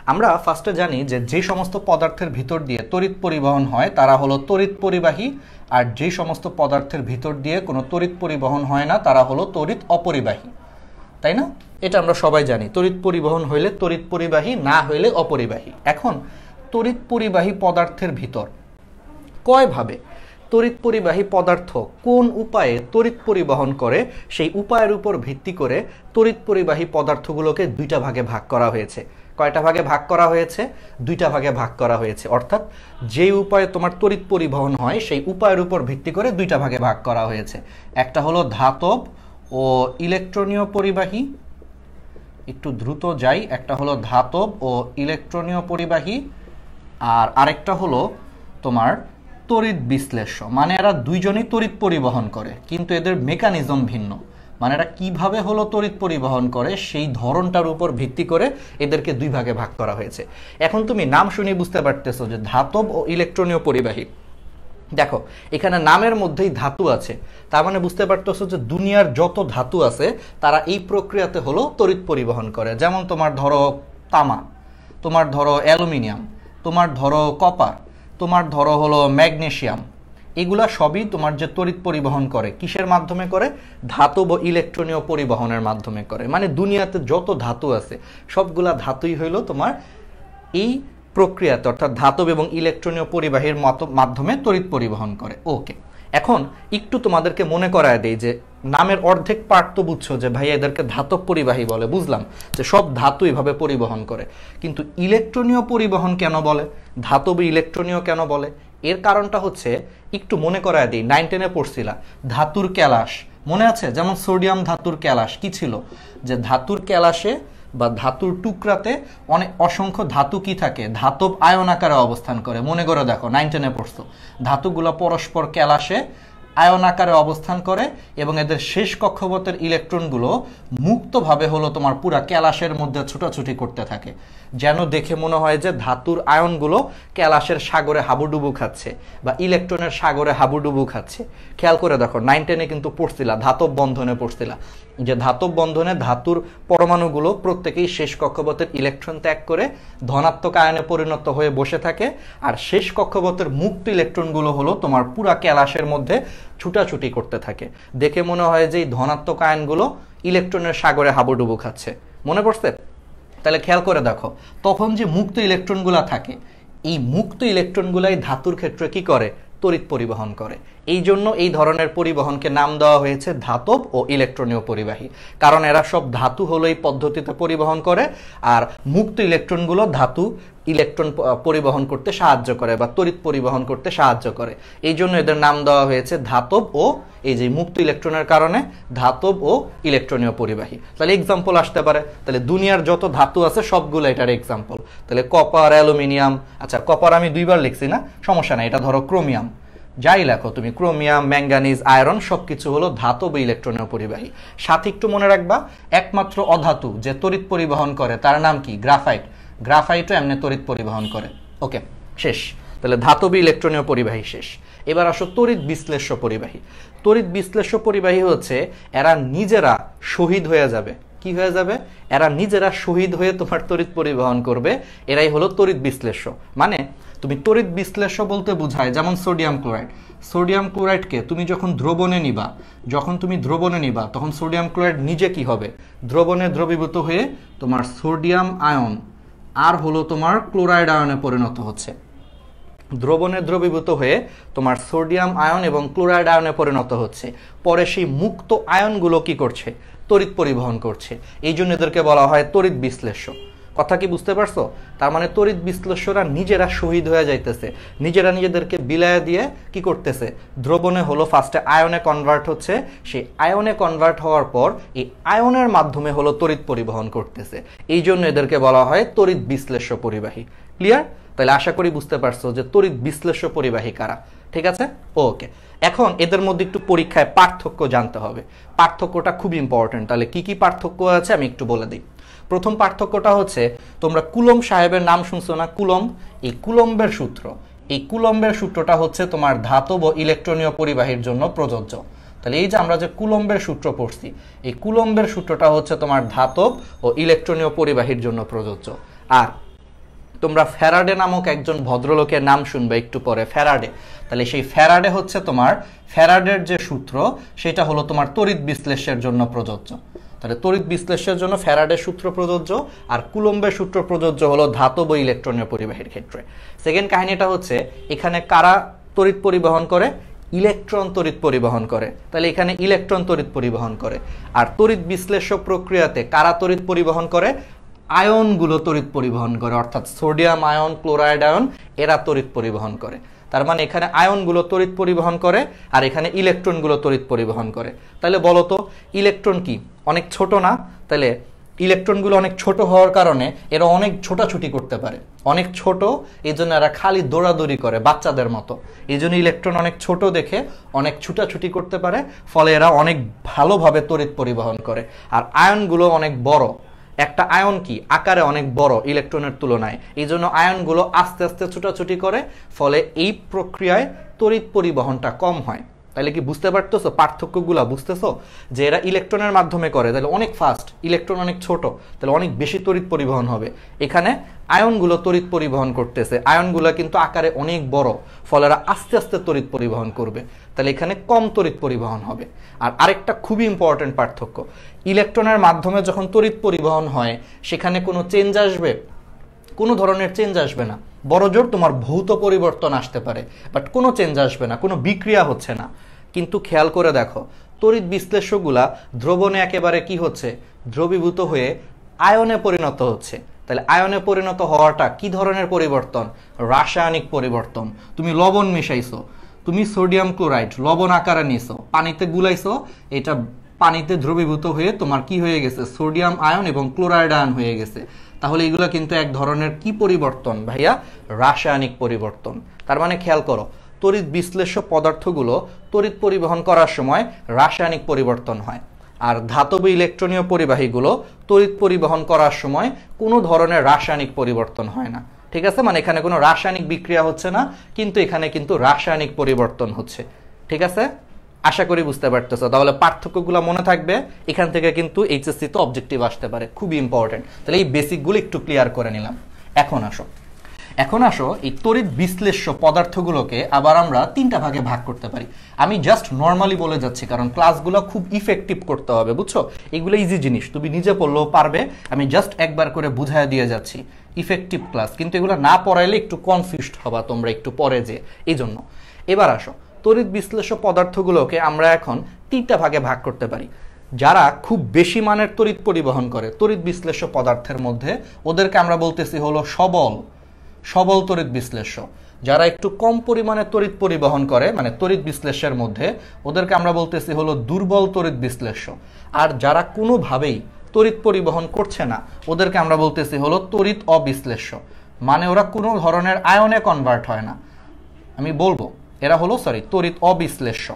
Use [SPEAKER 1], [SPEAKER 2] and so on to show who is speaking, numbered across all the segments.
[SPEAKER 1] আমরা ফার্স্টে জানি যে যে সমস্ত পদার্থের ভিতর দিয়ে তড়িৎ পরিবহন হয় তারা হলো তড়িৎ পরিবাহী, আর যে সমস্ত পদার্থের ভিতর দিয়ে কোনো তড়িৎ পরিবহন হয় না তারা হলো তড়িৎ অপরিবাহী, তাই না? এটা আমরা সবাই জানি, তড়িৎ পরিবহন হইলে তড়িৎ পরিবাহী, না হইলে অপরিবাহী। এখন তড়িৎ পরিবাহী পদার্থের ভিতর কয়ভাবে তড়িৎ পরিবাহী পদার্থ কোন উপায়ে তড়িৎ পরিবহন করে সেই উপায়ের উপর ভিত্তি করে তড়িৎ পরিবাহী পদার্থগুলোকে দুইটা ভাগে ভাগ করা হয়েছে। কয়টা ভাগে ভাগ করা হয়েছে? দুইটা ভাগে ভাগ করা হয়েছে। অর্থাৎ যে উপায়ে তোমার তড়িৎ পরিবহন হয় সেই উপায়ের উপর ভিত্তি করে দুইটা ভাগে ভাগ করা হয়েছে। একটা হলো ধাতব ও ইলেকট্রনীয় পরিবাহী, একটু দ্রুত যাই, একটা হলো ধাতব ও ইলেকট্রনীয় পরিবাহী, আর আরেকটা হলো তোমার তড়িৎ বিশ্লেষ্য। মানে এরা দুইজনই তড়িৎ পরিবহন করে, কিন্তু এদের মেকানিজম ভিন্ন। মানে এরা কিভাবে হলো তড়িৎ পরিবহন করে সেই ধরনটার উপর ভিত্তি করে এদেরকে দুই ভাগে ভাগ করা হয়েছে। এখন তুমি নাম শুনে বুঝতে পারতেছো যে ধাতব ও ইলেকট্রনীয় পরিবাহী। দেখো এখানে নামের মধ্যেই ধাতু আছে, তার মানে বুঝতে পারতেছো যে দুনিয়ার যত ধাতু আছে তারা এই প্রক্রিয়াতে হলো তড়িৎ পরিবহন করে। যেমন তোমার ধরো তামা, তোমার ধরো অ্যালুমিনিয়াম, তোমার ধরো কপার, তোমার ধরো হলো ম্যাগনেসিয়াম, এগুলা সবই তোমার যে তড়িৎ পরিবহন করে কিসের মাধ্যমে করে? ধাতব ও ইলেকট্রনীয় পরিবহনের মাধ্যমে করে। মানে দুনিয়াতে যত ধাতু আছে সবগুলা ধাতুই হইল তোমার এই প্রক্রিয়াতে, অর্থাৎ ধাতব এবং ইলেকট্রনীয় পরিবাহীর মাধ্যমে তড়িৎ পরিবহন করে। ওকে, এখন একটু তোমাদেরকে মনে করায় দেই যে নামের অর্ধেক পার্ট তো বুঝছো যে ভাই এদেরকে ধাতব পরিবাহী বলে, বুঝলাম যে সব ধাতু এভাবে পরিবহন করে, কিন্তু ইলেকট্রনীয় পরিবহন কেন বলে, ধাতব ইলেকট্রনীয় কেন বলে? এর কারণটা হচ্ছে একটু মনে করায় দিই, 9-10-এ পড়ছিলা ধাতুর ক্যালাস, মনে আছে? যেমন সোডিয়াম ধাতুর ক্যালাস কি ছিল, যে ধাতুর ক্যালাসে বা ধাতুর টুকরাতে অনেক অসংখ্য ধাতু কি থাকে, ধাতব আয়ন আকারে অবস্থান করে। মনে করে দেখো 9-10-এ পড়ছো, ধাতুগুলো পরস্পর ক্যালাসে আয়ন আকারে অবস্থান করে এবং এদের শেষ কক্ষপথের ইলেকট্রনগুলো মুক্তভাবে হলো তোমার পুরা ক্যালাসের মধ্যে ছোটাছুটি করতে থাকে, যেন দেখে মনে হয় যে ধাতুর আয়নগুলো ক্যালাসের সাগরে হাবুডুবু খাচ্ছে বা ইলেকট্রনের সাগরে হাবুডুবু খাচ্ছে। খেয়াল করে দেখো 9-10-এ কিন্তু পড়ছিলা, ধাতব বন্ধনে পড়ছিলা যে ধাতব বন্ধনে ধাতুর পরমাণুগুলো প্রত্যেকেই শেষ কক্ষপথের ইলেকট্রন ত্যাগ করে ধনাত্মক আয়নে পরিণত হয়ে বসে থাকে, আর শেষ কক্ষপথের মুক্ত ইলেকট্রনগুলো হলো তোমার পুরা ক্যালাসের মধ্যে ছুটাছুটি করতে থাকে। দেখে মনে হয় যে এই ধনাত্মক আয়নগুলো ইলেকট্রনের সাগরে হাবুডুবু খাচ্ছে। মনে পড়ছে? তাহলে খেয়াল করে দেখো তখন যে মুক্ত ইলেকট্রনগুলো থাকে, এই মুক্ত ইলেকট্রনগুলাই ধাতুর ক্ষেত্রে কি করে? তড়িৎ পরিবহন করে। এই জন্য এই ধরনের পরিবহনকে নাম দেওয়া হয়েছে ধাতব ও ইলেকট্রনীয় পরিবাহী, কারণ এরা সব ধাতু হলো এই পদ্ধতিতে পরিবহন করে, আর মুক্ত ইলেকট্রনগুলো ধাতু ইলেকট্রন পরিবহন করতে সাহায্য করে বা তড়িৎ পরিবহন করতে সাহায্য করে। এই জন্য এদের নাম দেওয়া হয়েছে ধাতব ও এই যে মুক্ত ইলেকট্রনের কারণে ধাতব ও ইলেকট্রনীয় পরিবাহী। তাহলে এক্সাম্পল আসতে পারে, তাহলে দুনিয়ার যত ধাতু আছে সবগুলো এটার এক্সাম্পল। তাহলে কপার, অ্যালুমিনিয়াম, আচ্ছা কপার আমি দুইবার লিখছি না, সমস্যা নাই, এটা ধরো ক্রোমিয়াম, যাই লেখো তুমি, ক্রোমিয়াম, ম্যাঙ্গানিজ, আয়রন সবকিছু হলো ধাতব ইলেকট্রনীয় পরিবাহী। সাথে একটু মনে রাখবা একমাত্র অধাতু যে তড়িৎ পরিবহন করে তার নাম কি? গ্রাফাইট। গ্রাফাইটও এমনি তড়িৎ পরিবহন করে। ওকে, শেষ। তাহলে ধাতব ইলেকট্রনীয় পরিবাহী শেষ। এবার আসো তড়িৎ বিশ্লেষ্য পরিবাহী। তড়িৎ বিশ্লেষ্য পরিবাহী হচ্ছে এরা নিজেরা শহীদ হয়ে যাবে। কি হয়ে যাবে? এরা নিজেরা শহীদ হয়ে তোমার তড়িৎ পরিবহন করবে, এরাই হলো তড়িৎ বিশ্লেষ্য। মানে তুমি তড়িৎ বিশ্লেষ্য বলতে বোঝায় যেমন সোডিয়াম ক্লোরাইড। সোডিয়াম ক্লোরাইডকে তুমি যখন দ্রবণে নিবা, তখন সোডিয়াম ক্লোরাইড নিজে কি হবে? দ্রবণে দ্রবীভূত হয়ে তোমার সোডিয়াম আয়ন আর হলো তোমার ক্লোরাইড আয়নে পরিণত হচ্ছে। দ্রবণে দ্রবীভূত হয়ে তোমার সোডিয়াম আয়ন এবং ক্লোরাইড আয়নে পরিণত হচ্ছে। পরে সেই মুক্ত আয়নগুলো কি করছে? তড়িৎ পরিবহন করছে। এই জন্য এদেরকে বলা হয় তড়িৎ বিশ্লেষ্য। কথা কি বুঝতে পারছো? তার মানে তড়িৎ বিশ্লেষ্যরা নিজেরা শহীদ হয়ে যাইতেছে, নিজেরা নিজেদেরকে বিলায় দিয়ে কি করতেছে? দ্রবণে হলো ফার্স্টে আয়নে কনভার্ট হচ্ছে, সেই আয়নে কনভার্ট হওয়ার পর এই আয়নের মাধ্যমে হলো তড়িৎ পরিবহন করতেছে। এই জন্য এদেরকে বলা হয় তড়িৎ বিশ্লেষ্য পরিবাহী। ক্লিয়ার? তাহলে আশা করি বুঝতে পারছো যে তড়িৎ বিশ্লেষ্য পরিবাহী কারা। ঠিক আছে? ওকে, এখন এদের মধ্যে একটু পরীক্ষায় পার্থক্য জানতে হবে। পার্থক্যটা খুব ইম্পর্টেন্ট। তাহলে কি কি পার্থক্য আছে আমি একটু বলে দিই। প্রথম পার্থক্যটা হচ্ছে, তোমরা কুলম্ব সাহেবের নাম শুনছো না? কুলম্ব। এই কুলম্বের সূত্র, এই কুলম্বের সূত্রটা হচ্ছে তোমার ধাতব ও ইলেকট্রনীয় পরিবাহীর জন্য প্রযোজ্য। তাহলে এই যে আমরা যে কুলম্বের সূত্র পড়ছি, এই কুলম্বের সূত্রটা হচ্ছে তোমার ধাতব ও ইলেকট্রনীয় পরিবাহীর জন্য প্রযোজ্য। আর তোমরা ফ্যারাডে নামক একজন ভদ্রলোকের নাম শুনবে একটু পরে, ফ্যারাডে। তাহলে সেই ফ্যারাডে হচ্ছে তোমার, ফ্যারাডের যে সূত্র সেটা হলো তোমার তড়িৎ বিশ্লেষের জন্য প্রযোজ্য। তাহলে তড়িৎ বিশ্লেষের জন্য ফ্যারাডের সূত্র প্রযোজ্য, আর কুলম্বের সূত্র প্রযোজ্য হলো ধাতব ইলেকট্রনীয় পরিবাহীর ক্ষেত্রে। সেকেন্ড কাহিনীটা হচ্ছে এখানে কারা তড়িৎ পরিবহন করে? ইলেকট্রন তড়িৎ পরিবহন করে। তাহলে এখানে ইলেকট্রন তড়িৎ পরিবহন করে। আর তড়িৎ বিশ্লেষ্য প্রক্রিয়াতে কারা তড়িৎ পরিবহন করে? আয়নগুলো তড়িৎ পরিবহন করে, অর্থাৎ সোডিয়াম আয়ন, ক্লোরাইড আয়ন, এরা তড়িৎ পরিবহন করে। তার মানে এখানে আয়নগুলো তড়িৎ পরিবহন করে আর এখানে ইলেকট্রনগুলো তড়িৎ পরিবহন করে। তাহলে বলো তো ইলেকট্রন কি অনেক ছোট না? তাহলে ইলেকট্রনগুলো অনেক ছোট হওয়ার কারণে এরা অনেক ছোটাছুটি করতে পারে, অনেক ছোট, এই জন্য এরা খালি দৌড়াদৌড়ি করে বাচ্চাদের মতো। এই জন্য ইলেকট্রন অনেক ছোট দেখে অনেক ছুটাছুটি করতে পারে, ফলে এরা অনেক ভালোভাবে তড়িৎ পরিবহন করে। আর আয়নগুলো অনেক বড়, একটা আয়ন কি আকারে অনেক বড় ইলেকট্রনের তুলনায়, এই জন্য আয়নগুলো আস্তে আস্তে ছুটাছুটি করে, ফলে এই প্রক্রিয়ায় তড়িৎ পরিবহনটা কম হয়। তাহলে কি বুঝতে পারতেছো পার্থক্যগুলো? বুঝতেছো যে এরা ইলেকট্রনের মাধ্যমে করে, তাহলে অনেক ফাস্ট, ইলেকট্রন অনেক ছোট, তাহলে অনেক বেশি তড়িৎ পরিবহন হবে। এখানে আয়নগুলো তড়িৎ পরিবহন করতেছে, আয়নগুলো কিন্তু আকারে অনেক বড়, ফলে এরা আস্তে আস্তে তড়িৎ পরিবহন করবে, তাহলে এখানে কম তড়িৎ পরিবহন হবে। আর আরেকটা খুবই ইম্পর্টেন্ট পার্থক্য, ইলেকট্রনের মাধ্যমে যখন তড়িৎ পরিবহন হয় সেখানে কোনো চেঞ্জ আসবে? কোনো ধরনের চেঞ্জ আসবে না। বড়জোর তোমার ভৌত পরিবর্তন আসতে পারে, বাট কোনো চেঞ্জ আসবে না, কোনো বিক্রিয়া হচ্ছে না। কিন্তু খেয়াল করে দেখো তড়িৎ বিশ্লেষ্যগুলা দ্রবণে একেবারে কি হচ্ছে? দ্রবীভূত হয়ে আয়নে পরিণত হচ্ছে। তাহলে আয়নে পরিণত হওয়াটা কি ধরনের পরিবর্তন? রাসায়নিক পরিবর্তন। তুমি লবণ মিশাইছো, তুমি সোডিয়াম ক্লোরাইড লবণ আকারে নিছো, পানিতে গুলাইছো, এটা পানিতে দ্রবীভূত হয়ে তোমার কি হয়ে গেছে? সোডিয়াম আয়ন এবং ক্লোরাইড আয়ন হয়ে গেছে। তাহলে এগুলো কিন্তু এক ধরনের কি পরিবর্তন ভাইয়া? রাসায়নিক পরিবর্তন। তার মানে খেয়াল করো তড়িৎ বিশ্লেষ্য পদার্থগুলো তড়িৎ পরিবহন করার সময় রাসায়নিক পরিবর্তন হয়, আর ধাতব ইলেকট্রনীয় পরিবাহীগুলো তড়িৎ পরিবহন করার সময় কোনো ধরনের রাসায়নিক পরিবর্তন হয় না। ঠিক আছে, মানে এখানে কোনো রাসায়নিক বিক্রিয়া হচ্ছে না, কিন্তু এখানে কিন্তু রাসায়নিক পরিবর্তন হচ্ছে। ঠিক আছে, আশা করি বুঝতে পারতেছো। তাহলে পার্থক্যগুলো মনে থাকবে, এখান থেকে কিন্তু এইচএসসি তো অবজেক্টিভ আসতে পারে, খুবই ইম্পর্টেন্ট। তাহলে এই বেসিকগুলো একটু ক্লিয়ার করে নিলাম। এখন আসো এই তড়িৎ বিশ্লেষ্য পদার্থগুলোকে আবার আমরা তিনটা ভাগে ভাগ করতে পারি। আমি জাস্ট নর্মালি বলে যাচ্ছি, কারণ ক্লাসগুলো খুব ইফেক্টিভ করতে হবে, বুঝছো? এগুলো ইজি জিনিস, তুমি নিজে পড়লেও পারবে, আমি জাস্ট একবার করে বুঝায় দিয়ে যাচ্ছি, ইফেক্টিভ ক্লাস। কিন্তু এগুলো না পড়াইলে একটু কনফিউজড হবা তোমরা একটু পরে যে, এই জন্য। এবার আসো তড়িৎ বিশ্লেষ্য পদার্থগুলোকে আমরা এখন তিনটা ভাগে ভাগ করতে পারি। যারা খুব বেশি মানের তড়িৎ পরিবহন করে তড়িৎ বিশ্লেষ্য পদার্থের মধ্যে, ওদেরকে আমরা বলতেছি হলো সবল তড়িৎ বিশ্লেষ্য। যারা একটু কম পরিমাণে তড়িৎ পরিবহন করে মানে তড়িৎ বিশ্লেষ্যের মধ্যে, ওদেরকে আমরা বলতেছি হলো দুর্বল তড়িৎ বিশ্লেষ্য। আর যারা কোনোভাবেই তড়িৎ পরিবহন করছে না, ওদেরকে আমরা বলতেছি হলো তড়িৎ অবিশ্লেষ্য, মানে ওরা কোনো ধরনের আয়নে কনভার্ট হয় না। আমি বলবো এরা হলো তড়িৎ অবিশ্লেষ্য।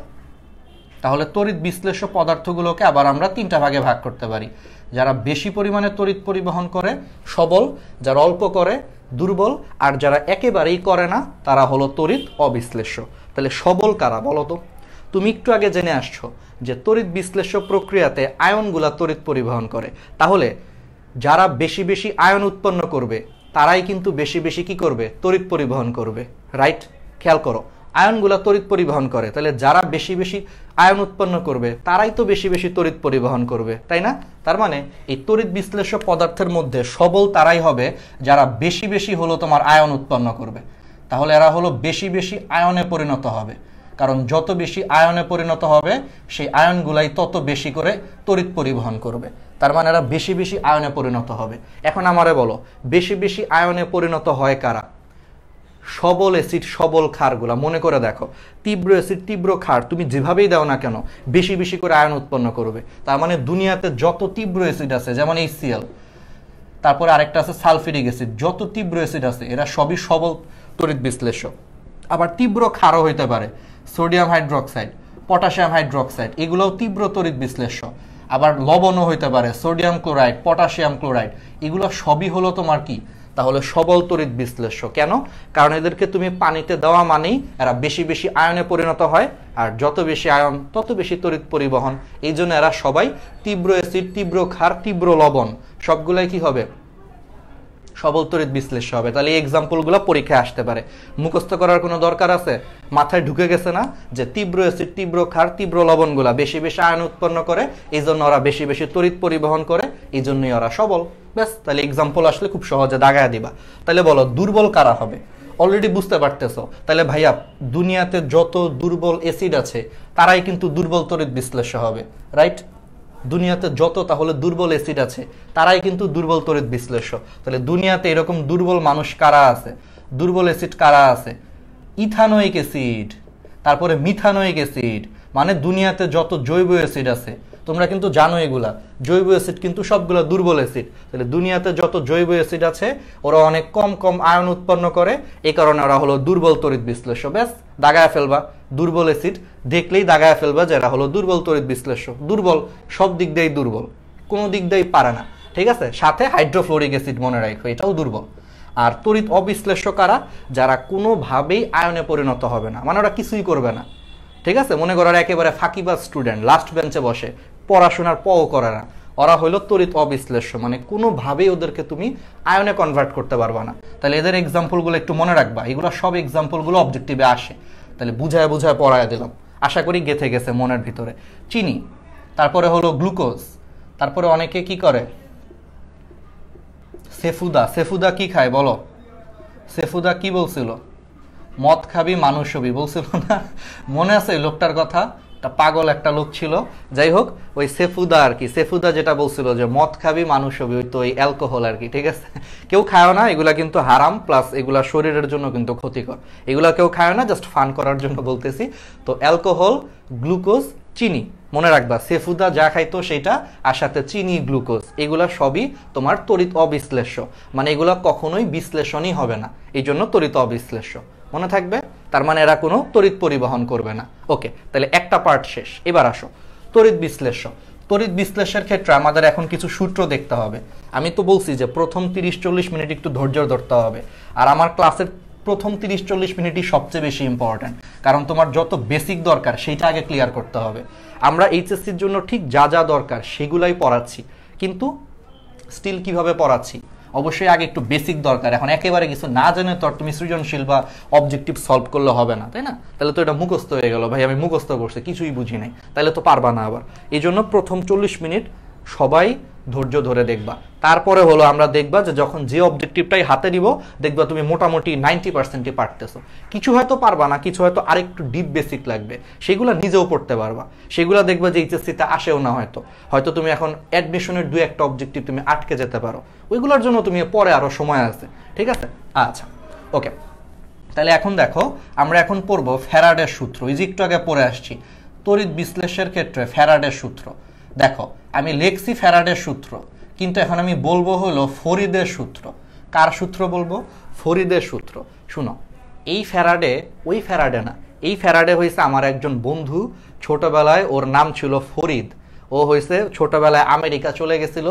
[SPEAKER 1] তাহলে তড়িৎ বিশ্লেষ্য পদার্থগুলোকে আবার আমরা তিনটা ভাগে ভাগ করতে পারি। যারা বেশি পরিমাণে তড়িৎ পরিবহন করে সবল, যারা অল্প করে দুর্বল, আর যারা একেবারেই করে না তারা হলো তড়িৎ অবিশ্লেষ্য। তাহলে সবল কারা বলো তো? তুমি একটু আগে জেনে আসছো যে তড়িৎ বিশ্লেষ্য প্রক্রিয়াতে আয়নগুলা তড়িৎ পরিবহন করে। তাহলে যারা বেশি বেশি আয়ন উৎপন্ন করবে তারাই কিন্তু বেশি বেশি কি করবে? তড়িৎ পরিবহন করবে, রাইট? খেয়াল করো আয়নগুলা তড়িৎ পরিবহন করে, তাহলে যারা বেশি বেশি আয়ন উৎপন্ন করবে তারাই তো বেশি বেশি তড়িৎ পরিবহন করবে, তাই না? তার মানে এই তড়িৎ বিশ্লেষ্য পদার্থের মধ্যে সবল তারাই হবে যারা বেশি বেশি হলো তোমার আয়ন উৎপন্ন করবে। তাহলে এরা হলো বেশি বেশি আয়নে পরিণত হবে, কারণ যত বেশি আয়নে পরিণত হবে সেই আয়নগুলাই তত বেশি করে তড়িৎ পরিবহন করবে। তার মানে এরা বেশি বেশি আয়নে পরিণত হবে। এখন আমারে বলো বেশি বেশি আয়নে পরিণত হয় কারা? সবল অ্যাসিড সবল ক্ষারগুলা। মনে করে দেখো তীব্র অ্যাসিড তীব্র ক্ষার তুমি যেভাবেই দাও না কেন বেশি বেশি করে আয়ন উৎপন্ন করবে। তার মানে দুনিয়াতে যত তীব্র অ্যাসিড আছে, যেমন HCl, তারপরে আরেকটা আছে সালফিউরিক অ্যাসিড, যত তীব্র অ্যাসিড আছে এরা সবই সবল তড়িৎ বিশ্লেষ্য। আবার তীব্র ক্ষারও হইতে পারে, সোডিয়াম হাইড্রোক্সাইড, পটাশিয়াম হাইড্রোক্সাইড, এগুলোও তীব্র তড়িৎ বিশ্লেষ্য। আবার লবণও হইতে পারে, সোডিয়াম ক্লোরাইড, পটাশিয়াম ক্লোরাইড, এগুলো সবই হলো তোমার কি? তাহলে সবল তড়িৎ বিশ্লেষ্য। কেন? কারণ এদেরকে তুমি পানিতে দেওয়া মানেই এরা বেশি বেশি আয়নে পরিণত হয়, আর যত বেশি আয়ন তত বেশি তড়িৎ পরিবহন। এই জন্য এরা সবাই তীব্র অ্যাসিড তীব্র ক্ষার তীব্র লবণ সবগুলাই কি হবে? সবল তড়িৎ বিশ্লেষ্য হবে। তাহলে এই এক্সাম্পলগুলো পরীক্ষায় আসতে পারে, মুখস্থ করার কোনো দরকার আছে? মাথায় ঢুকে গেছে না যে তীব্র অ্যাসিড, তীব্র ক্ষার, তীব্র লবণগুলা বেশি বেশি আয়ন উৎপন্ন করে, এই জন্য ওরা বেশি বেশি তড়িৎ পরিবহন করে, এই জন্যই ওরা সবল। ব্যাস, তাহলে এক্সাম্পল আসলে খুব সহজে দাগায় দিবা। তাহলে বলো দুর্বল কারা হবে? অলরেডি বুঝতে পারতেছো। তাহলে ভাইয়া দুনিয়াতে যত দুর্বল অ্যাসিড আছে তারাই কিন্তু দুর্বল তড়িৎ বিশ্লেষ্য হবে, রাইট? দুনিয়াতে যত তাহলে দুর্বল অ্যাসিড আছে তারাই কিন্তু দুর্বল তড়িৎ বিশ্লেষ্য। তাহলে দুনিয়াতে এরকম দুর্বল মানুষ কারা আছে, দুর্বল অ্যাসিড কারা আছে? ইথানোয়িক অ্যাসিড, তারপরে মিথানোয়িক অ্যাসিড, মানে দুনিয়াতে যত জৈব অ্যাসিড আছে, তোমরা কিন্তু জানো এগুলা, জৈব অ্যাসিড কিন্তু সবগুলা দুর্বল অ্যাসিড। তাহলে দুনিয়াতে যত জৈব অ্যাসিড আছে ওরা অনেক কম কম আয়ন উৎপন্ন করে, এই কারণে ওরা হলো দুর্বল তড়িৎ বিশ্লেষ্য। ব্যাস, দাগায় ফেলবা, দুর্বল অ্যাসিড দেখলেই দাগায় ফেলবা যে এরা হলো দুর্বল তড়িৎ বিশ্লেষ্য। দুর্বল, সব দিক দিয়েই দুর্বল, কোনো দিক দিয়েই পারে না, ঠিক আছে? সাথে হাইড্রোফ্লোরিক অ্যাসিড মনে রাখো, এটাও দুর্বল। আর তড়িৎ অবিশ্লেষ্য কারা? যারা কোনোভাবেই আয়নে পরিণত হবে না, মানে ওরা কিছুই করবে না, ঠিক আছে? মনে করার একেবারে ফাঁকিবাজ স্টুডেন্ট, লাস্ট বেঞ্চে বসে পড়াশোনার পও করে না, ওরা হইলো তড়িৎ অবিশ্লেষ্য, মানে কোনোভাবেই ওদেরকে তুমি আয়নে কনভার্ট করতে পারবা না। তাহলে এদের এক্সাম্পলগুলো একটু মনে রাখবা, এগুলো সব এক্সাম্পলগুলো অবজেক্টিভে আসে। তাহলে বুঝায় বুঝায় পড়ায় দিলাম, আশা করি গেঁথে গেছে মনের ভিতরে। চিনি, তারপরে হলো গ্লুকোজ, তারপরে অনেকে কি করে সেফুদা। সেফুদা কি খায় বলো? সেফুদা কি বলছিল? মদ খাবি মানুষ হবি বলছিল না? মনে আছে লোকটার কথা? একটা পাগল একটা লোক ছিল। যাই হোক, ওই সেফুদা আর কি, সেফুদা যেটা বলছিল যে মদ খাবি মানুষ হবি, ওই তো ওই অ্যালকোহল আর কি, ঠিক আছে? কেউ খায় না, এগুলা কিন্তু হারাম, প্লাস এগুলা শরীরের জন্য কিন্তু ক্ষতিকর, এগুলা কেউ খায় না, জাস্ট ফান করার জন্য বলতেছি। তো অ্যালকোহল, গ্লুকোজ, চিনি, মনে রাখবা সেফুদা যা খাইতো সেটা, আর সাথে চিনি, গ্লুকোজ, এগুলা সবই তোমার তড়িৎ অবিশ্লেষ্য, মানে এগুলা কখনোই বিশ্লেষণই হবে না, এই জন্য তড়িৎ অবিশ্লেষ্য, মনে থাকবে? তার মানে এরা কোনো তড়িৎ পরিবহন করবে না। ওকে, তাহলে একটা পার্ট শেষ। এবার আসো তড়িৎ বিশ্লেষ্য। তড়িৎ বিশ্লেষণের ক্ষেত্রে আমাদের এখন কিছু সূত্র দেখতে হবে। আমি তো বলছি যে প্রথম 30-40 মিনিট একটু ধৈর্য ধরতে হবে, আর আমার ক্লাসের প্রথম 30-40 মিনিটই সবচেয়ে বেশি ইম্পর্ট্যান্ট, কারণ তোমার যত বেসিক দরকার সেইটা আগে ক্লিয়ার করতে হবে। আমরা এইচএসসির জন্য ঠিক যা যা দরকার সেগুলাই পড়াচ্ছি, কিন্তু স্টিল কিভাবে পড়াচ্ছি? অবশ্যই আগে একটু বেসিক দরকার। এখন একেবারে কিছু না জেনে তো তুমি সৃজনশীল বা অবজেক্টিভ সলভ করলে হবে না, তাই না? তাহলে তো এটা মুখস্থ হয়ে গেল, ভাই আমি মুখস্থ করছি কিছুই বুঝি নাই, তাহলে তো পারবা না আবার। এই জন্য প্রথম 40 মিনিট সবাই ধৈর্য ধরে দেখবা, তারপরে হলো আমরা দেখবা যে যখন যে অবজেক্টিভটাই হাতে নিব দেখবা তুমি মোটামুটি 90%ই পারতেছো। কিছু হয়তো পারবা না, কিছু হয়তো আরেকটু ডিপ বেসিক লাগবে, সেগুলো নিজেও পড়তে পারবা, সেগুলো দেখবা যে এইচএসসিতে আসেও না, হয়তো তুমি এখন অ্যাডমিশনের 2-1টা অবজেক্টিভ তুমি আটকে যেতে পারো, ওইগুলোর জন্য তুমি পরে আরো সময় আছে, ঠিক আছে? আচ্ছা, ওকে, তাহলে এখন দেখো আমরা এখন পড়বো ফ্যারাডের সূত্র। এই যে একটু আগে পড়ে আসছি তড়িৎ বিশ্লেষণের ক্ষেত্রে ফ্যারাডের সূত্র। দেখো আমি লিখছি ফ্যারাডের সূত্র, কিন্তু এখন আমি বলবো হলো ফরিদের সূত্র। কার সূত্র বলবো? ফরিদের সূত্র। শুনো, এই ফ্যারাডে ওই ফ্যারাডে না, এই ফ্যারাডে হয়েছে আমার একজন বন্ধু, ছোটবেলায় ওর নাম ছিল ফরিদ। ও হয়েছে ছোটবেলায় আমেরিকা চলে গেছিল,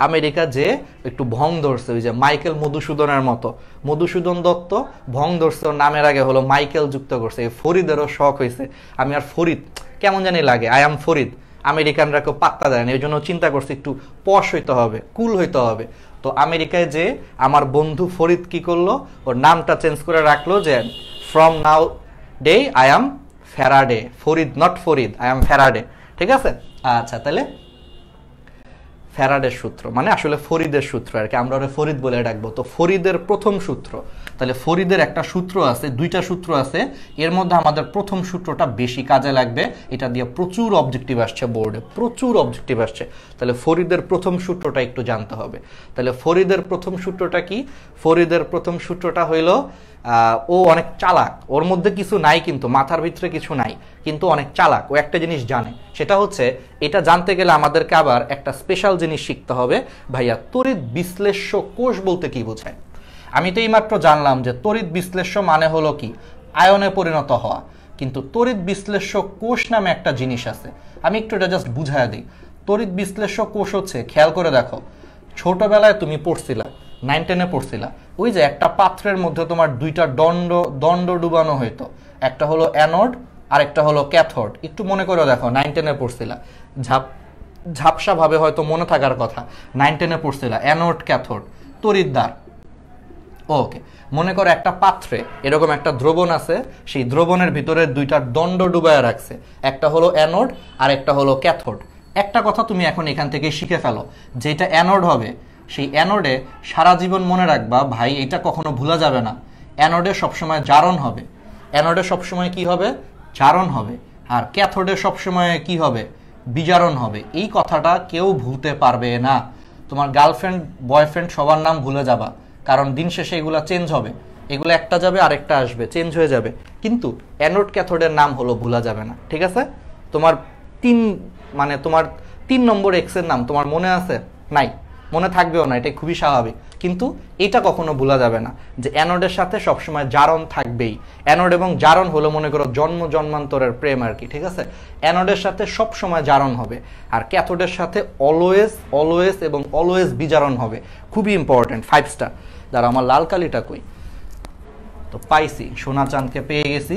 [SPEAKER 1] আমেরিকা যে একটু ভং ধরছে, ওই যে মাইকেল মধুসূদনের মতো, মধুসূদন দত্ত ভং ধরছে, ওর নামের আগে হলো মাইকেল যুক্ত করছে। এই ফরিদেরও শখ হয়েছে, আমি আর ফরিদ কেমন জানি লাগে, আই এম ফরিদ। আমেরিকানরা কেউ পাত্তা দেয় না, এই জন্য চিন্তা করছে একটু পশ হইতে হবে, কুল হইতে হবে। তো আমেরিকায় যে আমার বন্ধু ফরিদ কি করলো, ওর নামটা চেঞ্জ করে রাখলো যে from now day I am Faraday, Farid not Farid, I am Faraday, ঠিক আছে? আচ্ছা, তাহলে ফ্যারাডের সূত্র মানে আসলে ফরিদের সূত্র আর কি, আমরা ওরা ফরিদ বলে ডাকবো। তো ফরিদের প্রথম সূত্র, তাহলে ফরিদের একটা সূত্র আছে, 2টা সূত্র আছে, এর মধ্যে আমাদের প্রথম সূত্রটা বেশি কাজে লাগবে, এটা দিয়ে প্রচুর অবজেক্টিভ আসছে বোর্ডে, প্রচুর অবজেক্টিভ আসছে। তাহলে ফরিদের প্রথম সূত্রটা একটু জানতে হবে। তাহলে ফরিদের প্রথম সূত্রটা কি? ফরিদের প্রথম সূত্রটা হইল, ও অনেক চালাক, ওর মধ্যে কিছু নাই, কিন্তু মাথার ভিতরে কিছু নাই, কিন্তু অনেক চালাক, ও একটা জিনিস জানে, সেটা হচ্ছে এটা জানতে গেলে আমাদেরকে আবার একটা স্পেশাল জিনিস শিখতে হবে। ভাইয়া তড়িৎ বিশ্লেষ্য কোষ বলতে কি বোঝায়? আমি তো এইমাত্র জানলাম যে তড়িৎ বিশ্লেষ্য মানে হলো কি আয়নে পরিণত হওয়া, কিন্তু তড়িৎ বিশ্লেষ্য কোষ নামে একটা জিনিস আছে, আমি একটু এটা জাস্ট বুঝাইয়া দিই। তড়িৎ বিশ্লেষ্য কোষ হচ্ছে, খেয়াল করে দেখো, ছোটবেলায় তুমি পড়ছিলা, 9-10-এ পড়ছিলা, ওই যে একটা পাত্রের মধ্যে তোমার 2টা দণ্ড ডুবানো হইতো, একটা হলো অ্যানোড আর একটা হলো ক্যাথোড। একটু মনে করে দেখো, 9-10-এ পড়ছিলা, ঝাপসা ভাবে হয়তো মনে থাকার কথা, 9-10-এ পড়ছিলা অ্যানোড ক্যাথোড, তড়িৎদ্বার, ওকে, মনে করো একটা পাত্রে এরকম একটা দ্রবণ আছে, সেই দ্রবণের ভিতরে দুইটা দণ্ড ডুবায় রাখছে, একটা হলো অ্যানোড আর একটা হলো ক্যাথোড। একটা কথা তুমি এখন এখান থেকে শিখে ফেলো, যেটা অ্যানোড হবে সেই অ্যানোডে সারা জীবন মনে রাখবা ভাই, এটা কখনো ভুলা যাবে না, অ্যানোডে সবসময় জারণ হবে। অ্যানোডে সবসময় কি হবে? জারণ হবে। আর ক্যাথোডে সবসময় কি হবে? বিজারণ হবে। এই কথাটা কেউ ভুলতে পারবে না। তোমার গার্লফ্রেন্ড বয়ফ্রেন্ড সবার নাম ভুলে যাবা, কারণ দিন শেষে এগুলো চেঞ্জ হবে, এগুলো একটা যাবে আরেকটা আসবে, চেঞ্জ হয়ে যাবে, কিন্তু অ্যানোড ক্যাথোডের নাম হলো ভুলা যাবে না। ঠিক আছে? তোমার তোমার 3 নম্বর এক্স এর নাম তোমার মনে আছে? নাই, মনে থাকবেও না, এটা খুবই স্বাভাবিক, কিন্তু এটা কখনো ভুলা যাবে না যে অ্যানোডের সাথে সবসময় জারণ থাকবেই। অ্যানোড এবং জারণ হলো মনে করো জন্ম জন্মান্তরের প্রেম আর কি। ঠিক আছে? অ্যানোডের সাথে সবসময় জারণ হবে, আর ক্যাথোডের সাথে অলওয়েজ অলওয়েজ এবং অলওয়েজ বিজারণ হবে। খুবই ইম্পর্টেন্ট। 5 স্টার। যারা আমার লাল কালিটা কই, তো পাইছি, সোনা চাঁদকে পেয়ে গেছি,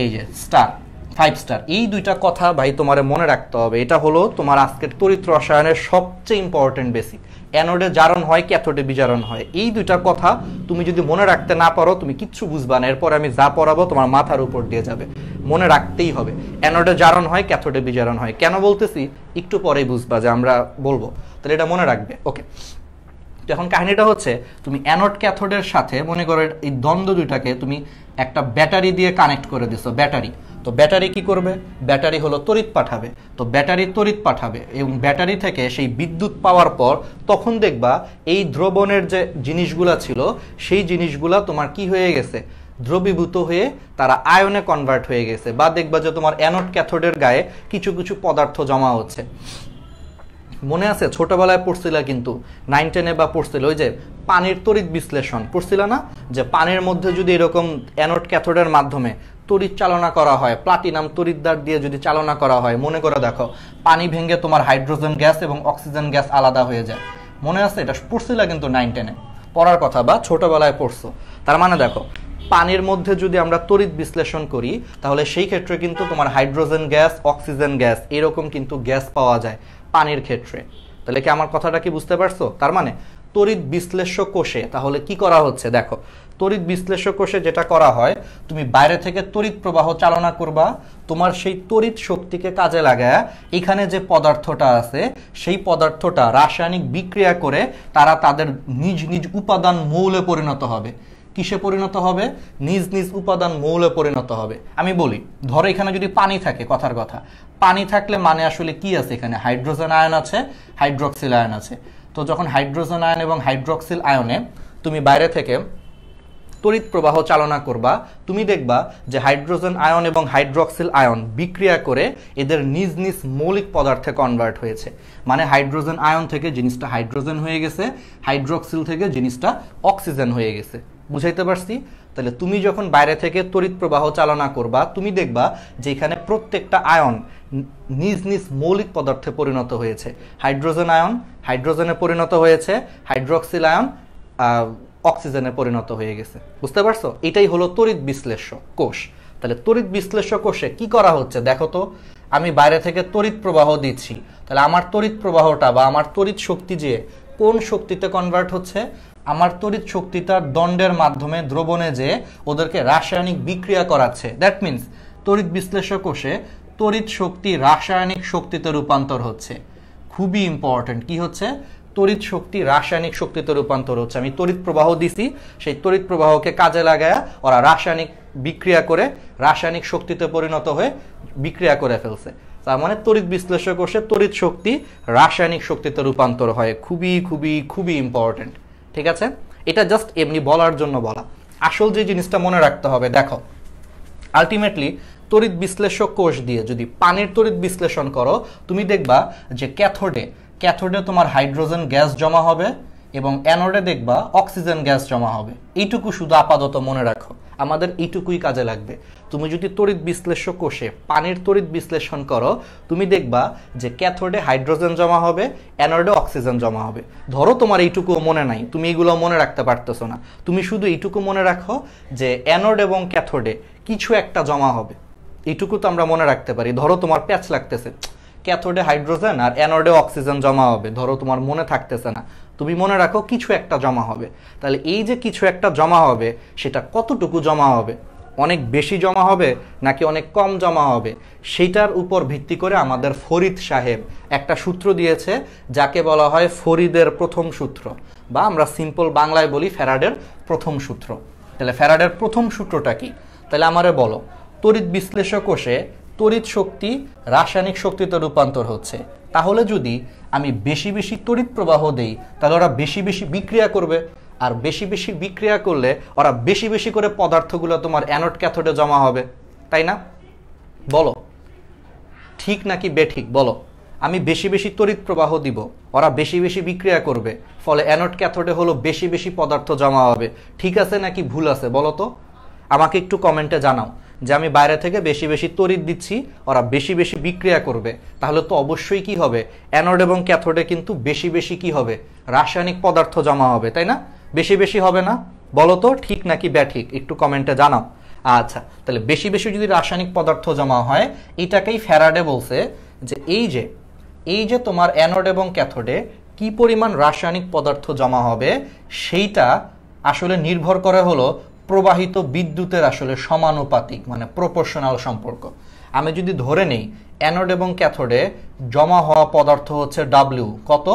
[SPEAKER 1] এই যে স্টার, 5 স্টার। এই দুইটা কথা ভাই তোমার মনে রাখতে হবে। এটা হলো তোমার আজকের তড়িৎ রসায়নের সবচেয়ে ইম্পর্টেন্ট বেসিক। অ্যানোডে জারণ হয়, ক্যাথোডে বিজারণ হয়। এই দুইটা কথা তুমি যদি মনে রাখতে না পারো, তুমি কিচ্ছু বুঝবা না। এরপর আমি যা পড়াবো তোমার মাথার উপর দিয়ে যাবে। মনে রাখতেই হবে, অ্যানোডে জারণ হয়, ক্যাথোডে বিজারণ হয়। কেন বলতেছি একটু পরেই বুঝবা, যে আমরা বলবো, তাহলে এটা মনে রাখবে। ওকে, এখন কাহিনীটা হচ্ছে, তুমি অ্যানোড ক্যাথোডের সাথে মনে করো এই দ্বন্দ্ব দুইটাকে তুমি একটা ব্যাটারি দিয়ে কানেক্ট করে দিছো। ব্যাটারি, তো ব্যাটারি কি করবে? ব্যাটারি হলো তড়িৎ পাঠাবে। তো ব্যাটারি তড়িৎ পাঠাবে এবং ব্যাটারি থেকে সেই বিদ্যুৎ পাওয়ার পর তখন দেখবা এই দ্রবণের যে জিনিসগুলা ছিল সেই জিনিসগুলা তোমার কি হয়ে গেছে? দ্রবীভূত হয়ে তারা আয়নে কনভার্ট হয়ে গেছে। বা দেখবা যে তোমার অ্যানোড ক্যাথোডের গায়ে কিছু কিছু পদার্থ জমা হচ্ছে। মনে আছে ছোটবেলায় পড়ছিলা, কিন্তু 9-10-এ বা পড়ছিল, ওই যে পানির তড়িৎ বিশ্লেষণ পড়ছিল না, যে পানির মধ্যে যদি এরকম অ্যানোড ক্যাথোডের মাধ্যমে তড়িৎ চালনা করা হয়, প্লাটিনাম তড়িৎদ্বার দিয়ে যদি চালনা করা হয়, মনে করে দেখো পানি ভেঙে তোমার হাইড্রোজেন গ্যাস এবং অক্সিজেন গ্যাস আলাদা হয়ে যায়। মনে আছে? এটা পড়ছিলা কিন্তু 9-10-এ পড়ার কথা, বা ছোটবেলায় পড়ছো। তার মানে দেখো, পানির মধ্যে যদি আমরা তড়িৎ বিশ্লেষণ করি, তাহলে সেই ক্ষেত্রে কিন্তু তোমার হাইড্রোজেন গ্যাস, অক্সিজেন গ্যাস এরকম কিন্তু গ্যাস পাওয়া যায় পানির ক্ষেত্রে। তাহলে কি আমার কথাটা কি বুঝতে পারছো? তার মানে তড়িৎ বিশ্লেষ্য কোষে তাহলে কি করা হচ্ছে? দেখো, তড়িৎ বিশ্লেষ্য কোষে যেটা করা হয়, তুমি বাইরে থেকে তড়িৎ প্রবাহ চালনা করবা, তোমার সেই তড়িৎ শক্তিকে কাজে লাগায় এখানে যে পদার্থটা আছে সেই পদার্থটা রাসায়নিক বিক্রিয়া করে তারা তাদের নিজ নিজ উপাদান মৌলে পরিণত হবে। কিসে পরিণত হবে? নিজ নিজ উপাদান মৌলে পরিণত হবে। আমি বলি, ধরো এখানে যদি পানি থাকে, কথার কথা, পানি থাকলে মানে আসলে কি আছে? এখানে হাইড্রোজেন আয়ন আছে, হাইড্রক্সিল আয়ন আছে। তো যখন হাইড্রোজেন আয়ন এবং হাইড্রক্সিল আয়নে তুমি বাইরে থেকে তড়িৎ প্রবাহ চালনা করবা, তুমি দেখবা যে হাইড্রোজেন আয়ন এবং হাইড্রক্সিল আয়ন বিক্রিয়া করে এদের নিজ নিজ মৌলিক পদার্থে কনভার্ট হয়েছে। মানে হাইড্রোজেন আয়ন থেকে জিনিসটা হাইড্রোজেন হয়ে গেছে, হাইড্রক্সিল থেকে জিনিসটা অক্সিজেন হয়ে গেছে। বুঝাইতে পারছি? তাহলে তুমি যখন বাইরে থেকে তড়িৎ প্রবাহ চালনা করবা, তুমি দেখবা যে এখানে প্রত্যেকটা আয়ন নিজ নিজ মৌলিক পদার্থে পরিণত হয়েছে। হাইড্রোজেন আয়ন হাইড্রোজেনে পরিণত হয়েছে, হাইড্রক্সিল আয়ন অক্সিজেনে পরিণত হয়ে গেছে। বুঝতে পারছো? এটাই হলো তড়িৎ বিশ্লেষ্য কোষ। তাহলে তড়িৎ বিশ্লেষ্য কোষে কি করা হচ্ছে দেখো তো, আমি বাইরে থেকে তড়িৎ প্রবাহ দিচ্ছি, তাহলে আমার তড়িৎ প্রবাহটা বা আমার তড়িৎ শক্তি যে কোন শক্তিতে কনভার্ট হচ্ছে? আমার তড়িৎ শক্তিটার দণ্ডের মাধ্যমে দ্রবণে যে ওদেরকে রাসায়নিক বিক্রিয়া করাচ্ছে। দ্যাট মিনস তড়িৎ বিশ্লেষ্য কোষে তড়িৎ শক্তি রাসায়নিক শক্তিতে রূপান্তর হচ্ছে। খুবই ইম্পর্টেন্ট। কি হচ্ছে? তড়িৎ শক্তি রাসায়নিক শক্তিতে রূপান্তর হচ্ছে। আমি তড়িৎ প্রবাহ দিছি, সেই তড়িৎ প্রবাহকে কাজে লাগায় ওরা রাসায়নিক বিক্রিয়া করে রাসায়নিক শক্তিতে পরিণত হয়ে বিক্রিয়া করে ফেলছে। তার মানে তড়িৎ বিশ্লেষ্য কোষে তড়িৎ শক্তি রাসায়নিক শক্তিতে রূপান্তর হয়। খুবই খুবই খুবই ইম্পর্টেন্ট। ঠিক আছে? এটা জাস্ট এমনি বলার জন্য বলা। আসল যে জিনিসটা মনে রাখতে হবে, দেখো আলটিমেটলি তড়িৎ বিশ্লেষ্য কোষ দিয়ে যদি পানির তড়িৎ বিশ্লেষণ করো, তুমি দেখবা যে ক্যাথোডে তোমার হাইড্রোজেন গ্যাস জমা হবে এবং অ্যানোডে দেখবা অক্সিজেন গ্যাস জমা হবে। এইটুকু শুধু আপাতত মনে রাখো, আমাদের এইটুকুই কাজে লাগবে। তুমি যদি তড়িৎ বিশ্লেষ্য কোষে পানির তড়িৎ বিশ্লেষণ করো, তুমি দেখবা যে ক্যাথোডে হাইড্রোজেন জমা হবে, অ্যানোডে অক্সিজেন জমা হবে। ধরো তোমার এইটুকুও মনে নাই, তুমি এগুলো মনে রাখতে পারতেছো না, তুমি শুধু এইটুকু মনে রাখো যে অ্যানোড এবং ক্যাথোডে কিছু একটা জমা হবে। এইটুকু তো আমরা মনে রাখতে পারি। ধরো তোমার প্যাচ লাগতেছে, ক্যাথোডে হাইড্রোজেন আর অ্যানোডে অক্সিজেন জমা হবে, ধরো তোমার মনে থাকতেছে না, তুমি মনে রাখো কিছু একটা জমা হবে। তাহলে এই যে কিছু একটা জমা হবে সেটা কতটুকু জমা হবে, অনেক বেশি জমা হবে নাকি অনেক কম জমা হবে, সেইটার উপর ভিত্তি করে আমাদের ফরিদ সাহেব একটা সূত্র দিয়েছে যাকে বলা হয় ফরিদের প্রথম সূত্র, বা আমরা সিম্পল বাংলায় বলি ফ্যারাডের প্রথম সূত্র। তাহলে ফ্যারাডের প্রথম সূত্রটা কি? তাহলে আমারে বলো, তড়িৎ বিশ্লেষ্য কোষে তড়িৎ শক্তি রাসায়নিক শক্তিতে রূপান্তর হচ্ছে, তাহলে যদি আমি বেশি বেশি তড়িৎ প্রবাহ দেই তাহলে ওরা বেশি বেশি বিক্রিয়া করবে, আর বেশি বেশি বিক্রিয়া করলে ওরা বেশি বেশি করে পদার্থগুলো তোমার অ্যানোড ক্যাথোডে জমা হবে, তাই না? বলো ঠিক নাকি বেঠিক বলো। আমি বেশি বেশি তড়িৎ প্রবাহ দিব, ওরা বেশি বেশি বিক্রিয়া করবে, ফলে অ্যানোড ক্যাথোডে হলো বেশি বেশি পদার্থ জমা হবে। ঠিক আছে নাকি ভুল আছে বলো তো? আমাকে একটু কমেন্টে জানাও যে আমি বাইরে থেকে বেশি বেশি তড়িৎ দিচ্ছি, ওরা বেশি বেশি বিক্রিয়া করবে, তাহলে তো অবশ্যই কি হবে, অ্যানোড এবং ক্যাথোডে কিন্তু বেশি বেশি কি হবে, রাসায়নিক পদার্থ জমা হবে, তাই না? বেশি বেশি হবে না? বলো তো ঠিক নাকি ব্যাঠিক, একটু কমেন্টে জানাও। আচ্ছা, তাহলে বেশি বেশি যদি রাসায়নিক পদার্থ জমা হয়, এটাকেই ফ্যারাডে বলছে যে এই যে তোমার অ্যানোড এবং ক্যাথোডে কি পরিমাণ রাসায়নিক পদার্থ জমা হবে সেইটা আসলে নির্ভর করে হলো প্রবাহিত বিদ্যুতের আসলে সমানুপাতিক, মানে প্রপোর্শনাল সম্পর্ক। আমি যদি ধরে নেই অ্যানোড এবং ক্যাথোডে জমা হওয়া পদার্থ হচ্ছে ডাব্লিউ, কত?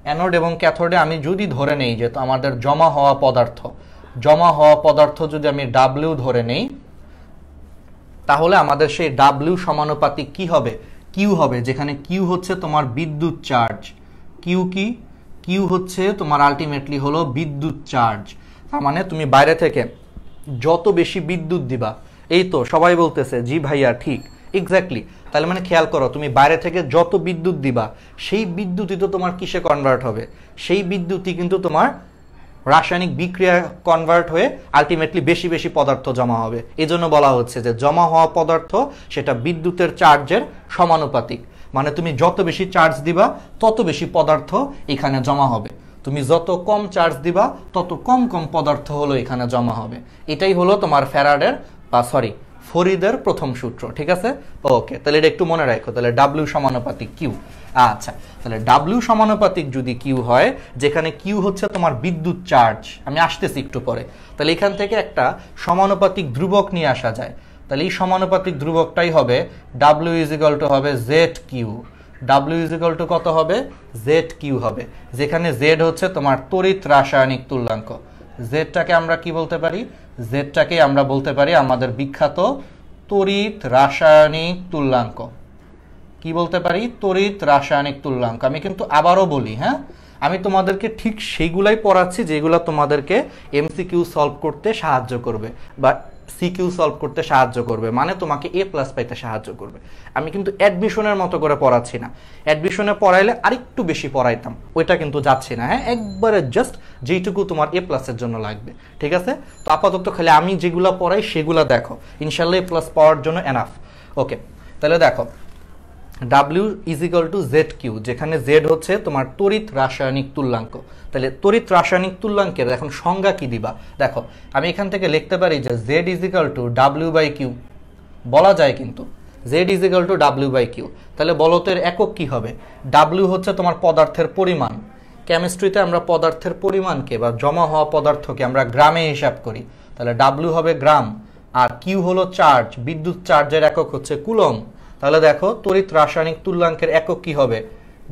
[SPEAKER 1] অ্যানোড এবং ক্যাথোডে আমি যদি ধরে নেই যে তো আমাদের জমা হওয়া পদার্থ যদি আমি ডাব্লিউ ধরে নেই, তাহলে আমাদের সেই ডাব্লিউ সমানুপাতিক কি হবে, কিউ হবে, যেখানে কিউ হচ্ছে তোমার বিদ্যুৎ চার্জ। কিউ কি? কিউ হচ্ছে তোমার আলটিমেটলি হলো বিদ্যুৎ চার্জ। তার মানে তুমি বাইরে থেকে যত বেশি বিদ্যুৎ দিবা, এই তো সবাই বলতেছে জি ভাইয়া ঠিক, এক্স্যাক্টলি। তাহলে মানে খেয়াল করো, তুমি বাইরে থেকে যত বিদ্যুৎ দিবা সেই বিদ্যুৎই তো তোমার কিসে কনভার্ট হবে, সেই বিদ্যুৎই কিন্তু তোমার রাসায়নিক বিক্রিয়া কনভার্ট হয়ে আলটিমেটলি বেশি বেশি পদার্থ জমা হবে। এজন্য বলা হচ্ছে যে জমা হওয়া পদার্থ সেটা বিদ্যুতের চার্জের সমানুপাতিক, মানে তুমি যত বেশি চার্জ দিবা তত বেশি পদার্থ এখানে জমা হবে, তুমি যত কম চার্জ দিবা তত কম কম পদার্থ হলো এখানে জমা হবে। এটাই হলো তোমার ফ্যারাডের ফরিদের প্রথম সূত্র, ঠিক আছে? ওকে, তাহলে এটা একটু মনে রাখো। তাহলে ডাব্লিউ সমানুপাতিক কিউ। আচ্ছা, তাহলে ডাব্লিউ সমানুপাতিক যদি কিউ হয়, যেখানে কিউ হচ্ছে তোমার বিদ্যুৎ চার্জ, আমি আসতেছি একটু পরে, তাহলে এখান থেকে একটা সমানুপাতিক ধ্রুবক নিয়ে আসা যায়। তাহলে এই সমানুপাতিক ধ্রুবকটাই হবে ডাব্লিউ ইজ ইকুয়াল টু হবে Z Q. W is equal to কত হবে? জেড কিউ হবে, যেখানে জেড হচ্ছে তোমার তড়িৎ রাসায়নিক তুল্যাঙ্ক। জেডটাকে আমরা কি বলতে পারি? জেডটাকে আমরা বলতে পারি আমাদের বিখ্যাত তড়িৎ রাসায়নিক তুল্যাঙ্ক। কি বলতে পারি? তড়িৎ রাসায়নিক তুল্যাঙ্ক। আমি কিন্তু আবারও বলি, হ্যাঁ, আমি তোমাদেরকে ঠিক সেইগুলাই পড়াচ্ছি যেগুলো তোমাদেরকে এমসিকিউ সলভ করতে সাহায্য করবে বা সিকিউ সলভ করতে সাহায্য করবে, মানে তোমাকে এ প্লাস পাইতে সাহায্য করবে। আমি কিন্তু অ্যাডমিশনের মতো করে পড়াচ্ছি না। অ্যাডমিশনে পড়াইলে আরেকটু বেশি পড়াইতাম, ওইটা কিন্তু যাচ্ছে না। হ্যাঁ, একবারে জাস্ট যেইটুকু তোমার এ প্লাসের জন্য লাগবে, ঠিক আছে? তো আপাতত খালি আমি যেগুলো পড়াই সেগুলো দেখো, ইনশাল্লাহ এ প্লাস পাওয়ার জন্য এনাফ। ওকে, তাহলে দেখো W is equal to Z Q, যেখানে জেড হচ্ছে তোমার তড়িৎ রাসায়নিক তুল্যাঙ্ক। তাহলে তড়িৎ রাসায়নিক তুল্যাঙ্কের এখন সংজ্ঞা কি দিবা? দেখো আমি এখান থেকে লিখতে পারি যে Z is equal to W by Q, বলা যায় কিন্তু Z is equal to W by Q. তাহলে বলো তো এর একক কি হবে? ডাব্লিউ হচ্ছে তোমার পদার্থের পরিমাণ। কেমিস্ট্রিতে আমরা পদার্থের পরিমাণকে বা জমা হওয়া পদার্থকে আমরা গ্রামে হিসাব করি, তাহলে ডাব্লিউ হবে গ্রাম, আর কিউ হলো চার্জ, বিদ্যুৎ চার্জের একক হচ্ছে কুলম। তাহলে দেখো তড়িৎ রাসায়নিক তুল্যাঙ্কের একক কি হবে?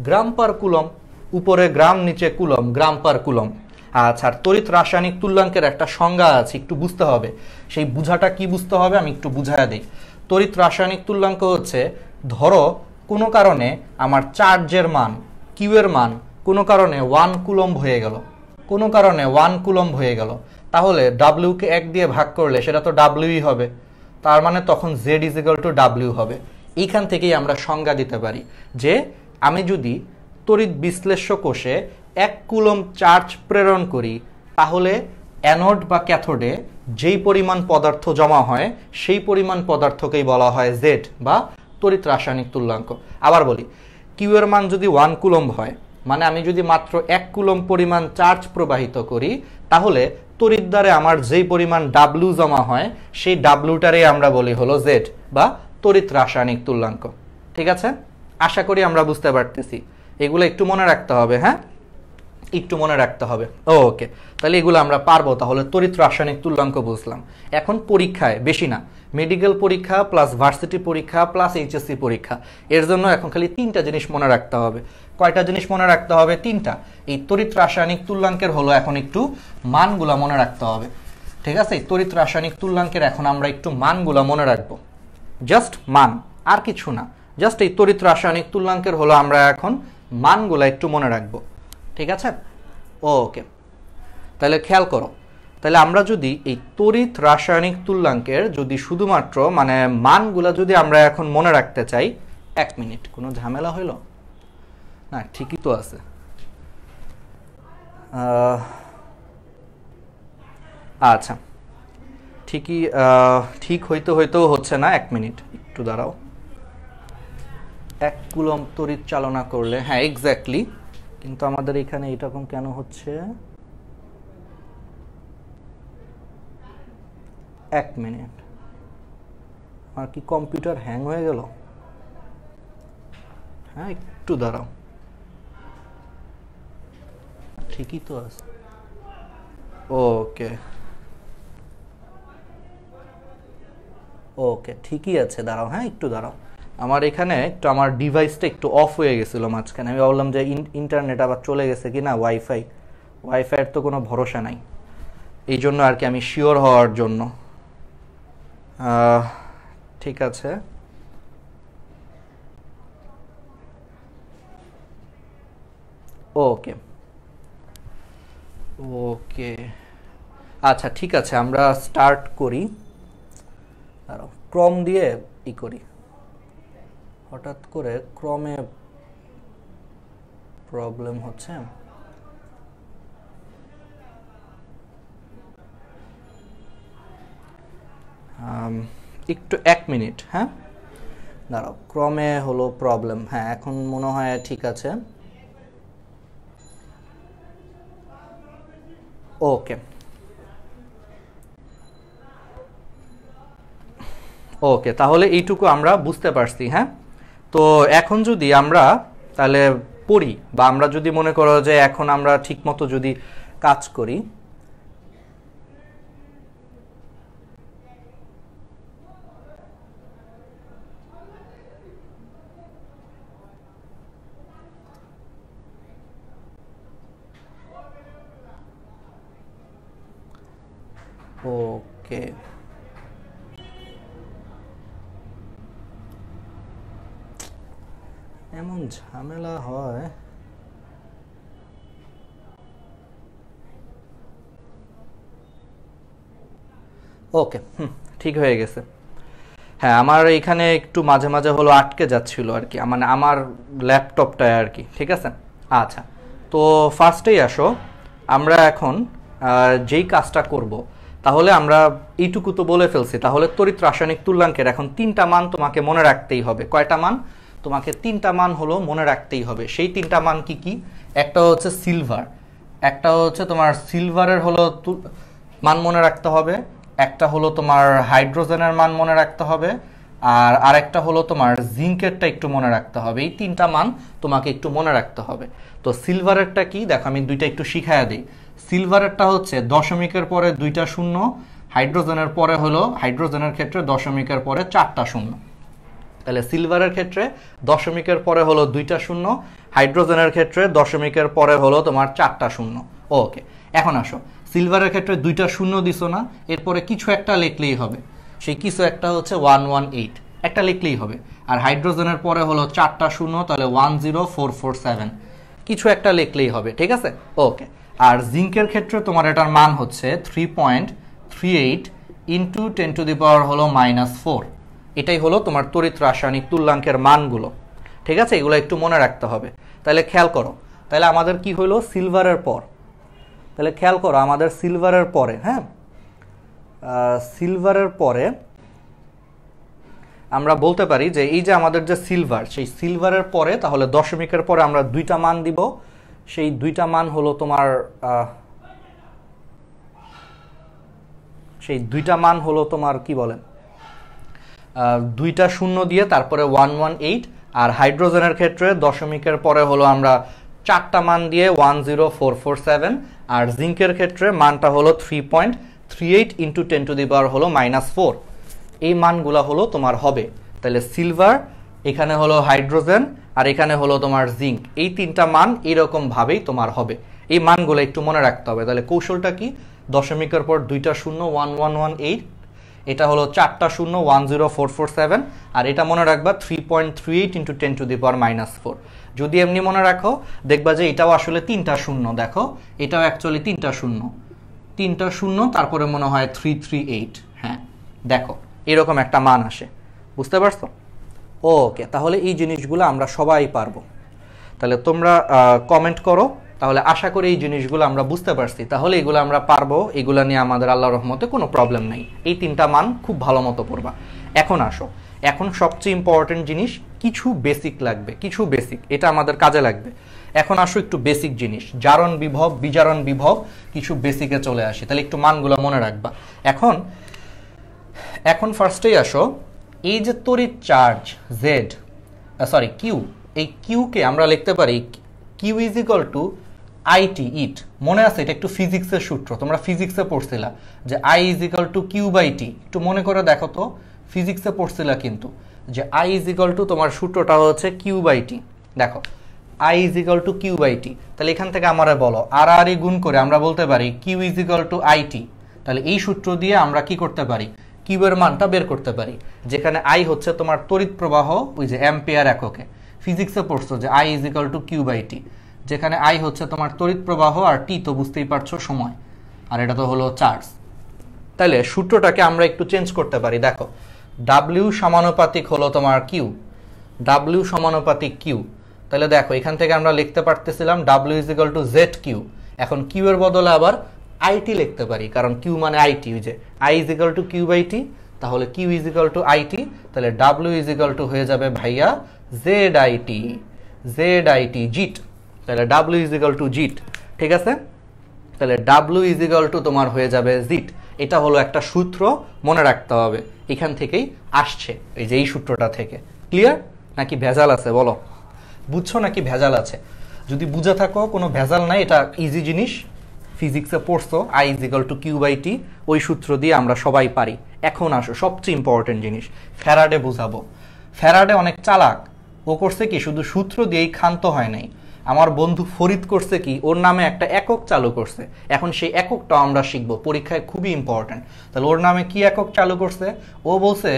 [SPEAKER 1] গ্রাম পার কুলম, উপরে গ্রাম নিচে কুলম, গ্রাম পার কুলম। আচ্ছা, আর তড়িৎ রাসায়নিক তুল্যাঙ্কের একটা সংজ্ঞা আছে, একটু বুঝতে হবে। সেই বুঝাটা কি বুঝতে হবে আমি একটু বুঝাইয়া দিই। তড়িৎ রাসায়নিক তুল্যাঙ্ক হচ্ছে, ধরো কোনো কারণে আমার চার্জের মান কিউ এর মান কোনো কারণে 1 কুলম্ব হয়ে গেল, কোনো কারণে 1 কুলম্ব হয়ে গেল, তাহলে ডাব্লিউকে 1 দিয়ে ভাগ করলে সেটা তো ডাব্লিউই হবে, তার মানে তখন Z is equal to W হবে। এইখান থেকেই আমরা সংজ্ঞা দিতে পারি যে আমি যদি তড়িৎ বিশ্লেষ্য কোষে 1 কুলম্ব চার্জ প্রেরণ করি, তাহলে অ্যানোড বা ক্যাথোডে যেই পরিমাণ পদার্থ জমা হয় সেই পরিমাণ পদার্থকেই বলা হয় জেড বা তড়িৎ রাসায়নিক তুল্যাঙ্ক। আবার বলি, কিউ এর মান যদি 1 কুলম্ব হয়, মানে আমি যদি মাত্র 1 কুলম্ব পরিমাণ চার্জ প্রবাহিত করি, তাহলে তড়িৎ দ্বারে আমার যেই পরিমাণ ডাব্লিউ জমা হয় সেই ডাব্লিউটারে আমরা বলি হলো জেড বা তড়িৎ রাসায়নিক তুল্যাঙ্ক। ঠিক আছে, আশা করি আমরা বুঝতে পারতেছি। এগুলো একটু মনে রাখতে হবে। হ্যাঁ, একটু মনে রাখতে হবে। ওকে, তাহলে এগুলো আমরা পারবো। তাহলে তড়িৎ রাসায়নিক তুল্যাঙ্ক বুঝলাম। এখন পরীক্ষায় বেশি না, মেডিকেল পরীক্ষা প্লাস ভার্সিটি পরীক্ষা প্লাস এইচএসসি পরীক্ষা, এর জন্য এখন খালি 3টা জিনিস মনে রাখতে হবে। কয়টা জিনিস মনে রাখতে হবে? 3টা। এই তড়িৎ রাসায়নিক তুল্যাঙ্কের হলো এখন একটু মানগুলা মনে রাখতে হবে। ঠিক আছে, তড়িৎ রাসায়নিক তুল্যাঙ্কের এখন আমরা একটু মানগুলা মনে রাখবো, জাস্ট মান, আর কিছু না। জাস্ট এই তড়িৎ রাসায়নিক তুল্যাঙ্কের হলো আমরা এখন মানগুলা একটু মনে রাখবো। ঠিক আছে, ওকে। তাহলে খেয়াল করো, তাহলে আমরা যদি এই তড়িৎ রাসায়নিক তুল্যাঙ্কের যদি শুধুমাত্র মানে মানগুলা যদি আমরা এখন মনে রাখতে চাই, 1 মিনিট, কোনো ঝামেলা হইল না? ঠিকই তো আছে। আচ্ছা, ঠিকই, ঠিক হইতেও হচ্ছে না। 1 মিনিট, একটু দাঁড়াও। 1 কুলম্ব তড়িৎ চালনা করলে, হ্যাঁ এক্স্যাক্টলি, কিন্তু আমাদের এখানে এরকম কেন হচ্ছে? 1 মিনিট, আমার কি কম্পিউটার হ্যাং হয়ে গেল? হ্যাঁ একটু দাঁড়াও, ঠিকই তো আছে। ওকে ওকে, ঠিকই আছে, দাঁড়াও, হ্যাঁ একটু দাঁড়াও। আমার এখানে একটু আমার ডিভাইসটা একটু অফ হয়ে গেছিল মাঝখানে। আমি ভাবলাম যে ইন্টারনেট আবার চলে গেছে কি না, ওয়াইফাইয়ের তো কোনো ভরসা নাই, এই জন্য আর কি আমি শিওর হওয়ার জন্য। ঠিক আছে, ওকে ওকে, আচ্ছা ঠিক আছে, আমরা স্টার্ট করি। দাঁড়াও, ক্রম দিয়ে ই করি। হঠাৎ করে ক্রমে প্রবলেম হচ্ছে। একটু 1 মিনিট, হ্যাঁ দাঁড়াও, ক্রমে হলো প্রবলেম। হ্যাঁ এখন মনে হয় ঠিক আছে। ওকে ওকে, তাহলে এইটুকু আমরা বুঝতে পারছি। হ্যাঁ, তো এখন যদি আমরা তাহলে পড়ি, বা আমরা যদি মনে করো যে এখন আমরা ঠিকমতো যদি কাজ করি, ওকে এমন ঝামেলা হয়। ওকে, ঠিক হয়ে গেছে। হ্যাঁ, আমার এখানে একটু মাঝে মাঝে হলো আটকে যাচ্ছিল আর কি, মানে আমার ল্যাপটপটায় আর কি। ঠিক আছে, আচ্ছা, তো ফার্স্টেই আসো, আমরা এখন যেই কাজটা করব, তাহলে আমরা এইটুকু তো বলে ফেলছি। তাহলে তড়িৎ রাসায়নিক তুল্যাঙ্কের এখন 3টা মান তোমাকে মনে রাখতেই হবে। কয়টা মান? তোমাকে 3টা মান হলো মনে রাখতেই হবে। সেই 3টা মান কি কি? একটা হচ্ছে সিলভার, একটা হচ্ছে তোমার সিলভারের হলো মান মনে রাখতে হবে, একটা হলো তোমার হাইড্রোজেনের মান মনে রাখতে হবে, আর আরেকটা হলো তোমার জিঙ্কেরটা একটু মনে রাখতে হবে। এই 3টা মান তোমাকে একটু মনে রাখতে হবে। তো সিলভারেরটা কি দেখো, আমি দুইটা একটু শিখাইয়া দিই। সিলভারেরটা হচ্ছে দশমিকের পরে 2টা শূন্য, হাইড্রোজেনের পরে হলো, হাইড্রোজেনের ক্ষেত্রে দশমিকের পরে 4টা শূন্য। তাহলে সিলভারের ক্ষেত্রে দশমিকের পরে হলো 2টা শূন্য, হাইড্রোজেনের ক্ষেত্রে দশমিকের পরে হলো তোমার 4টা শূন্য। ওকে, এখন আসো, সিলভারের ক্ষেত্রে 2টা শূন্য দিছো না, এরপরে কিছু একটা লিখলেই হবে। সেই কিছু একটা হচ্ছে 118, একটা লিখলেই হবে। আর হাইড্রোজেনের পরে হলো 4টা শূন্য, তাহলে 10447, কিছু একটা লিখলেই হবে। ঠিক আছে, ওকে। আর জিঙ্কের ক্ষেত্রে তোমার এটার মান হচ্ছে 3.38 ইন্টু 10⁻⁻⁴। এটাই হলো তোমার তড়িৎ রাসায়নিক তুল্যাঙ্কের মানগুলো। ঠিক আছে, এগুলো একটু মনে রাখতে হবে। তাহলে খেয়াল করো, তাহলে আমাদের কি হলো সিলভারের পর, তাহলে খেয়াল করো আমাদের সিলভারের পরে, হ্যাঁ সিলভারের পরে আমরা বলতে পারি যে এই যে আমাদের যে সিলভার, সেই সিলভারের পরে তাহলে দশমিকের পরে আমরা 2টা মান দিব। সেই 2টা মান হলো তোমার সেই 2টা মান হলো তোমার কি বলেন, 2টা শূন্য দিয়ে তারপরে 118। আর হাইড্রোজেনের ক্ষেত্রে দশমিকের পরে হলো আমরা চারটা মান দিয়ে 10447, আর জিঙ্কের ক্ষেত্রে মানটা হলো 3.38 ইন্টু 10 টু দি পাওয়ার হলো -4। এই মানগুলা হলো তোমার হবে। তাহলে সিলভার, এখানে হলো হাইড্রোজেন, আর এখানে হলো তোমার জিঙ্ক, এই তিনটা মান এরকম ভাবেই তোমার হবে। এই মানগুলো একটু মনে রাখতে হবে। তাহলে কৌশলটা কি, দশমিকের পর দুইটা শূন্য 1118, এটা হলো চারটা শূন্য 10447, আর এটা মনে রাখবা 3.38 ইন্টু 10 টু দি পাওয়ার -4। যদি এমনি মনে রাখো দেখবা যে এটাও আসলে তিনটা শূন্য, দেখো এটাও অ্যাকচুয়ালি তিনটা শূন্য তারপরে মনে হয় 338। হ্যাঁ দেখো এরকম একটা মান আসে, বুঝতে পারছো? ওকে, তাহলে এই জিনিসগুলো আমরা সবাই পারবো। তাহলে তোমরা কমেন্ট করো, তাহলে আশা করি এই জিনিসগুলো আমরা বুঝতে পারছি। তাহলে এগুলো আমরা পারবো, এগুলো নিয়ে আমাদের আল্লাহর রহমতে কোনো প্রবলেম নাই। এই তিনটা মান খুব ভালো মতো পড়বা। এখন আসো, এখন সবচেয়ে ইম্পর্টেন্ট জিনিস, কিছু বেসিক লাগবে, কিছু বেসিক, এটা আমাদের কাজে লাগবে। এখন আসো একটু বেসিক জিনিস, জারণ বিভব, বিজারণ বিভব, কিছু বেসিকে চলে আসি। তাহলে একটু মানগুলো মনে রাখবা। এখন ফার্স্টেই আসো, এই যে তড়িৎ চার্জ জেড, সরি কিউ, এই কিউকে আমরা লিখতে পারি Q is equal to IT it. মনে আছে এটা একটু ফিজিক্সের সূত্র, তোমরা ফিজিক্সে পড়ছিলা যে I is equal to Q by T. একটু মনে করে দেখো তো, ফিজিক্সে পড়ছিলা কিন্তু যে আই ইজ ইকুয়াল টু তোমার সূত্রটা হচ্ছে কিউ বাই টি। দেখো I is equal to Q by T. তাহলে এখান থেকে আমারা বলো আর আর গুণ করে আমরা বলতে পারি Q is equal to IT. তাহলে এই সূত্র দিয়ে আমরা কি করতে পারি, কিউ এর মানটা বের করতে পারি, যেখানে আই হচ্ছে তোমার তড়িৎ প্রবাহ, ওই যে অ্যাম্পিয়ার এককে ফিজিক্সে পড়ছো যে I is equal to Q by T, যেখানে আই হচ্ছে তোমার তড়িৎ প্রবাহ আর টি তো বুঝতেই পারছো সময়, আর এটা তো হলো চার্জ। তাহলে সূত্রটাকে আমরা একটু চেঞ্জ করতে পারি। দেখো ডাব্লিউ সমানুপাতিক হলো তোমার কিউ, ডাব্লিউ সমানুপাতিক কিউ। তাহলে দেখো এখান থেকে আমরা লিখতে পারতেছিলাম W is equal to Z Q. এখন কিউ এর বদলে আবার আইটি লিখতে পারি, কারণ কিউ মানে আইটি, ওই যে I is equal to Q by T. তাহলে Q is equal to IT, তাহলে ডাব্লিউ ইজ ইকুয়াল টু হয়ে যাবে ভাইয়া জেড আইটি জিট। তাহলে W is equal to ZIT, ঠিক আছে? তাহলে ডাব্লিউ ইজ ইকুয়াল টু তোমার হয়ে যাবে জিট। এটা হলো একটা সূত্র, মনে রাখতে হবে, এখান থেকেই আসছে, এই যে এই সূত্রটা থেকে। ক্লিয়ার নাকি ভেজাল আছে বলো? বুঝছো নাকি ভেজাল আছে? যদি বুঝে থাকো কোনো ভেজাল নাই, এটা ইজি জিনিস, ফিজিক্সে পড়ছো I is equal to Q by T, ওই সূত্র দিয়ে আমরা সবাই পারি। এখন আসো সবচেয়ে ইম্পর্টেন্ট জিনিস, ফ্যারাডে বুঝাবো। ফ্যারাডে অনেক চালাক, ও করছে কি শুধু সূত্র দিয়েই ক্ষান্ত হয় নাই। আমার বন্ধু ফরিদ করছে কি, ওর নামে একটা একক চালু করছে। এখন সেই এককটাও আমরা শিখবো, পরীক্ষায় খুবই ইম্পর্টেন্ট। তাহলে ওর নামে কি একক চালু করছে? ও বলছে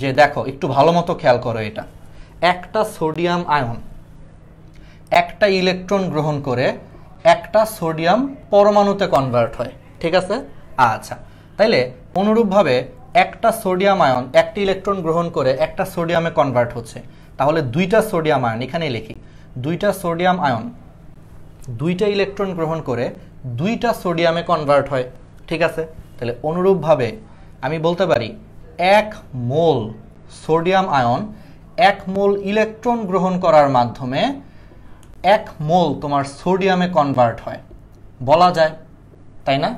[SPEAKER 1] যে দেখো একটু ভালো মতো খেয়াল করো, এটা একটা সোডিয়াম আয়ন একটা ইলেকট্রন গ্রহণ করে একটা সোডিয়াম পরমাণুতে কনভার্ট হয়, ঠিক আছে? আচ্ছা, তাইলে অনুরূপভাবে একটা সোডিয়াম আয়ন একটা ইলেকট্রন গ্রহণ করে একটা সোডিয়ামে কনভার্ট হচ্ছে। তাহলে দুইটা সোডিয়াম আয়ন, এখানেই লিখি, দুইটা সোডিয়াম আয়ন দুইটা ইলেকট্রন গ্রহণ করে দুইটা সোডিয়ামে কনভার্ট হয়, ঠিক আছে? তাহলে অনুরূপভাবে আমি বলতে পারি 1 মোল সোডিয়াম আয়ন 1 মোল ইলেকট্রন গ্রহণ করার মাধ্যমে 1 মোল তোমার সোডিয়ামে কনভার্ট হয়, বলা যায়, তাই না?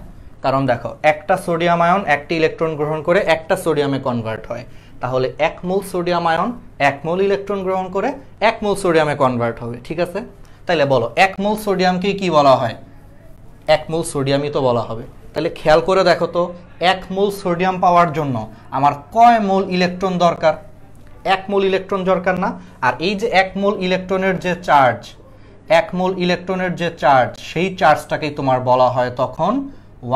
[SPEAKER 1] কারণ দেখো একটা সোডিয়াম আয়ন একটা ইলেকট্রন গ্রহণ করে একটা সোডিয়ামে কনভার্ট হয়। তাহলে 1 মোল সোডিয়াম আয়ন 1 মোল ইলেকট্রন গ্রহণ করে 1 মোল সোডিয়ামে কনভার্ট হবে, ঠিক আছে? তাইলে বলো 1 মোল সোডিয়ামকে কি বলা হয়? 1 মোল সোডিয়ামই তো বলা হবে। তাহলে খেয়াল করে দেখো তো, 1 মোল সোডিয়াম পাওয়ার জন্য আমার কয় মোল ইলেকট্রন দরকার? 1 মোল ইলেকট্রন দরকার না? আর এই যে 1 মোল ইলেকট্রনের যে চার্জ, 1 মোল ইলেকট্রনের যে চার্জ, সেই চার্জটাকেই তোমার বলা হয় তখন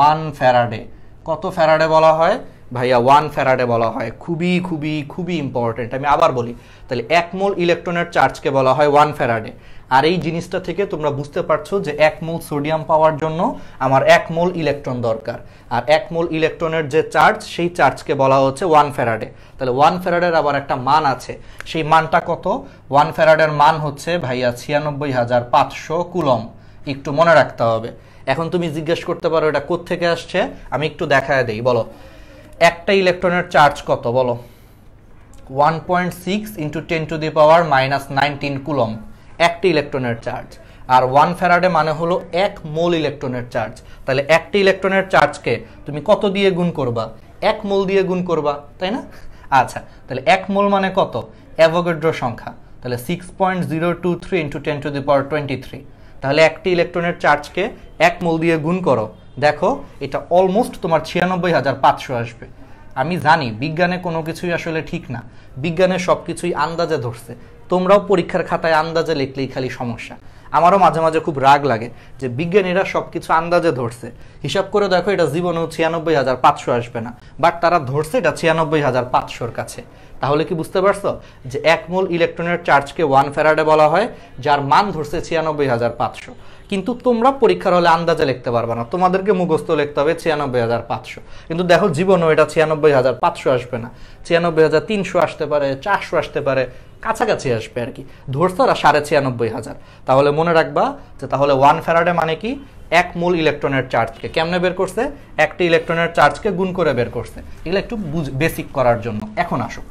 [SPEAKER 1] 1 ফ্যারাডে। কত ফ্যারাডে বলা হয় ভাইয়া? 1 ফ্যারাডে বলা হয়। খুবই খুবই খুবই ইম্পর্টেন্ট, আমি আবার বলি। তাহলে 1 মোল ইলেকট্রনের চার্জকে বলা হয় 1 ফ্যারাডে। আর এই জিনিসটা থেকে তোমরা বুঝতে পারছো যে 1 মোল সোডিয়াম পাওয়ার জন্য আমার 1 মোল ইলেকট্রন দরকার, আর 1 মোল ইলেকট্রনের যে চার্জ, সেই চার্জকে বলা হচ্ছে 1 ফ্যারাডে। তাহলে 1 ফ্যারাডের আবার একটা মান আছে, সেই মানটা কত? 1 ফ্যারাডের মান হচ্ছে ভাইয়া 96,500 কুলম। একটু মনে রাখতে হবে। এখন তুমি জিজ্ঞেস করতে পারো এটা কোত্থেকে আসছে, আমি একটু দেখায় দেই। বলো একটা ইলেকট্রনের চার্জ কত? বলো 1.6 into 10 to the power -19 coulomb একটা ইলেকট্রনের চার্জ। আর 1 ফ্যারাডে মানে হলো 1 মোল ইলেকট্রনের চার্জ। তাহলে একটা ইলেকট্রনের চার্জকে তুমি কত দিয়ে গুণ করবা? 1 মোল দিয়ে গুণ করবা, তাই না? আচ্ছা, তাহলে 1 মোল মানে কত? অ্যাভোগাড্রো সংখ্যা। তাহলে 6.023 ইন্টু 10 টু দি পাওয়ার 23। তাহলে একটি ইলেকট্রনের চার্জকে 1 মোল দিয়ে গুণ করো, দেখো এটা অলমোস্ট তোমার 96,500 আসবে। আমি জানি বিজ্ঞানে কোনো কিছুই আসলে ঠিক না, বিজ্ঞানে সব কিছুই আন্দাজে ধরছে, তোমরাও পরীক্ষার খাতায় আন্দাজে লিখলেই খালি সমস্যা। আমারও মাঝে মাঝে খুব রাগ লাগে যে বিজ্ঞানীরা সব কিছু আন্দাজে ধরছে, হিসাব করে দেখো এটা জীবনেও 96,500 আসবে না, বাট তারা ধরছে এটা 96,500-র কাছে। তাহলে কি বুঝতে পারছো যে 1 মোল ইলেকট্রনের চার্জকে 1 ফ্যারাডে বলা হয়, যার মান ধরছে 96,500। কিন্তু তোমরা পরীক্ষার হলে আন্দাজে লিখতে পারবে না, তোমাদেরকে মুখস্থ লিখতে হবে 96,500। কিন্তু দেখো জীবনেও এটা 96,500 আসবে না, 96,300 আসতে পারে, 400 আসতে পারে, কাছাকাছি আসবে আর কি, ধরছে ওরা 96,500। তাহলে মনে রাখবা যে তাহলে 1 ফ্যারাডে মানে কি 1 মোল ইলেকট্রনের চার্জকে কেমনে বের করছে, একটি ইলেকট্রনের চার্জকে গুণ করে বের করছে। এগুলো একটু বেসিক করার জন্য। এখন আসো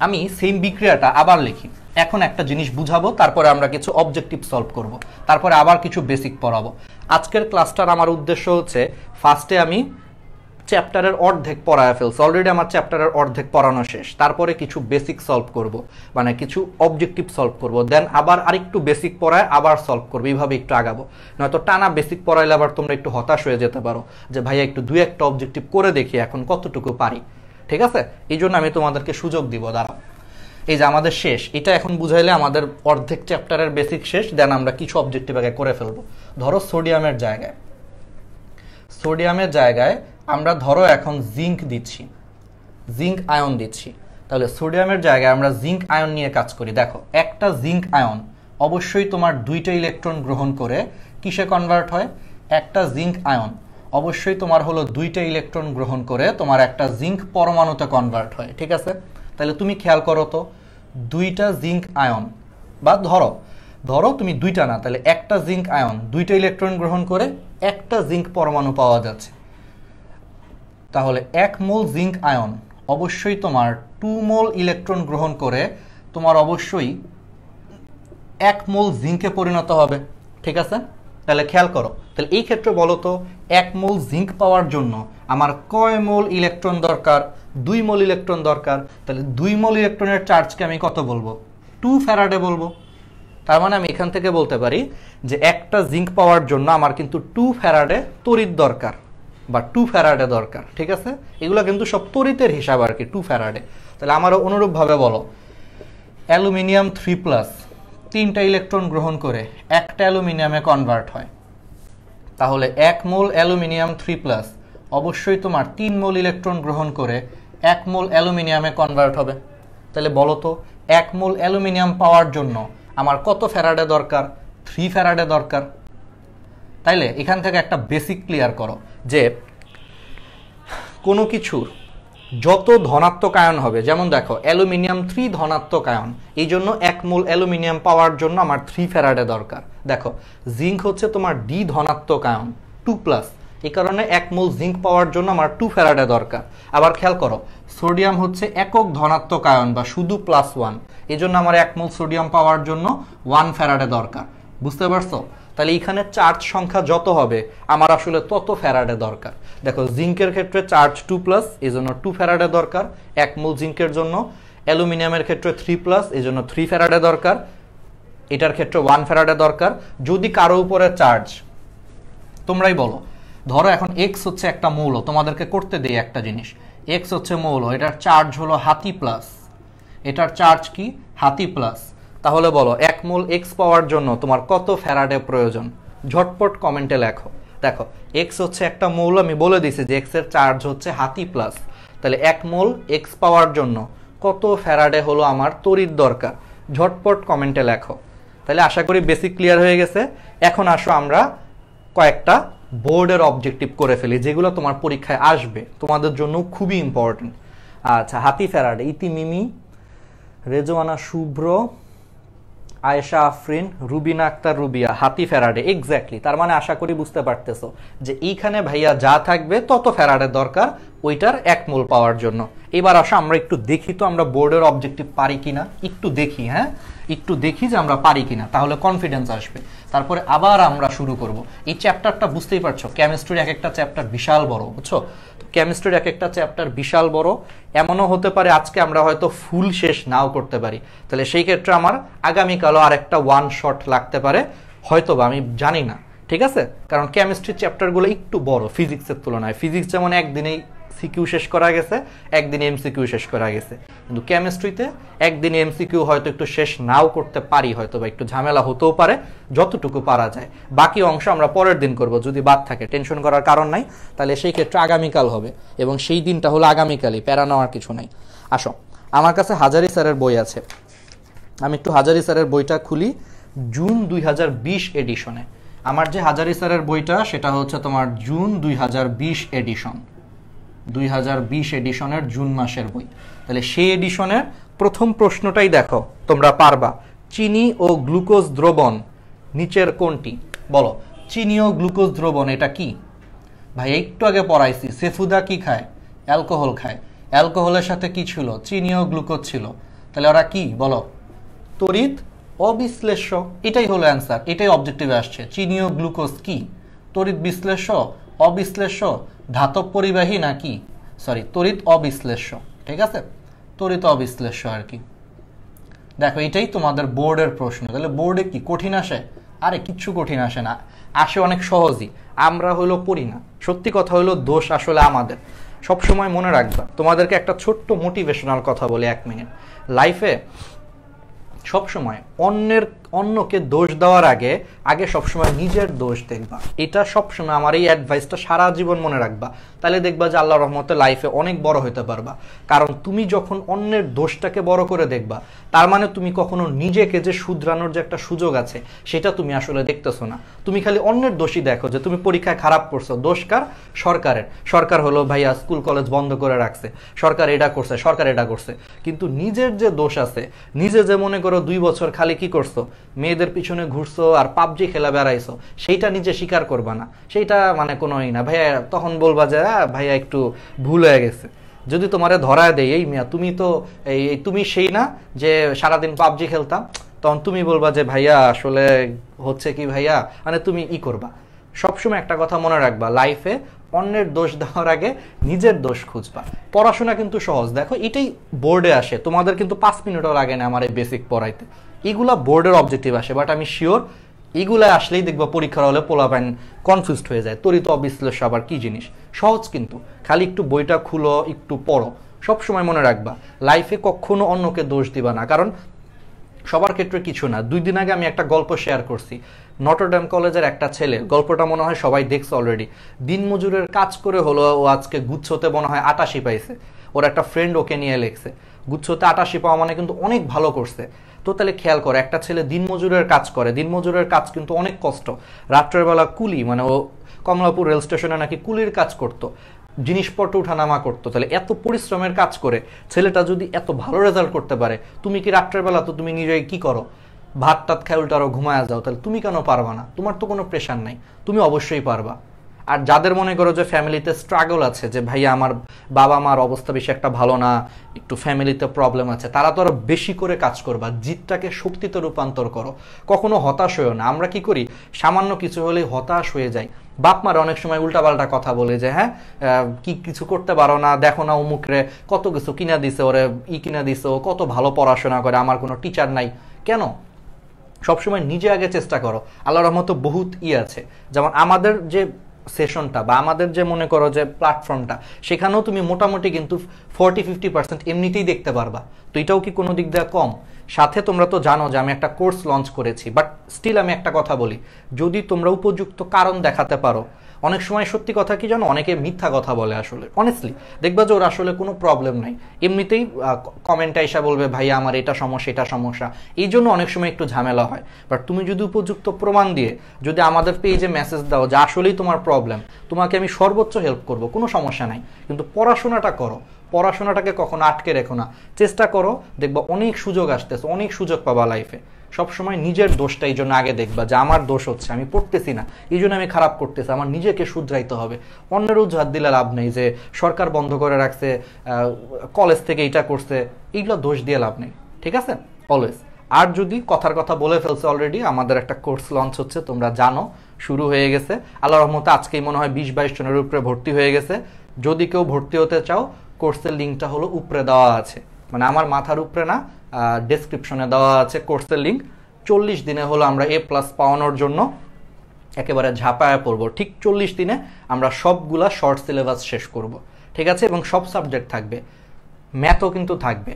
[SPEAKER 1] আমি সেম বিক্রিয়াটা আবার লিখি। এখন একটা জিনিস বুঝাবো, তারপরে আমরা কিছু অবজেক্টিভ সলভ করব, তারপরে আবার কিছু বেসিক পড়াবো। আজকের ক্লাসটার আমার উদ্দেশ্য হচ্ছে ফার্স্টে আমি চ্যাপ্টারের অর্ধেক পড়ায় ফেলছি, অলরেডি আমার চ্যাপ্টারের অর্ধেক পড়ানো শেষ, তারপরে কিছু বেসিক সলভ করব, মানে কিছু অবজেক্টিভ সলভ করব, দেন আবার আরেকটু বেসিক পড়ায় আবার সলভ করবো, এইভাবে একটু আগাবো। নয়তো টানা বেসিক পড়াইলে আবার তোমরা একটু হতাশ হয়ে যেতে পারো যে ভাইয়া একটু 2-1টা অবজেক্টিভ করে দেখি এখন কতটুকু পারি। ঠিক আছে, এই জন্য আমি তোমাদেরকে সুযোগ দিব। দাঁড়াও, এই যে আমাদের শেষ, এটা এখন বুঝাইলে আমাদের অর্ধেক চ্যাপ্টারের বেসিক শেষ, দেন আমরা কিছু অবজেক্টিভ আগে করে ফেলবো। ধরো সোডিয়ামের জায়গায় আমরা ধরো এখন জিঙ্ক দিচ্ছি, জিঙ্ক আয়ন দিচ্ছি। তাহলে সোডিয়ামের জায়গায় আমরা জিঙ্ক আয়ন নিয়ে কাজ করি। দেখো একটা জিঙ্ক আয়ন অবশ্যই তোমার 2টা ইলেকট্রন গ্রহণ করে কিসে কনভার্ট হয়, একটা জিঙ্ক আয়ন অবশ্যই তোমার হলো 2টা ইলেকট্রন গ্রহণ করে তোমার একটা জিঙ্ক পরমাণুতে কনভার্ট হয়। ঠিক আছে, তাহলে তুমি খেয়াল করো তো 2টা জিঙ্ক আয়ন, বা ধরো তুমি 2টা না, তাহলে একটা জিঙ্ক আয়ন 2টা ইলেকট্রন গ্রহণ করে একটা জিঙ্ক পরমাণু পাওয়া যাচ্ছে। তাহলে 1 মোল জিঙ্ক আয়ন অবশ্যই তোমার 2 মোল ইলেকট্রন গ্রহণ করে তোমার অবশ্যই 1 মোল জিঙ্কে পরিণত হবে। ঠিক আছে, তাহলে খেয়াল করো, তাহলে এই ক্ষেত্রে বলো তো 1 মোল জিঙ্ক পাওয়ার জন্য আমার কয় মোল ইলেকট্রন দরকার, 2 মোল ইলেকট্রন দরকার। তাহলে 2 মোল ইলেকট্রনের চার্জকে আমি কত বলবো, 2 ফ্যারাডে বলবো। তার মানে আমি এখান থেকে বলতে পারি যে একটা জিঙ্ক পাওয়ার জন্য আমার কিন্তু 2 ফ্যারাডে তড়িৎ দরকার, বা 2 ফ্যারাডে দরকার। ঠিক আছে, এগুলো কিন্তু সব তড়িতের হিসাব আর কি, 2 ফ্যারাডে। তাহলে আমারও অনুরূপভাবে বলো অ্যালুমিনিয়াম 3+, 3টা ইলেকট্রন গ্রহণ করে একটা অ্যালুমিনিয়ামে কনভার্ট হয়। তাহলে 1 মোল অ্যালুমিনিয়াম 3+ অবশ্যই তোমার 3 মোল ইলেকট্রন গ্রহণ করে 1 মোল অ্যালুমিনিয়ামে কনভার্ট হবে। তাহলে বলো তো 1 মোল অ্যালুমিনিয়াম পাওয়ার জন্য আমার কত ফ্যারাডে দরকার, 3 ফ্যারাডে দরকার। তাইলে এখান থেকে একটা বেসিক ক্লিয়ার করো যে কোনো কিছুর যত ধনাত্মক আয়ন হবে, যেমন দেখো অ্যালুমিনিয়াম 3 ধনাত্মক আয়ন, এই জন্য 1 মোল অ্যালুমিনিয়াম পাওয়ার জন্য আমার 3 ফ্যারাডে দরকার। দেখো জিঙ্ক হচ্ছে তোমার ডি ধনাত্মক আয়ন 2+, এই কারণে 1 মোল জিঙ্ক পাওয়ার জন্য আমার 2 ফ্যারাডে দরকার। আবার খেয়াল করো সোডিয়াম হচ্ছে একক ধনাত্মক আয়ন বা শুধু +1, এই জন্য আমার 1 মোল সোডিয়াম পাওয়ার জন্য 1 ফ্যারাডে দরকার। বুঝতে পারছো? তাহলে এখানে চার্জ সংখ্যা যত হবে আমার আসলে তত ফ্যারাডে দরকার। দেখো জিঙ্কের ক্ষেত্রে চার্জ 2+, এই জন্য 2 ফ্যারাডে দরকার 1 মোল জিঙ্কের জন্য। অ্যালুমিনিয়ামের ক্ষেত্রে 3+, এই জন্য 3 ফ্যারাডে দরকার। এটার ক্ষেত্রে 1 ফ্যারাডে দরকার। যদি কারো উপরে চার্জ, তোমরাই বলো, ধরো এখন এক্স হচ্ছে একটা মৌল, তোমাদেরকে করতে দেই একটা জিনিস, এক্স হচ্ছে মৌল, এটার চার্জ হলো হাতি প্লাস, এটার চার্জ কি হাতি প্লাস। তাহলে বলো 1 মোল এক্স পাওয়ার জন্য তোমার কত ফ্যারাডে প্রয়োজন, ঝটপট কমেন্টে লেখো। দেখো এক্স হচ্ছে একটা মৌল, আমি বলে দিয়েছি যে এক্স এর চার্জ হচ্ছে হাতি প্লাস, তাহলে 1 মোল এক্স পাওয়ার জন্য কত ফ্যারাডে হলো আমার তড়িৎ দরকার, ঝটপট কমেন্টে লেখো। তাহলে আশা করি বেসিক ক্লিয়ার হয়ে গেছে। এখন আসো আমরা কয়েকটা বোর্ডের অবজেক্টিভ করে ফেলি, যেগুলো তোমার পরীক্ষায় আসবে, তোমাদের জন্য খুবই ইম্পর্টেন্ট। আচ্ছা, হাতি ফ্যারাডে, ইতি মিমি, রেজওয়ানা শুভ্র, আয়েশা আফরিন, রুবিনা আক্তার রুবিয়া, হাতি ফ্যারাডে, এক্স্যাক্টলি। তার মানে আশা করি বুঝতে পারতেছো যে এইখানে ভাইয়া যা থাকবে তত ফ্যারাডে দরকার ওইটার 1 মোল পাওয়ার জন্য। এবার আসো আমরা একটু দেখি তো আমরা বোর্ডের অবজেক্টিভ পারি কিনা, একটু দেখি, হ্যাঁ একটু দেখি যে আমরা পারি কিনা, তাহলে কনফিডেন্স আসবে। তারপরে আবার আমরা শুরু করব। এই চ্যাপ্টারটা বুঝতেই পারছো, কেমিস্ট্রির এক একটা চ্যাপ্টার বিশাল বড়, বুঝছো? কেমিস্ট্রির এক একটা চ্যাপ্টার বিশাল বড়, এমনও হতে পারে আজকে আমরা হয়তো ফুল শেষ নাও করতে পারি, তাহলে সেই ক্ষেত্রে আমার আগামীকালও আরেকটা ওয়ান শট লাগতে পারে, হয়তোবা, আমি জানি না, ঠিক আছে? কারণ কেমিস্ট্রির চ্যাপ্টারগুলো একটু বড় ফিজিক্সের তুলনায়। ফিজিক্স যেমন একদিনেই সিকিউ শেষ করা গেছে, একদিনে এমসিকিউ শেষ করা গেছে, কিন্তু কেমিস্ট্রিতে একদিনে এমসিকিউ হয়তো একটু শেষ নাও করতে পারি, হয়তো বা একটু ঝামেলা হতেও পারে, যতটুকু পারা যায়। বাকি অংশ আমরা পরের দিন করব, যদি বাদ থাকে টেনশন করার কারণ নাই। তাহলে সেই ক্ষেত্রে আগামীকাল হবে, এবং সেই দিনটা হলো আগামীকালই, প্যারা নেওয়ার কিছু নাই। আসো, আমার কাছে হাজারি স্যারের বই আছে, আমি একটু হাজারি স্যারের বইটা খুলি। জুন 2020 এডিশনে আমার যে হাজারি স্যারের বইটা, সেটা হচ্ছে তোমার জুন 2020 এডিশন, 2020 এডিশনের জুন মাসের বই। তাহলে সেই এডিশনের প্রথম প্রশ্নটাই দেখো, তোমরা পারবা। চিনি ও গ্লুকোজ দ্রবণ নিচের কোনটি? বলো, চিনি ও গ্লুকোজ দ্রবণ এটা কি? ভাই একটু আগে পড়াইছি, সেফুদা কি খায়? অ্যালকোহল খায়। অ্যালকোহলের সাথে কি ছিল? চিনি ও গ্লুকোজ ছিল। তাহলে ওরা কি? বলো, তড়িৎ অবিশ্লেষ্য। এটাই হলো অ্যান্সার, এটাই অবজেক্টিভে আসছে। চিনি ও গ্লুকোজ কি? তড়িৎ বিশ্লেষ্য, অবিশ্লেষ্য, ধাতব পরিবাহী নাকি? সরি, তড়িৎ অবিশ্লেষ্য, ঠিক আছে? তড়িৎ অবিশ্লেষ্য আর কি। দেখো, এটাই তোমাদের বোর্ডের প্রশ্ন। তাহলে বোর্ডে কি কঠিন আসে? আরে কিচ্ছু কঠিন আসে না, আসে অনেক সহজই। আমরা হইলো পড়ি না। সত্যি কথা হইলো দোষ আসলে আমাদের। সবসময় মনে রাখবা, তোমাদেরকে একটা ছোট্ট মোটিভেশনাল কথা বলি 1 মিনিট। লাইফে সবসময় অন্যকে দোষ দেওয়ার আগে সবসময় নিজের দোষ দেখবা। এটা সবসময় আমার এই অ্যাডভাইসটা সারা জীবন মনে রাখবা। তাহলে দেখবা যে আল্লাহর রহমতে লাইফে অনেক বড় হতে পারবা। কারণ তুমি যখন অন্যের দোষটাকে বড় করে দেখবা, তার মানে তুমি কখনো নিজেকে যে শুধরানোর যে একটা সুযোগ আছে, সেটা তুমি আসলে দেখতেছো না। তুমি খালি অন্যের দোষই দেখো, যে তুমি পরীক্ষায় খারাপ করছো, দোষ কার? সরকারের। সরকার হলো ভাইয়া স্কুল কলেজ বন্ধ করে রাখছে, সরকার এটা করছে, সরকার এটা করছে। কিন্তু নিজের যে দোষ আছে, নিজে যে মনে করো 2 বছর খালি কি করছো? মেয়েদের পিছনে ঘুরছো আর পাবজি খেলা বেড়াইছো, সেইটা নিজে স্বীকার করবা না। সেইটা মানে কোনোই না ভাইয়া, তখন বলবা যে ভাইয়া একটু ভুল হয়ে গেছে। যদি তোমারে ধরায় দেয়, এই মিয়া তুমি তো তুমি সেই না যে সারাদিন পাবজি খেলতাম, তখন তুমি বলবা যে ভাইয়া আসলে হচ্ছে কি ভাইয়া, মানে তুমি করবা। সবসময় একটা কথা মনে রাখবা, লাইফে অন্যের দোষ দেওয়ার আগে নিজের দোষ খুঁজবা। পড়াশোনা কিন্তু সহজ, দেখো এটাই বোর্ডে আসে, তোমাদের কিন্তু 5 মিনিটও লাগে না আমার এই বেসিক পড়াইতে। এগুলা বোর্ডের অবজেক্টিভ আসে, বাট আমি শিওর এগুলা আসলেই দেখবা পরীক্ষার হলে পোলাপাইন কনফিউজড হয়ে যায়। তড়িৎ অবিশ্লেষ্য আবার কি জিনিস? সহজ কিন্তু, খালি একটু বইটা খুলো, একটু পড়ো। সবসময় মনে রাখবা, লাইফে কখনো অন্যকে দোষ দিবা না, কারণ সবার ক্ষেত্রে কিছু না। 2 দিন আগে আমি একটা গল্প শেয়ার করছি, নটরডেম কলেজের একটা ছেলে, গল্পটা মনে হয় সবাই দেখছে অলরেডি। দিনমজুরের কাজ করে হলো ও আজকে গুচ্ছতে মনে হয় 88 পাইছে। ওর একটা ফ্রেন্ড ওকে নিয়ে লেখছে, গুচ্ছতে 88 পাওয়া মানে কিন্তু অনেক ভালো করছে। তো তাহলে খেয়াল করে, একটা ছেলে দিনমজুরের কাজ করে, দিনমজুরের কাজ কিন্তু অনেক কষ্ট। রাত্রের বেলা কুলি, মানে ও কমলাপুর রেল স্টেশনে নাকি কুলির কাজ করতো, জিনিসপত্র উঠানামা করতো। তাহলে এত পরিশ্রমের কাজ করে ছেলেটা যদি এত ভালো রেজাল্ট করতে পারে, তুমি কি রাত্রের বেলা তো তুমি নিজে কি করো? ভাত টাত খাই উল্টা আরো ঘুমায়া যাও। তাহলে তুমি কেন পারবা না? তোমার তো কোনো প্রেশার নাই, তুমি অবশ্যই পারবা। আর যাদের মনে করো যে ফ্যামিলিতে স্ট্রাগল আছে, যে ভাইয়া আমার বাবা মার অবস্থা বেশি একটা ভালো না, একটু ফ্যামিলিতে প্রবলেম আছে, তারা তো আরো বেশি করে কাজ করবা। জিতটাকে শক্তিতে রূপান্তর করো, কখনো হতাশ হয়েও না। আমরা কি করি, সামান্য কিছু হলেই হতাশ হয়ে যাই। বাপ মার অনেক সময় উল্টাপাল্টা কথা বলে যে হ্যাঁ কি কিছু করতে পারো না, দেখো না অমুকরে কত কিছু কিনা দিছে, ওরে কিনা দিছে, ও কত ভালো পড়াশোনা করে, আমার কোনো টিচার নাই। কেন? সবসময় নিজে আগে চেষ্টা করো। আল্লাহর রহমতে বহুত আছে, যেমন আমাদের যে সেশনটা বা আমাদের যে মনে করো যে প্ল্যাটফর্মটা, সেখানেও তুমি মোটামুটি কিন্তু 40-50% এমনিতেই দেখতে পারবা। তো এটাও কি কোনো দিক দিয়ে কম? সাথে তোমরা তো জানো যে আমি একটা কোর্স লঞ্চ করেছি, বাট স্টিল আমি একটা কথা বলি, যদি তোমরা উপযুক্ত কারণ দেখাতে পারো। অনেক সময় সত্যি কথা কি জানো, অনেকে মিথ্যা কথা বলে আসলে, অনেস্টলি দেখবা যে ওর আসলে কোনো প্রবলেম নাই, এমনিতেই কমেন্টে এসে বলবে ভাইয়া আমার এটা সমস্যা, এটা সমস্যা, এই জন্য অনেক সময় একটু ঝামেলা হয়। বাট তুমি যদি উপযুক্ত প্রমাণ দিয়ে যদি আমাদের পেজে মেসেজ দাও যে আসলেই তোমার প্রবলেম, তোমাকে আমি সর্বোচ্চ হেল্প করব, কোনো সমস্যা নাই। কিন্তু পড়াশোনাটা করো, পড়াশোনাটাকে কখনো আটকে রেখো না, চেষ্টা করো, দেখবা অনেক সুযোগ আসতেছে, অনেক সুযোগ পাবা লাইফে। সবসময় নিজের দোষটা এই জন্য আগে দেখবা, যে আমার দোষ হচ্ছে, আমি পড়তেছি না এই জন্য আমি খারাপ করতেছি, আমার নিজেকে শুধরাইতে হবে। অন্যের অজুহাত দিলে লাভ নেই, যে সরকার বন্ধ করে রাখছে, কলেজ থেকে এইটা করছে, এইগুলো দোষ দিয়ে লাভ নেই, ঠিক আছে? অলওয়েজ। আর যদি কথার কথা বলে ফেলছে অলরেডি, আমাদের একটা কোর্স লঞ্চ হচ্ছে, তোমরা জানো, শুরু হয়ে গেছে। আল্লাহর রহমতে আজকেই মনে হয় 20-22 জনের উপরে ভর্তি হয়ে গেছে। যদি কেউ ভর্তি হতে চাও, কোর্সের লিঙ্কটা হলো উপরে দেওয়া আছে, মানে আমার মাথার উপরে না, ডেসক্রিপশনে দেওয়া আছে কোর্সের লিঙ্ক। 40 দিনে হলো আমরা A+ পাওয়ানোর জন্য একেবারে ঝাঁপায়া পড়ব। ঠিক 40 দিনে আমরা সবগুলা শর্ট সিলেবাস শেষ করব, ঠিক আছে? এবং সব সাবজেক্ট থাকবে, ম্যাথও কিন্তু থাকবে।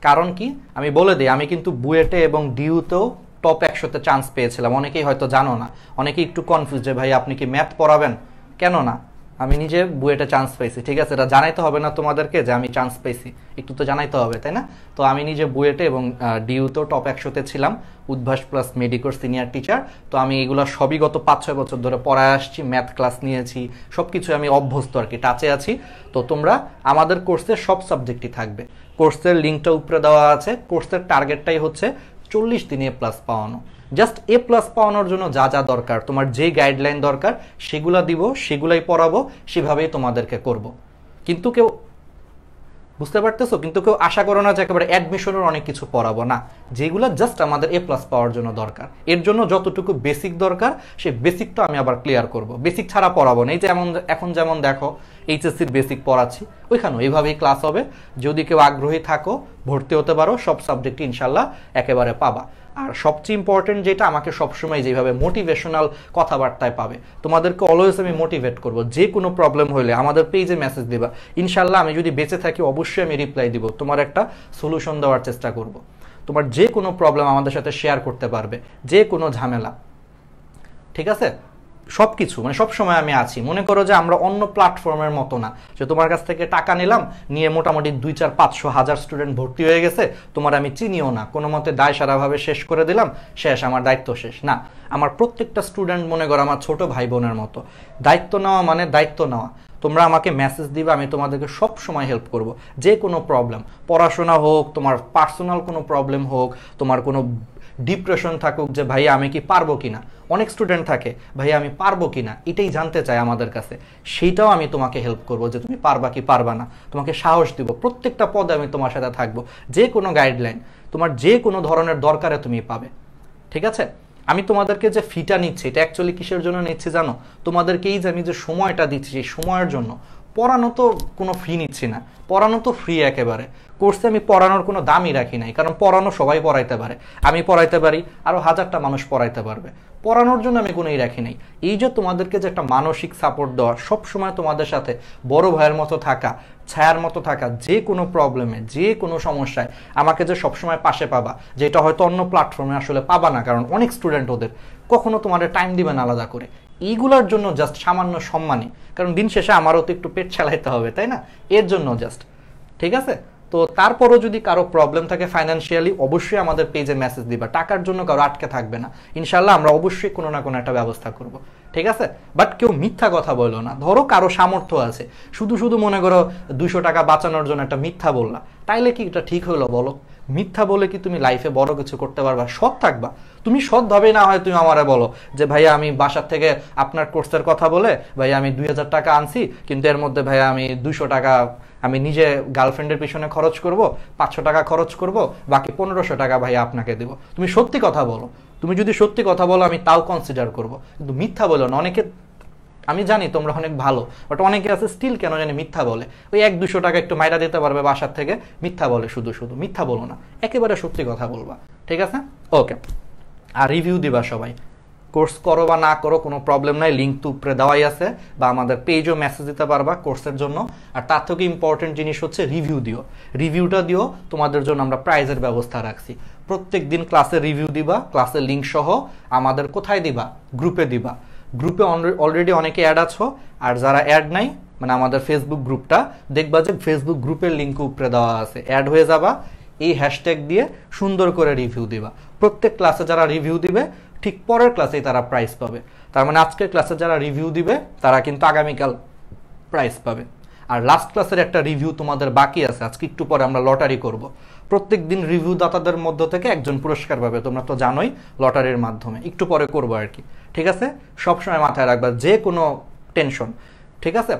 [SPEAKER 1] কারণ কি আমি বলে দিই, আমি কিন্তু বুয়েটে এবং ডিইউতেও টপ 100-তে চান্স পেয়েছিলাম। অনেকেই হয়তো জানো না, অনেকেই একটু কনফিউজ যে ভাই আপনি কি ম্যাথ পড়াবেন। কেন না, আমি নিজে বুয়েটে চান্স পেয়েছি, ঠিক আছে? এটা জানাইতে হবে না তোমাদেরকে যে আমি চান্স পেয়েছি, একটু তো জানাইতে হবে, তাই না? তো আমি নিজে বুয়েটে এবং ডিইউতেও টপ 100-তে ছিলাম, উদ্ভাস প্লাস মেডিকোর সিনিয়র টিচার। তো আমি এগুলো সবই গত 5-6 বছর ধরে পড়ায় আসছি, ম্যাথ ক্লাস নিয়েছি, সব কিছু আমি অভ্যস্ত আর কি, টাচে আছি। তো তোমরা আমাদের কোর্সের সব সাবজেক্টই থাকবে। কোর্সের লিঙ্কটা উপরে দেওয়া আছে। কোর্সের টার্গেটটাই হচ্ছে 40 দিনে A+ পাওয়ানো। জাস্ট A+ পাওয়ানোর জন্য যা যা দরকার, তোমার যে গাইডলাইন দরকার সেগুলা দিব, সেগুলাই পড়াবো, সেভাবেই তোমাদেরকে করব। কিন্তু কেউ বুঝতে পারতেছো, কিন্তু কেউ আশা করো না যে একেবারে অ্যাডমিশনের অনেক কিছু পড়াবো না। যেগুলো জাস্ট আমাদের A+ পাওয়ার জন্য দরকার, এর জন্য যতটুকু বেসিক দরকার সেই বেসিকটা আমি আবার ক্লিয়ার করব। বেসিক ছাড়া পড়াবো না। এই যে এখন যেমন দেখো এইচএসসির বেসিক পড়াচ্ছি, ওইখানেও এইভাবেই ক্লাস হবে। যদি কেউ আগ্রহী থাকো ভর্তি হতে পারো, সব সাবজেক্ট ইনশাল্লাহ একেবারে পাবা। আর সবচেয়ে ইম্পর্টেন্ট যেটা, আমাকে সবসময় যেভাবে মোটিভেশনাল কথাবার্তায় পাবে, তোমাদেরকে অলওয়েজ আমি মোটিভেট করব। যে কোনো প্রবলেম হলে আমাদের পেজে মেসেজ দিবা, ইনশাল্লাহ আমি যদি বেঁচে থাকি অবশ্যই আমি রিপ্লাই দিব, তোমার একটা সলিউশন দেওয়ার চেষ্টা করব। তোমার যে কোনো প্রবলেম আমাদের সাথে শেয়ার করতে পারবে, যে কোনো ঝামেলা, ঠিক আছে? সব কিছু মানে সবসময় আমি আছি। মনে করো যে আমরা অন্য প্ল্যাটফর্মের মতো না যে তোমার কাছ থেকে টাকা নিলাম, নিয়ে মোটামুটি 2-4-500-1000 স্টুডেন্ট ভর্তি হয়ে গেছে, তোমার আমি চিনিও না, কোনো মতে দায় সারাভাবে শেষ করে দিলাম, শেষ, আমার দায়িত্ব শেষ না। আমার প্রত্যেকটা স্টুডেন্ট মনে করো আমার ছোট ভাই বোনের মতো। দায়িত্ব নেওয়া মানে দায়িত্ব নেওয়া। তোমরা আমাকে মেসেজ দিবা, আমি তোমাদেরকে সব সময় হেল্প করব। যে কোনো প্রবলেম, পড়াশোনা হোক, তোমার পার্সোনাল কোনো প্রবলেম হোক, তোমার কোনো ডিপ্রেশন থাকুক যে ভাই আমি কি পারবো কিনা, অনেক স্টুডেন্ট থাকে ভাই আমি পারবো কিনা, এটাই জানতে চাই আমাদের কাছে, সেইটাও আমি তোমাকে হেল্প করব যে তুমি পারবা কি পারবা না, তোমাকে সাহস দিব। প্রত্যেকটা পদে আমি তোমার সাথে থাকবো। যে কোনো গাইডলাইন তোমার যে কোনো ধরনের দরকারে তুমি পাবে, ঠিক আছে? আমি তোমাদেরকে যে ফিটা নিচ্ছি, এটা অ্যাকচুয়ালি কিসের জন্য নিচ্ছি জানো? তোমাদেরকে এই যে আমি যে সময়টা দিচ্ছি, সেই সময়ের জন্য। পড়ানো তো কোনো ফি নিচ্ছি না, পড়ানো তো ফ্রি একেবারে। কোর্সে আমি পড়ানোর কোনো দামই রাখি নাই, কারণ পড়ানো সবাই পড়াইতে পারে, আমি পড়াইতে পারি, আরও 1000টা মানুষ পড়াইতে পারবে। পড়ানোর জন্য আমি কোনোই রাখি নাই। এই যে তোমাদেরকে যে একটা মানসিক সাপোর্ট দেওয়া, সবসময় তোমাদের সাথে বড় ভাইয়ের মতো থাকা, ছায়ার মতো থাকা, যে কোনো প্রবলেমে, যে কোনো সমস্যায় আমাকে যে সবসময় পাশে পাবা, যেটা হয়তো অন্য প্ল্যাটফর্মে আসলে পাবা না, কারণ অনেক স্টুডেন্ট ওদের কখনো তোমাদের টাইম দিবে না আলাদা করে। এইগুলোর জন্য জাস্ট সামান্য সম্মানী, কারণ দিন শেষে আমারও তো একটু পেট চালাইতে হবে, তাই না? এর জন্য জাস্ট, ঠিক আছে? তো তারপরও যদি কারো প্রবলেম থাকে ফাইন্যান্সিয়ালি, অবশ্যই আমাদের পেজে মেসেজ দিবা। টাকার জন্য কারো আটকে থাকবে না, ইনশাল্লাহ আমরা অবশ্যই কোনো না কোনো একটা ব্যবস্থা করব, ঠিক আছে? বাট কেউ মিথ্যা কথা বললো না। ধরো কারো সামর্থ্য আছে, শুধু শুধু মনে করো 200 টাকা বাঁচানোর জন্য একটা মিথ্যা বললা, তাইলে কি এটা ঠিক হলো বলো? মিথ্যা বলে কি তুমি লাইফে বড় কিছু করতে পারবা? সৎ থাকবা। তুমি সৎভাবে না হয় তুমি আমারে বলো যে ভাইয়া আমি বাসার থেকে আপনার কোর্সের কথা বলে ভাইয়া আমি 2000 টাকা আনছি, কিন্তু এর মধ্যে ভাইয়া আমি 200 টাকা আমি নিজে গার্লফ্রেন্ডের পিছনে খরচ করব, 500 টাকা খরচ করব, বাকি 1500 টাকা ভাইয়া আপনাকে দেবো। তুমি সত্যি কথা বলো। তুমি যদি সত্যি কথা বলো আমি তাও কনসিডার করব, কিন্তু মিথ্যা বলো না। অনেকে, আমি জানি তোমরা অনেক ভালো, বাট অনেকে আছে স্টিল কেন জানি মিথ্যা বলে। ওই 1-200 টাকা একটু মাইরা দিতে পারবে বাসার থেকে, মিথ্যা বলে। শুধু শুধু মিথ্যা বলো না, একেবারে সত্যি কথা বলবা, ঠিক আছে? ওকে। আর রিভিউ দিবা সবাই। কোর্স করো বা না করো কোনো প্রবলেম নাই, লিঙ্ক তো উপরে দেওয়াই আছে, বা আমাদের পেজও মেসেজ দিতে পারবা কোর্সের জন্য। আর তার থেকে ইম্পর্টেন্ট জিনিস হচ্ছে রিভিউ দিও। রিভিউটা দিও, তোমাদের জন্য আমরা প্রাইজের ব্যবস্থা রাখছি। প্রত্যেক দিন ক্লাসের রিভিউ দিবা, ক্লাসের লিঙ্ক সহ। আমাদের কোথায় দিবা? গ্রুপে দিবা। গ্রুপে অলরেডি অনেকে অ্যাড আছো, আর যারা অ্যাড নাই, মানে আমাদের ফেসবুক গ্রুপটা দেখবা যে ফেসবুক গ্রুপের লিঙ্ক উপরে দেওয়া আছে, অ্যাড হয়ে যাবা। এই হ্যাশট্যাগ দিয়ে সুন্দর করে রিভিউ দিবা। প্রত্যেক ক্লাসে যারা রিভিউ দিবে ঠিক পরের ক্লাসেই তারা প্রাইজ পাবে। তার মানে আজকের ক্লাসে যারা রিভিউ দিবে তারা কিন্তু আগামীকাল প্রাইজ পাবে। আর লাস্ট ক্লাসের একটা রিভিউ তোমাদের বাকি আছে, আজকে একটু পরে আমরা লটারি করব। প্রত্যেক দিন রিভিউ দাতাদের মধ্য থেকে একজন পুরস্কার পাবে, তোমরা তো জানোই, লটারির মাধ্যমে। একটু পরে করবো আর কি, ঠিক আছে? সবসময় মাথায় রাখবা, যে কোনো টেনশন, ঠিক আছে,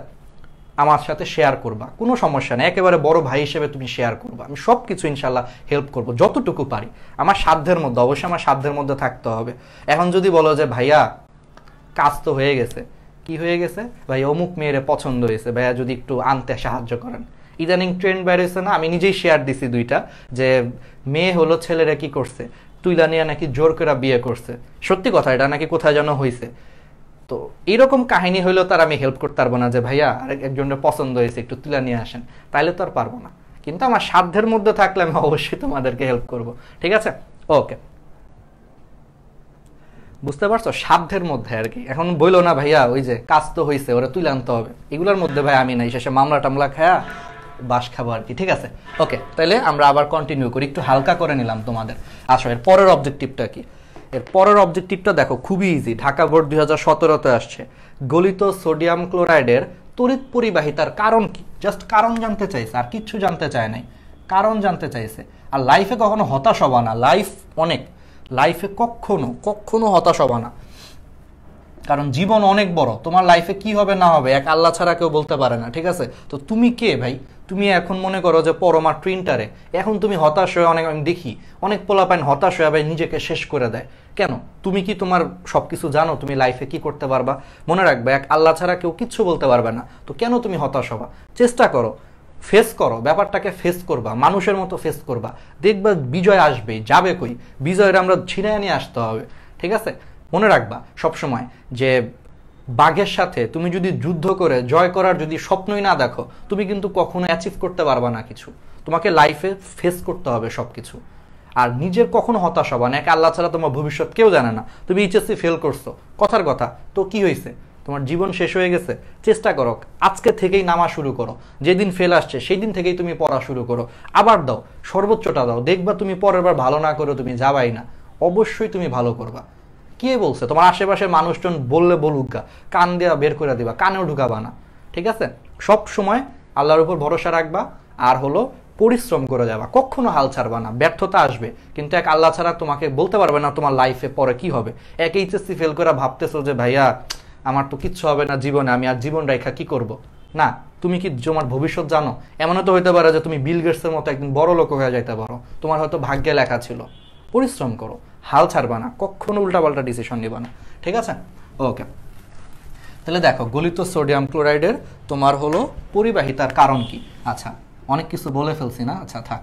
[SPEAKER 1] আমার সাথে শেয়ার করবা, কোনো সমস্যা নেই। একেবারে বড় ভাই হিসেবে তুমি শেয়ার করবা। আমি সব কিছু ইনশাল্লাহ হেল্প করব যতটুকু পারি, আমার সাধ্যের মধ্যে। অবশ্যই আমার সাধ্যের মধ্যে থাকতে হবে। এখন যদি বলো যে ভাইয়া কাজ তো হয়ে গেছে, কি হয়ে গেছে ভাই? অমুক মেয়েরে পছন্দ হয়েছে, ভাইয়া যদি একটু আনতে সাহায্য করেন। ইদানিং ট্রেন্ড বের হয়েছে না, আমি নিজেই শেয়ার দিছি 2টা, যে মেয়ে হলো ছেলেরা কি করছে, তুইলা নিয়ে নাকি জোর করে বিয়ে করছে, সত্যি কথা, এটা নাকি কোথায় যেন হয়েছে। তো এরকম কাহিনী হইলেও তার আমি হেল্প করতে পারবো না যে ভাইয়া একজনের পছন্দ হয়েছে একটু তুলে নিয়ে আসেন, তাইলে তো আর পারবো না। কিন্তু আমার সাধ্যের মধ্যে থাকলে আমি অবশ্যই তোমাদেরকে হেল্প করব, ঠিক আছে? ওকে, বুঝতে পারছো, সাধ্যের মধ্যে আর কি। এখন বইলো না ভাইয়া ওই যে কাজ তো হয়েছে ওরা তুলে আনতে হবে, এগুলোর মধ্যে ভাই আমি নাই, শেষে মামলা টামলা খায়া বাস খাবো আর কি, ঠিক আছে? ওকে, তাহলে আমরা আবার কন্টিনিউ করি, একটু হালকা করে নিলাম তোমাদের। আসো এর পরের অবজেক্টিভটা কি? এর পরের অবজেক্টিভটা দেখো খুবই ইজি, ঢাকা বোর্ড 2017-তে আসছে। গলিত সোডিয়াম ক্লোরাইডের তড়িৎ পরিবাহিতার কারণ কি? জাস্ট কারণ জানতে চাইছে, আর কিচ্ছু জানতে চায় নাই, কারণ জানতে চাইছে। আর লাইফে কখনো হতাশ হবা না, লাইফে কখনো হতাশ হবা না, কারণ জীবন অনেক বড়। তোমার লাইফে কি হবে না হবে এক আল্লাহ ছাড়া কেউ বলতে পারে না, ঠিক আছে? তো তুমি কে ভাই? তুমি এখন মনে করো যে পরমা ট্রিন্টারে, এখন তুমি হতাশ হয়ে, আমি দেখি অনেক পোলাপাইন হতাশ হয়ে ভাই নিজেকে শেষ করে দেয়। কেন? তুমি কি তোমার সবকিছু জানো? তুমি লাইফে কি করতে পারবা? মনে রাখবে এক আল্লাহ ছাড়া কেউ কিচ্ছু বলতে পারবে না। তো কেন তুমি হতাশ হবা? চেষ্টা করো, ফেস করো, ব্যাপারটাকে ফেস করবা, মানুষের মতো ফেস করবা, দেখবা বিজয় আসবে। যাবে কই? বিজয়ের আমরা ছিনায় নিয়ে আসতে হবে, ঠিক আছে? মনে রাখবা সবসময় যে বাঘের সাথে তুমি যদি যুদ্ধ করে জয় করার যদি স্বপ্নই না দেখো, তুমি কিন্তু কখনো অ্যাচিভ করতে পারবা না কিছু। তোমাকে লাইফে ফেস করতে হবে সব কিছু। আর নিজের কখনো হতাশ হবা না, এক আল্লাহ ছাড়া তোমার ভবিষ্যৎ কেউ জানে না। তুমি এইচএসসি ফেল করছো, কথার কথা, তো কি হয়েছে? তোমার জীবন শেষ হয়ে গেছে? চেষ্টা করো, আজকে থেকেই নামা শুরু করো। যেদিন ফেল আসছে সেই দিন থেকেই তুমি পড়া শুরু করো, আবার দাও, সর্বোচ্চটা দাও। দেখবা তুমি পরের বার ভালো না করো, তুমি যাবাই না, অবশ্যই তুমি ভালো করবা। কে বলছে? তোমার আশেপাশে মানুষজন বললে বলুক গা, কান দেওয়া বের করে দিবা, কানেও ঢুকাবা না, ঠিক আছে? সব সময় আল্লাহর উপর ভরসা রাখবা, আর হলো পরিশ্রম করে যাবা, কখনো হাল ছাড়বা না। ব্যর্থতা আসবে, কিন্তু এক আল্লাহ ছাড়া তোমাকে বলতে পারবে না তোমার লাইফে পরে কি হবে। এক এইচএসসি ফেল করে ভাবতেছো যে ভাইয়া আমার তো কিচ্ছু হবে না জীবনে, আমি আর জীবন রেখা কি করব? না, তুমি কি তোমার ভবিষ্যৎ জানো? এমনও তো হইতে পারে যে তুমি বিল গেটসের মতো একদিন বড় লোক হয়ে যাইতে পারো, তোমার হয়তো ভাগ্যে লেখা ছিল। পরিশ্রম করো, হাল ছাড়বা না, কখনো উল্টাপাল্টা ডিসিশন নিবা না, ঠিক আছে? ওকে, তাহলে দেখো গলিত সোডিয়াম ক্লোরাইডের তোমার হলো পরিবাহিতার কারণ কি? আচ্ছা, অনেক কিছু বলে ফেলছি না? আচ্ছা থাক,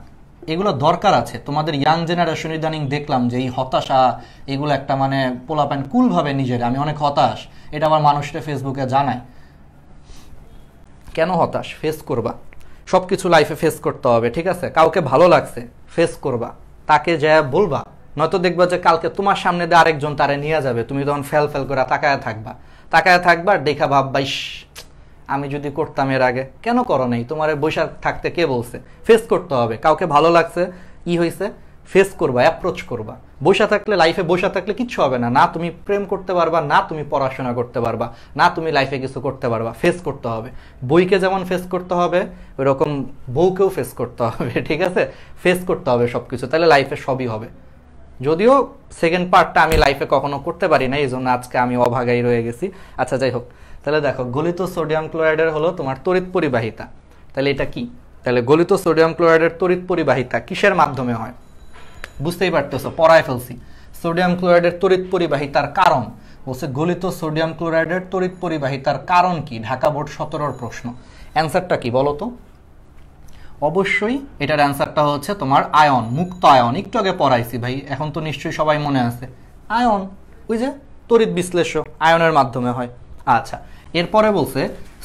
[SPEAKER 1] এগুলো দরকার আছে তোমাদের। ইয়াং জেনারেশন ইদানিং দেখলাম যে এই হতাশা, এগুলো একটা মানে পোলাপান কুলভাবে নিজের আমি অনেক হতাশ, এটা আমার মানুষটা ফেসবুকে জানায়। কেন হতাশ? ফেস করবা, সব কিছু লাইফে ফেস করতে হবে, ঠিক আছে? কাউকে ভালো লাগছে, ফেস করবা, তাকে যা বলবা, নয়তো দেখবা যে কালকে তোমার সামনে দিয়ে আরেকজন তারে নিয়ে যাবে, তুমি তখন ফেল করে তাকায় থাকবা, দেখা ভাববা ইস আমি যদি করতাম এর আগে। কেন করো নাই? তোমার বৈশাখ থাকতে কে বলছে? ফেস করতে হবে। কাউকে ভালো লাগছে, ই হয়েছে, ফেস করবা, অ্যাপ্রোচ করবা। বৈশা থাকলে, লাইফে বৈশা থাকলে কিচ্ছু হবে না, না তুমি প্রেম করতে পারবা, না তুমি পড়াশোনা করতে পারবা, না তুমি লাইফে কিছু করতে পারবা। ফেস করতে হবে, বইকে যেমন ফেস করতে হবে ওইরকম বউকেও ফেস করতে হবে, ঠিক আছে? ফেস করতে হবে সব কিছু, তাহলে লাইফে সবই হবে। যদিও সেকেন্ড পার্টটা আমি লাইফে কখনো করতে পারি না, এই জন্য আজকে আমি অভাগাই রয়ে গেছি। আচ্ছা যাই হোক, তাহলে দেখো গলিত সোডিয়াম ক্লোরাইডের হলো তোমার তড়িৎ পরিবাহিতা। তাহলে এটা কি? তাহলে গলিত সোডিয়াম ক্লোরাইডের তড়িৎ পরিবাহিতা কিসের মাধ্যমে হয়? বুঝতেই পারতেছো, পড়ায় ফেলছি। সোডিয়াম ক্লোরাইডের তড়িৎ পরিবাহিতার কারণ বলছে, গলিত সোডিয়াম ক্লোরাইডের তড়িৎ পরিবাহিতার কারণ কি? ঢাকা বোর্ড 17-র প্রশ্ন। অ্যান্সারটা কি বলো তো? অবশ্যই এটার অ্যান্সারটা হচ্ছে তোমার আয়ন, মুক্ত আয়ন। একটু আগে পড়াইছি ভাই, এখন তো নিশ্চয়ই সবাই মনে আছে। আয়ন, ওই যে তড়িৎ বিশ্লেষ্য, আয়নের মাধ্যমে হয়। আচ্ছা, এরপরে বলছে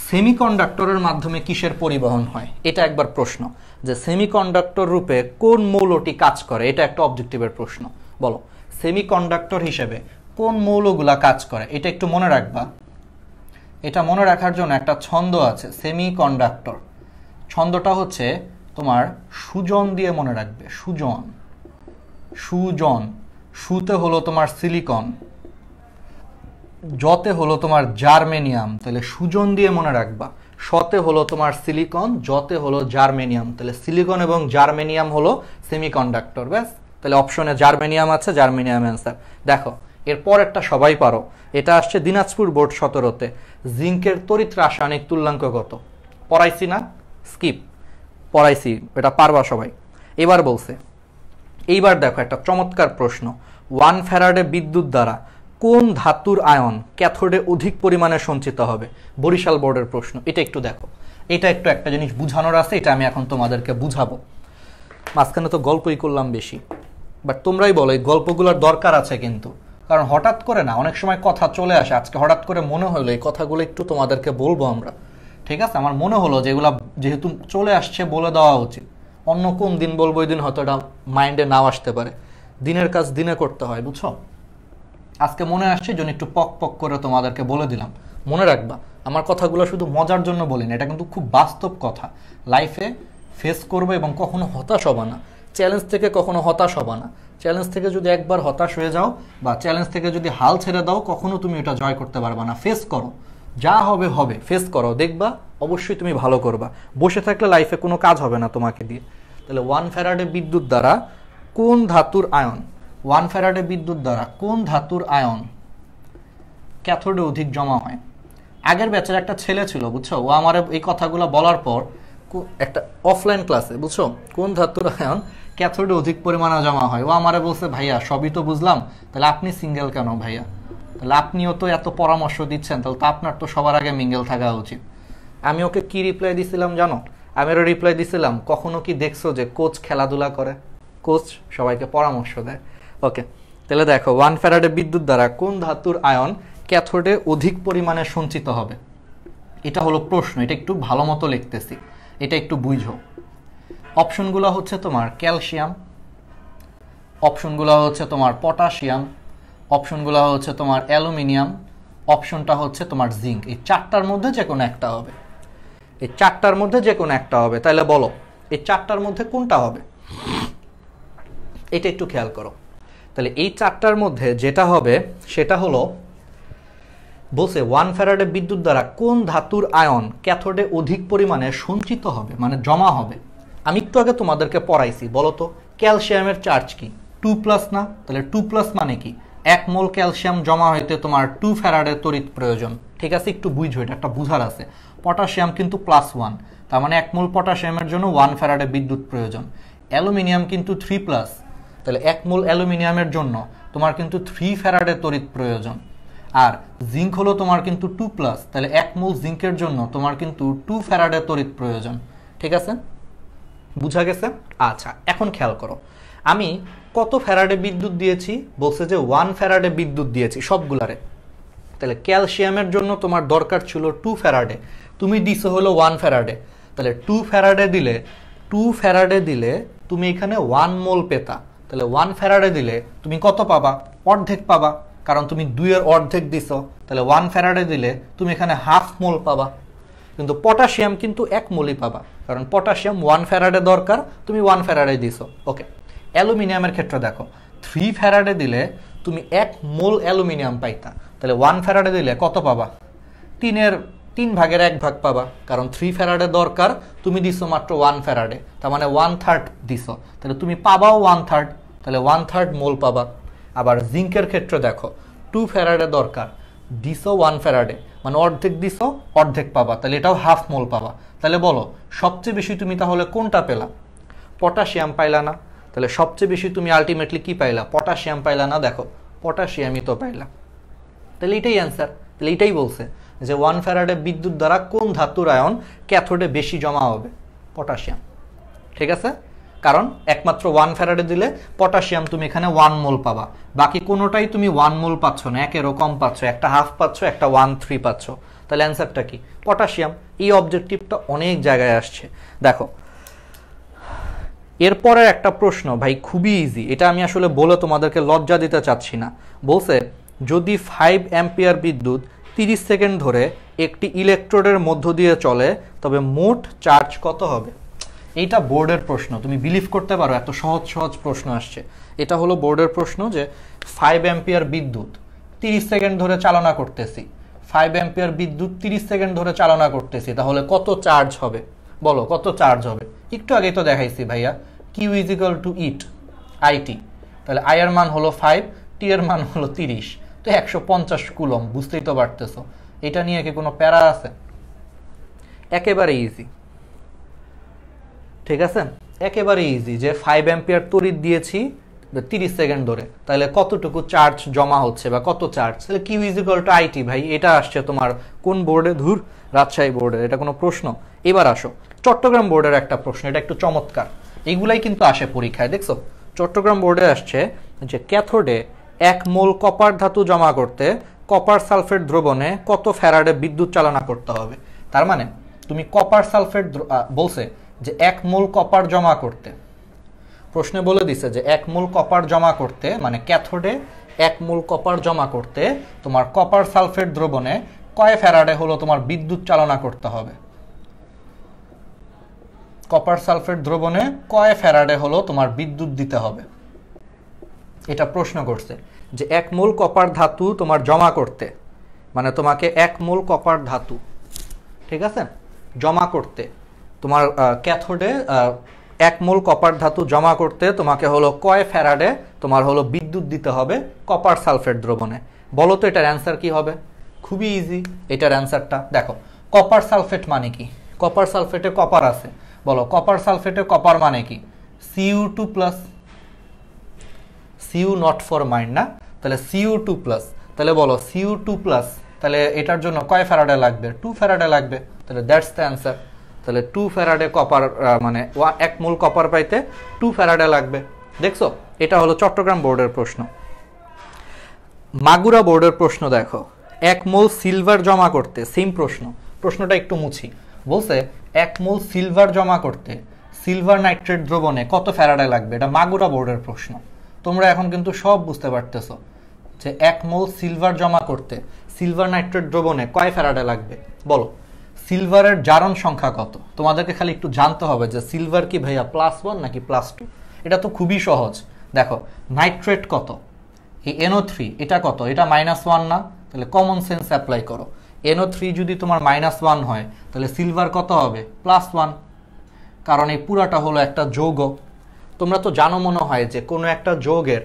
[SPEAKER 1] সেমিকন্ডাক্টরের মাধ্যমে কিসের পরিবহন হয়? এটা একবার প্রশ্ন, যে সেমিকন্ডাক্টর রূপে কোন মৌলটি কাজ করে? এটা একটা অবজেক্টিভের প্রশ্ন। বলো সেমিকন্ডাক্টর হিসেবে কোন মৌলগুলা কাজ করে? এটা একটু মনে রাখবা। এটা মনে রাখার জন্য একটা ছন্দ আছে, সেমিকন্ডাক্টর। ছন্দটা হচ্ছে তোমার সুজন দিয়ে মনে রাখবে। সুজন, সুজন, সুতে হলো তোমার সিলিকন, জতে হলো তোমার জার্মেনিয়াম, তাহলে সুজন দিয়ে মনে রাখবা। শতে হলো তোমার সিলিকন, জতে হলো জার্মেনিয়াম, তাহলে সিলিকন এবং জার্মেনিয়াম হলো সেমিকন্ডাক্টর। ব্যাস, তাহলে অপশনে জার্মেনিয়াম আছে, জার্মেনিয়াম অ্যান্সার। দেখো এরপর একটা সবাই পারো, এটা আসছে দিনাজপুর বোর্ড 17-তে। জিঙ্কের তড়িৎ রাসায়নিক তুল্যাঙ্ক কত? পড়াইছি না? স্কিপ, পড়াইছি, এটা পারবা সবাই। এবার বলছে, এইবার দেখো একটা চমৎকার প্রশ্ন। 1 ফ্যারাডে বিদ্যুৎ দ্বারা কোন ধাতুর আয়ন ক্যাথোডে অধিক পরিমাণে সঞ্চিত হবে? বরিশাল বোর্ডের প্রশ্ন। এটা একটু দেখো, এটা একটু একটা জিনিস বুঝানোর আছে, এটা আমি এখন তোমাদেরকে বুঝাবো। মাঝখানে তো গল্পই করলাম বেশি। বাট তোমরাই বলো এই গল্পগুলোর দরকার আছে কিন্তু, কারণ হঠাৎ করে না অনেক সময় কথা চলে আসে, আজকে হঠাৎ করে মনে হলো এই কথাগুলো একটু তোমাদেরকে বলবো আমরা, ঠিক আছে? আমার মনে হলো যে এগুলা যেহেতু চলে আসছে বলে দেওয়া উচিত। অন্য কোন দিন বলবো ওই দিন হয়তো এটা মাইন্ডে নাও আসতে পারে। দিনের কাজ দিনে করতে হয়, বুঝছো? আজকে মনে আসছে জন্য একটু পক পক করে তোমাদেরকে বলে দিলাম। মনে রাখবা আমার কথাগুলো শুধু মজার জন্য বলি না, এটা কিন্তু খুব বাস্তব কথা। লাইফে ফেস করবে এবং কখনো হতাশ হবা না, চ্যালেঞ্জ থেকে কখনো হতাশ হবা না। চ্যালেঞ্জ থেকে যদি একবার হতাশ হয়ে যাও বা চ্যালেঞ্জ থেকে যদি হাল ছেড়ে দাও, কখনো তুমি এটা জয় করতে পারবা না। ফেস করো, যা হবে হবে, ফেস করো, দেখবা অবশ্যই তুমি ভালো করবা। বসে থাকলে লাইফে কোনো কাজ হবে না তোমাকে দিয়ে। তাহলে 1 ফ্যারাডে বিদ্যুৎ দ্বারা কোন ধাতুর আয়ন, 1 ফ্যারাডে বিদ্যুৎ দ্বারা কোন ধাতুর আয়ন ক্যাথোডে অধিক জমা হয়? আগের ব্যাচের একটা ছেলে ছিল, বুঝছো, ও আমার এই কথাগুলো বলার পর একটা অফলাইন ক্লাসে, বুঝছো, কোন ধাতুর আয়ন ক্যাথোডে অধিক পরিমাণে জমা হয়, ও আমারে বলছে ভাইয়া সবই তো বুঝলাম, তাহলে আপনি সিঙ্গেল কেন ভাইয়া? তাহলে আপনিও তো এত পরামর্শ দিচ্ছেন, তাহলে তো আপনার তো সবার আগে মিঙ্গেল থাকা উচিত। আমি ওকে কি রিপ্লাই দিছিলাম জানো? আমি ওর রিপ্লাই দিছিলাম, কখনো কি দেখছো যে কোচ খেলাধুলা করে? কোচ সবাইকে পরামর্শ দেয়। ওকে, তাহলে দেখো 1 ফ্যারাডে বিদ্যুৎ দ্বারা কোন ধাতুর আয়ন ক্যাথোডে অধিক পরিমাণে সঞ্চিত হবে? এটা হলো প্রশ্ন, এটা একটু ভালো মতো লিখতেছি, এটা একটু বুঝো। অপশনগুলো হচ্ছে তোমার ক্যালসিয়াম, অপশনগুলো হচ্ছে তোমার পটাশিয়াম, অপশনগুলো হচ্ছে তোমার অ্যালুমিনিয়াম, অপশনটা হচ্ছে তোমার জিঙ্ক। এই চারটার মধ্যে যে কোনো একটা হবে, এই চারটার মধ্যে যে কোনো একটা হবে। তাহলে বলো এই চারটার মধ্যে কোনটা হবে? এটা একটু খেয়াল করো। তাহলে এই চারটার মধ্যে যেটা হবে সেটা হলো, বলছে 1 ফ্যারাডে বিদ্যুৎ দ্বারা কোন ধাতুর আয়ন ক্যাথোডে অধিক পরিমাণে সঞ্চিত হবে, মানে জমা হবে। আমি একটু আগে তোমাদেরকে পড়াইছি, বলো তো ক্যালসিয়ামের চার্জ কি? 2+ না? তাহলে 2+ মানে কি? 1 মোল ক্যালসিয়াম জমা হইতে তোমার 2 ফ্যারাডে তড়িৎ প্রয়োজন, ঠিক আছে? একটু বুঝো, এটা একটা বুঝার আছে। পটাশিয়াম কিন্তু +1, তার মানে 1 মোল পটাশিয়ামের জন্য 1 ফ্যারাডে বিদ্যুৎ প্রয়োজন। অ্যালুমিনিয়াম কিন্তু 3+, তাহলে 1 মোল অ্যালুমিনিয়ামের জন্য তোমার কিন্তু 3 ফ্যারাডে তড়িৎ প্রয়োজন। আর জিঙ্ক হলো তোমার কিন্তু 2+, তাহলে 1 মোল জিঙ্কের জন্য তোমার কিন্তু 2 ফ্যারাডে তড়িৎ প্রয়োজন, ঠিক আছে? বুঝা গেছে? আচ্ছা, এখন খেয়াল করো আমি কত ফ্যারাডে বিদ্যুৎ দিয়েছি। বলছে যে 1 ফ্যারাডে বিদ্যুৎ দিয়েছি সবগুলারে। তাহলে ক্যালসিয়ামের জন্য তোমার দরকার ছিল 2 ফ্যারাডে, তুমি দিছো হলো 1 ফ্যারাডে। তাহলে 2 ফ্যারাডে দিলে তুমি এখানে 1 মোল পেতা। তাহলে 1 ফ্যারাডে দিলে তুমি কত পাবা? অর্ধেক পাবা, কারণ তুমি 2 এর অর্ধেক দিছো। তাহলে 1 ফ্যারাডে দিলে তুমি এখানে হাফ মোল পাবা। কিন্তু পটাশিয়াম কিন্তু 1 মোলই পাবা, কারণ পটাশিয়াম 1 ফ্যারাডে দরকার, তুমি 1 ফ্যারাডে দিছো। ওকে, অ্যালুমিনিয়ামের ক্ষেত্রে দেখো 3 ফ্যারাডে দিলে তুমি 1 মোল অ্যালুমিনিয়াম পাইতা। তাহলে 1 ফ্যারাডে দিলে কত পাবা? 3 ভাগের 1 ভাগ পাবা, কারণ 3 ফ্যারাডে দরকার, তুমি দিছো মাত্র 1 ফ্যারাডে, তার মানে 1/3 দিছো। তাহলে তুমি পাবাও 1/3, তাহলে 1/3 মোল পাবা। আবার জিঙ্কের ক্ষেত্রে দেখো 2 ফ্যারাডে দরকার, দিছো 1 ফ্যারাডে, মানে অর্ধেক দিছো, অর্ধেক পাবা, তাহলে এটাও হাফ মোল পাবা। তাহলে বলো সবচেয়ে বেশি তুমি তাহলে কোনটা পেলা? পটাশিয়াম পাইলা না? তাহলে সবচেয়ে বেশি তুমি আলটিমেটলি কি পাইলা? পটাশিয়াম পাইলা না? দেখো পটাশিয়ামই তো পাইলা। তাহলে এটাই অ্যান্সার। তাহলে এটাই বলছে যে 1 ফ্যারাডে বিদ্যুৎ দ্বারা কোন ধাতুর আয়ন ক্যাথোডে বেশি জমা হবে? পটাশিয়াম, ঠিক আছে? কারণ একমাত্র 1 ফ্যারাডে দিলে পটাশিয়াম তুমি এখানে 1 মোল পাবা, বাকি কোনোটাই তুমি 1 মোল পাচ্ছ না, একেরও কম পাচ্ছ, একটা হাফ পাচ্ছ, একটা 1/3 পাচ্ছ। তাহলে অ্যান্সারটা কি? পটাশিয়াম। এই অবজেক্টিভটা অনেক জায়গায় আসছে। দেখো এরপরে একটা প্রশ্ন ভাই খুবই ইজি, এটা আমি আসলে বলে তোমাদেরকে লজ্জা দিতে চাচ্ছি না। বলছে যদি 5 অ্যাম্পিয়ার বিদ্যুৎ 30 সেকেন্ড ধরে একটি ইলেকট্রোডের মধ্য দিয়ে চলে তবে মোট চার্জ কত হবে? এইটা বোর্ডের প্রশ্ন, তুমি বিলিভ করতে পারো এত সহজ সহজ প্রশ্ন আসছে। এটা হলো বোর্ডের প্রশ্ন যে 5 অ্যাম্পিয়ার বিদ্যুৎ 30 সেকেন্ড ধরে চালনা করতেছি, 5 অ্যাম্পিয়ার বিদ্যুৎ 30 সেকেন্ড ধরে চালনা করতেছি, তাহলে কত চার্জ হবে? বলো কত চার্জ হবে? একটু আগেই তো দেখাইছি ভাইয়া, Q is equal to it I t. তাহলে আই এর মান হলো 5, টি এর মান হলো 30, তো 150 কুলম। বুঝতেই তো পারতেছো এটা নিয়ে কি কোনো প্যারা আছে? একেবারে ইজি, ঠিক আছে? একেবারে ইজি যে 5 অ্যাম্পিয়ার তড়িৎ দিয়েছি 30 সেকেন্ড ধরে, তাহলে কতটুকু চার্জ জমা হচ্ছে বা কত চার্জ? তাহলে Q is equal to I t. ভাই এটা আসছে তোমার কোন বোর্ডে? ধুর, রাজশাহী বোর্ডের। এটা কোনো প্রশ্ন? এবার আসো চট্টগ্রাম বোর্ডের একটা প্রশ্ন, এটা একটু চমৎকার। এইগুলাই কিন্তু আসে পরীক্ষায়, দেখছো? চট্টগ্রাম বোর্ডে আসছে যে ক্যাথোডে 1 মোল কপার ধাতু জমা করতে কপার সালফেট দ্রবণে কত ফ্যারাডে বিদ্যুৎ চালনা করতে হবে। তার মানে তুমি কপার সালফেট বলছে যে 1 মোল কপার জমা করতে, প্রশ্নে বলে দিছে যে 1 মোল কপার জমা করতে, মানে ক্যাথোডে 1 মোল কপার জমা করতে তোমার কপার সালফেট দ্রবণে কয় ফ্যারাডে হলো তোমার বিদ্যুৎ চালনা করতে হবে। কপার সালফেট দ্রবণে কয় ফ্যারাডে হলো তোমার বিদ্যুৎ দিতে হবে, এটা প্রশ্ন করছে যে 1 মোল কপার ধাতু তোমার জমা করতে, মানে তোমাকে 1 মোল কপার ধাতু, ঠিক আছে, জমা করতে তোমার ক্যাথোডে 1 মোল কপার ধাতু জমা করতে তোমাকে হলো কয় ফ্যারাডে তোমার হলো বিদ্যুৎ দিতে হবে কপার সালফেট দ্রবণে। বলো তো এটার অ্যান্সার কি হবে? খুবই ইজি এটার অ্যান্সারটা। দেখো কপার সালফেট মানে কি? কপার সালফেটে কপার আছে, বলো কপার সালফেটে কপার মানে কি? Cu2 plus, Cu not for mind না, তাহলে Cu2 প্লাস, তাহলে বলো Cu2 প্লাস, তাহলে এটার জন্য কয় ফ্যারাডে লাগবে? 2 ফ্যারাডে লাগবে, তাহলে দ্যাটস দ্য অ্যান্সার। তাহলে 2 ফ্যারাডে কপার, মানে 1 মোল কপার পাইতে 2 ফ্যারাডে লাগবে। দেখছো, এটা হলো চট্টগ্রাম বোর্ডের প্রশ্ন। মাগুরা বোর্ডের প্রশ্ন দেখো, 1 মোল সিলভার জমা করতে, সেম প্রশ্ন, প্রশ্নটা একটু মুছি। বলছে 1 মোল সিলভার জমা করতে সিলভার নাইট্রেট দ্রবণে কত ফ্যারাডে লাগবে, এটা মাগুরা বোর্ডের প্রশ্ন। তোমরা এখন কিন্তু সব বুঝতে পারতেছো যে 1 মোল সিলভার জমা করতে সিলভার নাইট্রেট দ্রবণে কয় ফ্যারাডে লাগবে। বলো সিলভারের জারণ সংখ্যা কত? তোমাদেরকে খালি একটু জানতে হবে যে সিলভার কি ভাইয়া +1 নাকি +2। এটা তো খুবই সহজ। দেখো নাইট্রেট কত, এই NO3 এটা কত, এটা -1 না, তাহলে কমন সেন্স অ্যাপ্লাই করো। NO3 যদি তোমার -1 হয় তাহলে সিলভার কত হবে? +1, কারণ এই পুরাটা হলো একটা যৌগ। তোমরা তো জানো মনে হয় যে কোনো একটা যৌগের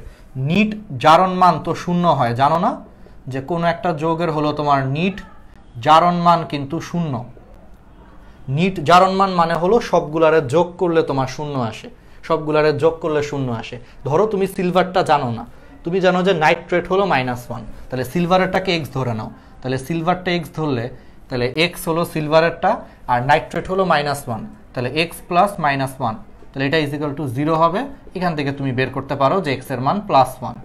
[SPEAKER 1] নিট জারণ মান তো 0 হয়, জানো না? যে কোনো একটা যৌগের হলো তোমার নিট জারণ মান কিন্তু 0। নিট জারণ মান মানে হলো সবগুলারে যোগ করলে তোমার 0 আসে, সবগুলারে যোগ করলে 0 আসে। ধরো তুমি সিলভারটা জানো না, তুমি জানো যে নাইট্রেট হলো -1, তাহলে সিলভারেরটাকে x ধরে নাও, তাহলে সিলভারটা x ধরলে তাহলে x হলো সিলভারেরটা আর নাইট্রেট হলো -1, তাহলে x প্লাস -1, তাহলে এটা =0 হবে। এখান থেকে তুমি বের করতে পারো যে x এর মান +1,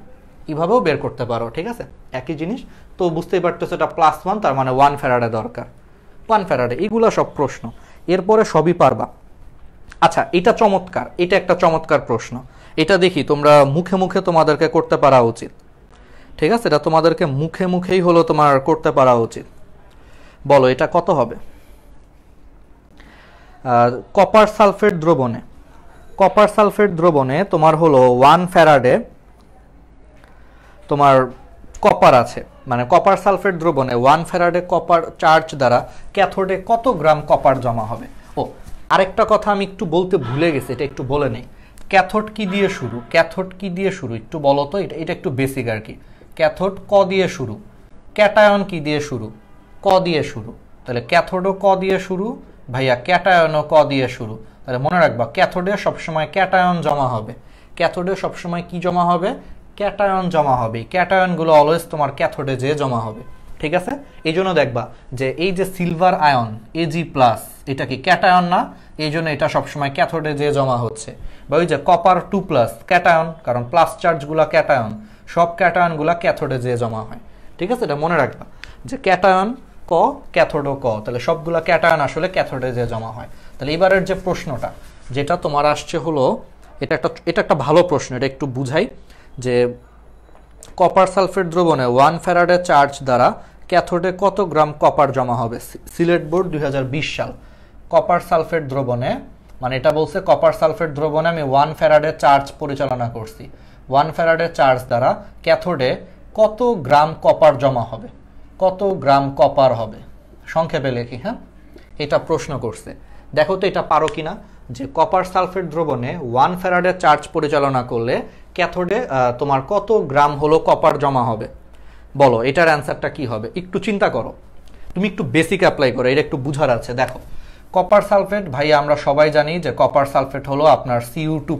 [SPEAKER 1] এইভাবেও বের করতে পারো, ঠিক আছে, একই জিনিস। তো বুঝতেই পারতেছো এটা +1, তার মানে 1 ফ্যারাডে দরকার, 1 ফ্যারাডে। এগুলো সব প্রশ্ন, এরপরে সবই পারবা। আচ্ছা এটা চমৎকার, এটা একটা চমৎকার প্রশ্ন, এটা দেখি তোমরা মুখে মুখে তোমাদেরকে করতে পারা উচিত, ঠিক আছে, এটা তোমাদেরকে মুখে মুখেই হলো তোমার করতে পারা উচিত। বলো এটা কত হবে? কপার সালফেট দ্রবণে, কপার সালফেট দ্রবণে তোমার হলো 1 ফ্যারাডে তোমার কপার আছে, মানে কপার সালফেট দ্রবণে 1 ফ্যারাডে কপার চার্জ দ্বারা ক্যাথোডে কত গ্রাম কপার জমা হবে। ও আরেকটা কথা আমি একটু বলতে ভুলে গেছি, এটা একটু বলে নেই। ক্যাথোড কি দিয়ে শুরু? ক্যাথোড কি দিয়ে শুরু একটু বলো তো, এটা একটু বেসিক আর কি। ক্যাথোড ক দিয়ে শুরু, ক্যাটায়ন কি দিয়ে শুরু? ক দিয়ে শুরু, তাহলে ক্যাথোডও ক দিয়ে শুরু, ভাইয়া ক্যাটায়নও ক দিয়ে শুরু। তাহলে মনে রাখবা ক্যাথোডে সবসময় ক্যাটায়ন জমা হবে, ক্যাথোডে সবসময় কি জমা হবে? ক্যাটায়ন জমা হবে। ক্যাটায়নগুলো অলওয়েজ তোমার ক্যাথোডে যে জমা হবে, ঠিক আছে। এই জন্য দেখবা যে এই যে সিলভার আয়ন Ag+, এটা কি ক্যাটায়ন না? এই জন্য এটা সবসময় ক্যাথোডে যে জমা হচ্ছে। বা ওই যে কপার 2+ ক্যাটায়ন, কারণ প্লাস চার্জগুলো ক্যাটায়ন, সব ক্যাটায়নগুলো ক্যাথোডে যে জমা হয়, ঠিক আছে। এটা মনে রাখবা যে ক্যাটায়ন ক, ক্যাথোডও ক, তাহলে সবগুলা ক্যাটায়ন আসলে ক্যাথোডে যে জমা হয়। তাহলে এবারের যে প্রশ্নটা যেটা তোমার আসছে হলো, এটা একটা ভালো প্রশ্ন, এটা একটু বুঝাই যে কপার সালফেট দ্রবণে 1 ফ্যারাডে চার্জ দ্বারা ক্যাথোডে কত গ্রাম কপার জমা হবে। সিলেট বোর্ড 2020 সাল। কপার সালফেট দ্রবণে, মানে এটা বলছে কপার সালফেট দ্রবণে আমি 1 ফ্যারাডে চার্জ পরিচালনা করছি, 1 ফ্যারাডে চার্জ দ্বারা ক্যাথোডে কত গ্রাম কপার জমা হবে, কত গ্রাম কপার হবে, সংক্ষেপে লিখি। হ্যাঁ, এটা প্রশ্ন করছে, দেখো তো এটা পারো কিনা। যে কপার সালফেট দ্রবণে 1 ফ্যারাডে চার্জ পরিচালনা করলে ক্যাথোডে তোমার কত গ্রাম হলো কপার জমা হবে। বলো এটার অ্যান্সারটা কি হবে? একটু চিন্তা করো, তুমি একটু বেসিক অ্যাপ্লাই করো, এটা একটু বুঝার আছে। দেখো কপার সালফেট ভাই আমরা সবাই জানি যে কপার সালফেট হলো আপনার Cu2+,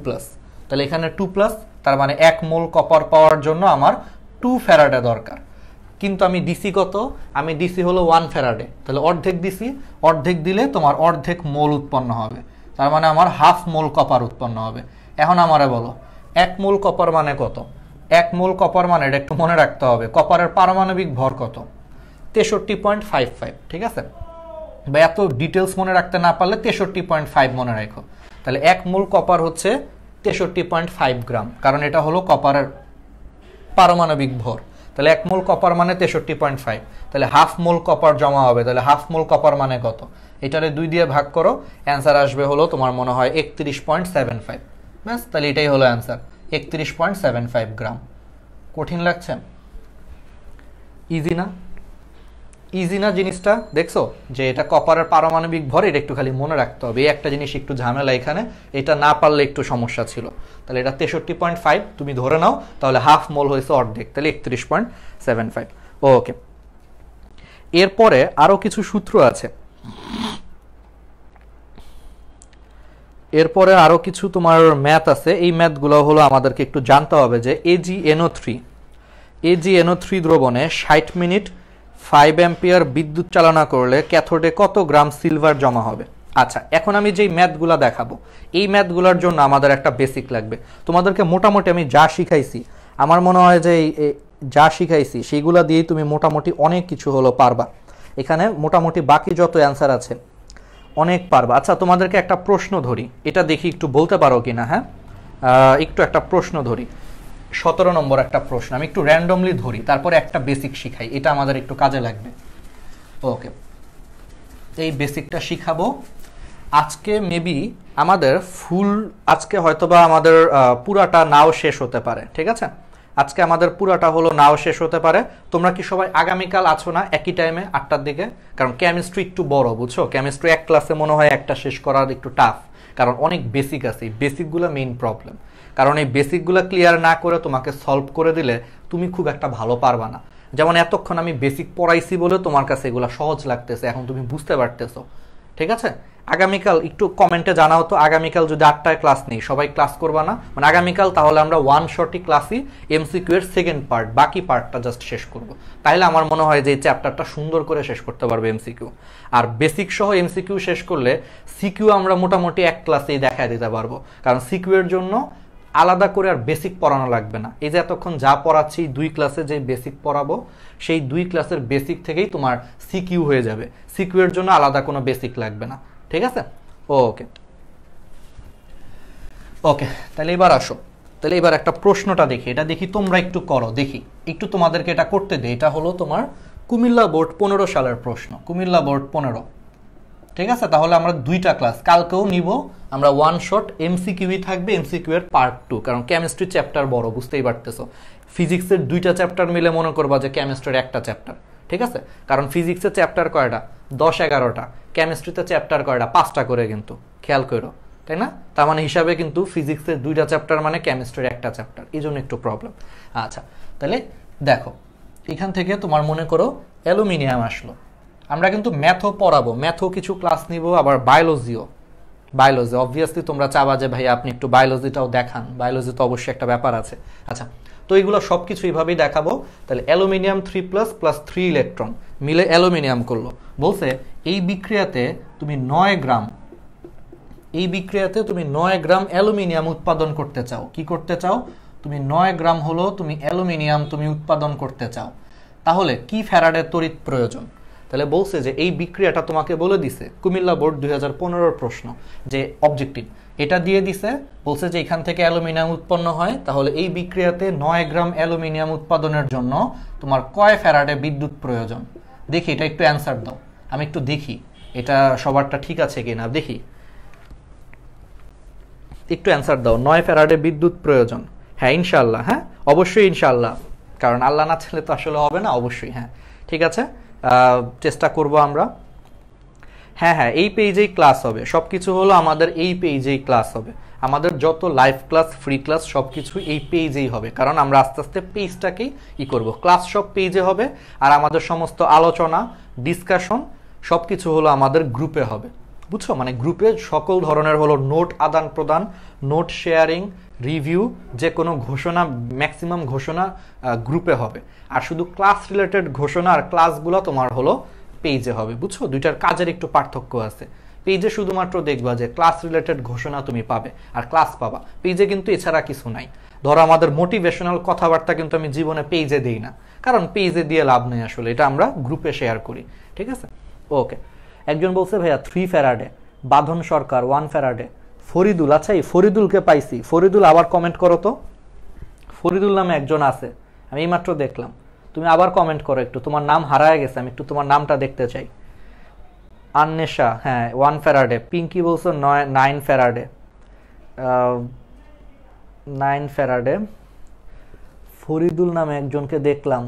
[SPEAKER 1] তাহলে এখানে 2+, তার মানে 1 মোল কপার পাওয়ার জন্য আমার 2 ফ্যারাডে দরকার। কিন্তু আমি ডিসি কত? আমি ডিসি হলো 1 ফ্যারাডে, তাহলে অর্ধেক ডিসি, অর্ধেক দিলে তোমার অর্ধেক মোল উৎপন্ন হবে, তার মানে আমার হাফ মোল কপার উৎপন্ন হবে। এখন আমারে বলো 1 মোল কপার মানে কত? 1 মোল কপার মানে এটা একটু মনে রাখতে হবে, কপারের পারমাণবিক ভর কত? 63.55, ঠিক আছে? বা এত ডিটেলস মনে রাখতে না পারলে 63.5 মনে রাখো। তাহলে 1 মোল কপার হচ্ছে 63.5 গ্রাম, কারণ এটা হলো কপারের পারমাণবিক ভর। তাহলে 1 মোল কপার মানে 63.5, তাহলে হাফ মোল কপার জমা হবে। তাহলে হাফ মোল কপার মানে কত? এটারে 2 দিয়ে ভাগ করো, অ্যান্সার আসবে হলো তোমার মনে হয় 31.75। ব্যাস, তাহলে এটাই হলো অ্যান্সার, 31.75 গ্রাম। কঠিন লাগছে? ইজি না? ইজি না জিনিসটা? দেখছো যে এটা কপারের পারমাণবিক ভর, এটা একটু খালি মনে রাখতে হবে। এই একটা জিনিস একটু ঝামেলা এখানে, এটা না পারলে একটু সমস্যা ছিল। তাহলে এটা 63.5 তুমি ধরে নাও, তাহলে হাফ মোল হয়েছে অর্ধেক, তাহলে 31.75। ওকে, এরপরে আরো কিছু সূত্র আছে, এরপরে আরো কিছু তোমার ম্যাথ আছে। এই ম্যাথগুলো হলো আমাদেরকে একটু জানতে হবে যে AgNO3 দ্রবণে 60 মিনিট 5 অ্যাম্পিয়ার বিদ্যুৎ চালনা করলে ক্যাথোডে কত গ্রাম সিলভার জমা হবে। আচ্ছা, এখন আমি যেই ম্যাথগুলো দেখাবো, এই ম্যাথগুলোর জন্য আমাদের একটা বেসিক লাগবে। তোমাদেরকে মোটামুটি আমি যা শিখাইছি, আমার মনে হয় যে যা শিখাইছি সেইগুলো দিয়েই তুমি মোটামুটি অনেক কিছু হলো পারবা। এখানে মোটামুটি বাকি যত অ্যান্সার আছে অনেক পারবা। আচ্ছা, তোমাদেরকে একটা প্রশ্ন ধরি, এটা দেখি একটু বলতে পারো কিনা। হ্যাঁ, একটু একটা প্রশ্ন ধরি, 17 নম্বর একটা প্রশ্ন আমি একটু র্যান্ডমলি ধরি, তারপরে একটা বেসিক শিখাই, এটা আমাদের একটু কাজে লাগবে। ওকে, এই বেসিকটা শিখাবো আজকে। মেবি আমাদের আজকে হয়তোবা আমাদের পুরাটা নাও শেষ হতে পারে, ঠিক আছে? আজকে আমাদের পুরাটা হলো নাও শেষ হতে পারে। তোমরা কি সবাই আগামীকাল আছো না একই টাইমে 8টার দিকে? কারণ কেমিস্ট্রি একটু বড়, বুঝছো? কেমিস্ট্রি এক ক্লাসে মনে হয় একটা শেষ করার একটু টাফ, কারণ অনেক বেসিক আছে। এই বেসিকগুলো মেইন প্রবলেম, কারণ এই বেসিকগুলো ক্লিয়ার না করে তোমাকে সলভ করে দিলে তুমি খুব একটা ভালো পারবা না। যেমন এতক্ষণ আমি বেসিক পড়াইছি বলে তোমার কাছে এগুলো সহজ লাগতেছে, এখন তুমি বুঝতে পারতেছো, ঠিক আছে? আগামীকাল একটু কমেন্টে জানাও তো, আগামীকাল যদি 8টায় ক্লাস নেই, সবাই ক্লাস করবা না? মানে আগামীকাল তাহলে আমরা ওয়ান শর্টই ক্লাসই এমসিকিউ এর সেকেন্ড পার্ট, বাকি পার্টটা জাস্ট শেষ করব। তাহলে আমার মনে হয় যে এই চ্যাপ্টারটা সুন্দর করে শেষ করতে পারবে এমসিকিউ। আর বেসিক সহ এমসিকিউ শেষ করলে সিকিউ আমরা মোটামুটি এক ক্লাসেই দেখায় দিতে পারবো, কারণ সিকিউ এর জন্য আলাদা করে আর বেসিক পড়ানো লাগবে না। এই যে এতক্ষণ যা পড়াচ্ছি 2 ক্লাসে যে বেসিক পড়াবো, সেই 2 ক্লাসের বেসিক থেকেই তোমার সিকিউ হয়ে যাবে। সিকিউ এর জন্য আলাদা কোনো বেসিক লাগবে না, ঠিক আছে? ওকে ওকে, তাহলে এবার আসো, তাহলে এবার একটা প্রশ্নটা দেখি, এটা দেখি তোমরা একটু করো, দেখি একটু তোমাদেরকে এটা করতে দে। এটা হলো তোমার কুমিল্লা বোর্ড 15 সালের প্রশ্ন, কুমিল্লা বোর্ড 15, ঠিক আছে? তাহলে আমরা 2টা ক্লাস কালকেও নিব, আমরা ওয়ান শট এমসিকিউই থাকবে, এমসিকিউ এর পার্ট 2, কারণ কেমিস্ট্রি চ্যাপ্টার বড়, বুঝতেই পারতেছো। ফিজিক্সের 2টা চ্যাপ্টার মিলে মনে করবা যে কেমিস্ট্রির একটা চ্যাপ্টার, ঠিক আছে? কারণ ফিজিক্সের চ্যাপ্টার কয়টা? 10-11টা, কেমিস্ট্রিতে চ্যাপ্টার কয়টা? 5টা করে, কিন্তু খেয়াল করো, তাই না? তার মানে হিসাবে কিন্তু ফিজিক্সের 2টা চ্যাপ্টার মানে কেমিস্ট্রির একটা চ্যাপ্টার, এই জন্য একটু প্রবলেম। আচ্ছা, তাহলে দেখো এখান থেকে তোমার মনে করো অ্যালুমিনিয়াম আসলো, আমরা কিন্তু ম্যাথও পড়াবো, ম্যাথও কিছু ক্লাস নিব, আবার বায়োলজি অবভিয়াসলি তোমরা চাবা যে ভাই আপনি একটু বায়োলজিটাও দেখান, বায়োলজি তো অবশ্যই একটা ব্যাপার আছে। আচ্ছা, তো এইগুলো সব কিছু এইভাবেই দেখাবো। তাহলে অ্যালুমিনিয়াম 3+ প্লাস 3 ইলেকট্রন মিলে অ্যালুমিনিয়াম করলো, বলছে এই বিক্রিয়াতে তুমি 9 গ্রাম অ্যালুমিনিয়াম উৎপাদন করতে চাও। কি করতে চাও? তুমি 9 গ্রাম হলো তুমি অ্যালুমিনিয়াম তুমি উৎপাদন করতে চাও, তাহলে কি ফ্যারাডের তড়িৎ প্রয়োজন? তাহলে বলছে যে এই বিক্রিয়াটা তোমাকে বলে দিছে, কুমিল্লা বোর্ড 2015 প্রশ্ন, যে অবজেক্টিভ এটা দিয়ে দিছে, বলছে যে এখান থেকে অ্যালুমিনিয়াম উৎপন্ন হয়, তাহলে এই বিক্রিয়াতে 9 গ্রাম অ্যালুমিনিয়াম উৎপাদনের জন্য তোমার কয় ফ্যারাডে বিদ্যুৎ প্রয়োজন? দেখি এটা একটু অ্যান্সার দাও, আমি একটু দেখি এটা সবারটা ঠিক আছে কিনা, দেখি একটু অ্যান্সার দাও। 9 ফ্যারাডে বিদ্যুৎ প্রয়োজন, হ্যাঁ ইনশাআল্লাহ, হ্যাঁ অবশ্যই ইনশাআল্লাহ, কারণ আল্লাহ না চাইলে তো আসলে হবে না, অবশ্যই। হ্যাঁ ঠিক আছে, চেষ্টা করব আমরা। হ্যাঁ হ্যাঁ, এই পেজেই ক্লাস হবে, সব কিছু হলো আমাদের এই পেজেই ক্লাস হবে, আমাদের যত লাইভ ক্লাস ফ্রি ক্লাস সব কিছু এই পেজেই হবে, কারণ আমরা আস্তে আস্তে পেজটাকেই করব, ক্লাস সব পেজে হবে, আর আমাদের সমস্ত আলোচনা ডিসকাশন সব কিছু হলো আমাদের গ্রুপে হবে, বুঝছো? মানে গ্রুপে সকল ধরনের হলো নোট আদান প্রদান, নোট শেয়ারিং, রিভিউ, যে কোনো ঘোষণা, ম্যাক্সিমাম ঘোষণা গ্রুপে হবে, আর শুধু ক্লাস রিলেটেড ঘোষণা আর ক্লাসগুলো তোমার হলো পেজে হবে, বুঝছো? দুইটার কাজের একটু পার্থক্য আছে। পেজে শুধুমাত্র দেখবা যে ক্লাস রিলেটেড ঘোষণা তুমি পাবে আর ক্লাস পাবা, পেজে কিন্তু এছাড়া কিছু নাই। ধরো আমাদের মোটিভেশনাল কথাবার্তা কিন্তু আমি জীবনে পেজে দিই না, কারণ পেজে দিয়ে লাভ নেই আসলে, এটা আমরা গ্রুপে শেয়ার করি, ঠিক আছে? ওকে, একজন বলছে ভাইয়া 3 ফ্যারাডে, বাঁধন সরকার 1 ফ্যারাডে, ফরিদুল, আচ্ছা এই ফরিদুলকে পাইছি, ফরিদুল আবার কমেন্ট করো তো, ফরিদুল নামে একজন আছে, আমি এইমাত্র দেখলাম, তুমি আবার কমেন্ট করো একটু, তোমার নাম হারায় গেছে, আমি একটু তোমার নামটা দেখতে চাই। আন্নেশা, হ্যাঁ 1 ফ্যারাডে, পিঙ্কি বলছো 9 ফ্যারাডে, 9 ফ্যারাডে, ফরিদুল নামে একজনকে দেখলাম,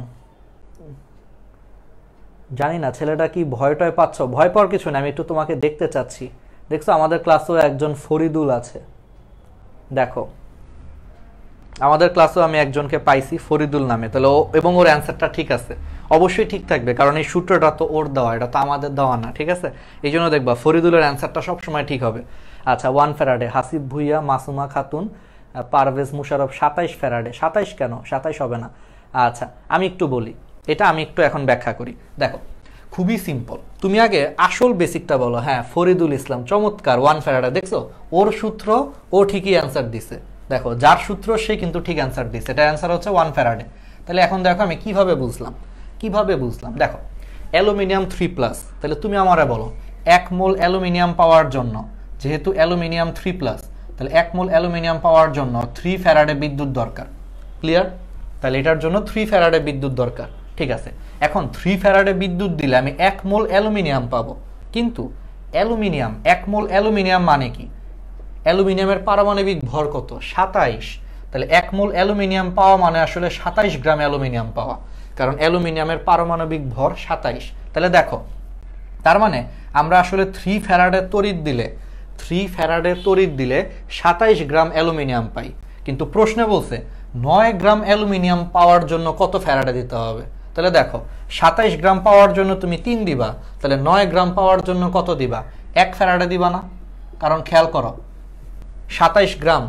[SPEAKER 1] জানি না ছেলেটা কি ভয় টয় পাচ্ছ, ভয় পাওয়ার কিছু না, আমি একটু তোমাকে দেখতে চাচ্ছি। দেখছো আমাদের ক্লাসেও একজন ফরিদুল আছে, দেখো আমাদের ক্লাসেও আমি একজনকে পাইছি ফরিদুল নামে, তাহলে ও এবং ওর অ্যান্সারটা ঠিক আছে, অবশ্যই ঠিক থাকবে, কারণ এই সূত্রটা তো ওর দেওয়া, এটা তো আমাদের দেওয়া না, ঠিক আছে? এই জন্য দেখবা ফরিদুলের অ্যান্সারটা সবসময় ঠিক হবে। আচ্ছা 1 ফ্যারাডে, হাসিব ভুইয়া, মাসুমা খাতুন, পারভেজ মুশারফ 27 ফ্যারাডে, 27 কেন, 27 হবে না। আচ্ছা আমি একটু বলি, এটা আমি একটু এখন ব্যাখ্যা করি। দেখো খুবই সিম্পল, তুমি আগে আসল বেসিকটা বলো। হ্যাঁ ফরিদুল ইসলাম, চমৎকার, 1 ফ্যারাডে, দেখছো ওর সূত্র, ও ঠিকই অ্যান্সার দিছে, দেখো যার সূত্র সে কিন্তু ঠিক অ্যান্সার দিছে, এটা অ্যান্সার হচ্ছে 1 ফ্যারাডে। তাহলে এখন দেখো আমি কিভাবে বুঝলাম, দেখো অ্যালুমিনিয়াম 3+, তাহলে তুমি আমারে বলো 1 মোল অ্যালুমিনিয়াম পাওয়ার জন্য, যেহেতু অ্যালুমিনিয়াম 3+, তাহলে 1 মোল অ্যালুমিনিয়াম পাওয়ার জন্য 3 ফ্যারাডে বিদ্যুৎ দরকার, ক্লিয়ার? তাহলে এটার জন্য 3 ফ্যারাডে বিদ্যুৎ দরকার, ঠিক আছে? এখন 3 ফ্যারাডে বিদ্যুৎ দিলে আমি 1 মোল অ্যালুমিনিয়াম পাবো, কিন্তু অ্যালুমিনিয়াম 1 মোল অ্যালুমিনিয়াম মানে কি? অ্যালুমিনিয়ামের পারমাণবিক ভর কত? 27। তাহলে 1 মোল অ্যালুমিনিয়াম পাওয়া মানে আসলে 27 গ্রাম অ্যালুমিনিয়াম পাওয়া, কারণ অ্যালুমিনিয়ামের পারমাণবিক ভর 27। তাহলে দেখো তার মানে আমরা আসলে 3 ফ্যারাডে তড়িৎ দিলে 27 গ্রাম অ্যালুমিনিয়াম পাই, কিন্তু প্রশ্নে বলছে 9 গ্রাম অ্যালুমিনিয়াম পাওয়ার জন্য কত ফ্যারাডে দিতে হবে। তাহলে দেখো 27 গ্রাম পাওয়ার জন্য তুমি 3 দিবা, তাহলে 9 গ্রাম পাওয়ার জন্য কত দিবা? 1 ফ্যারাডে দিবা না? কারণ খেয়াল করো 27 গ্রাম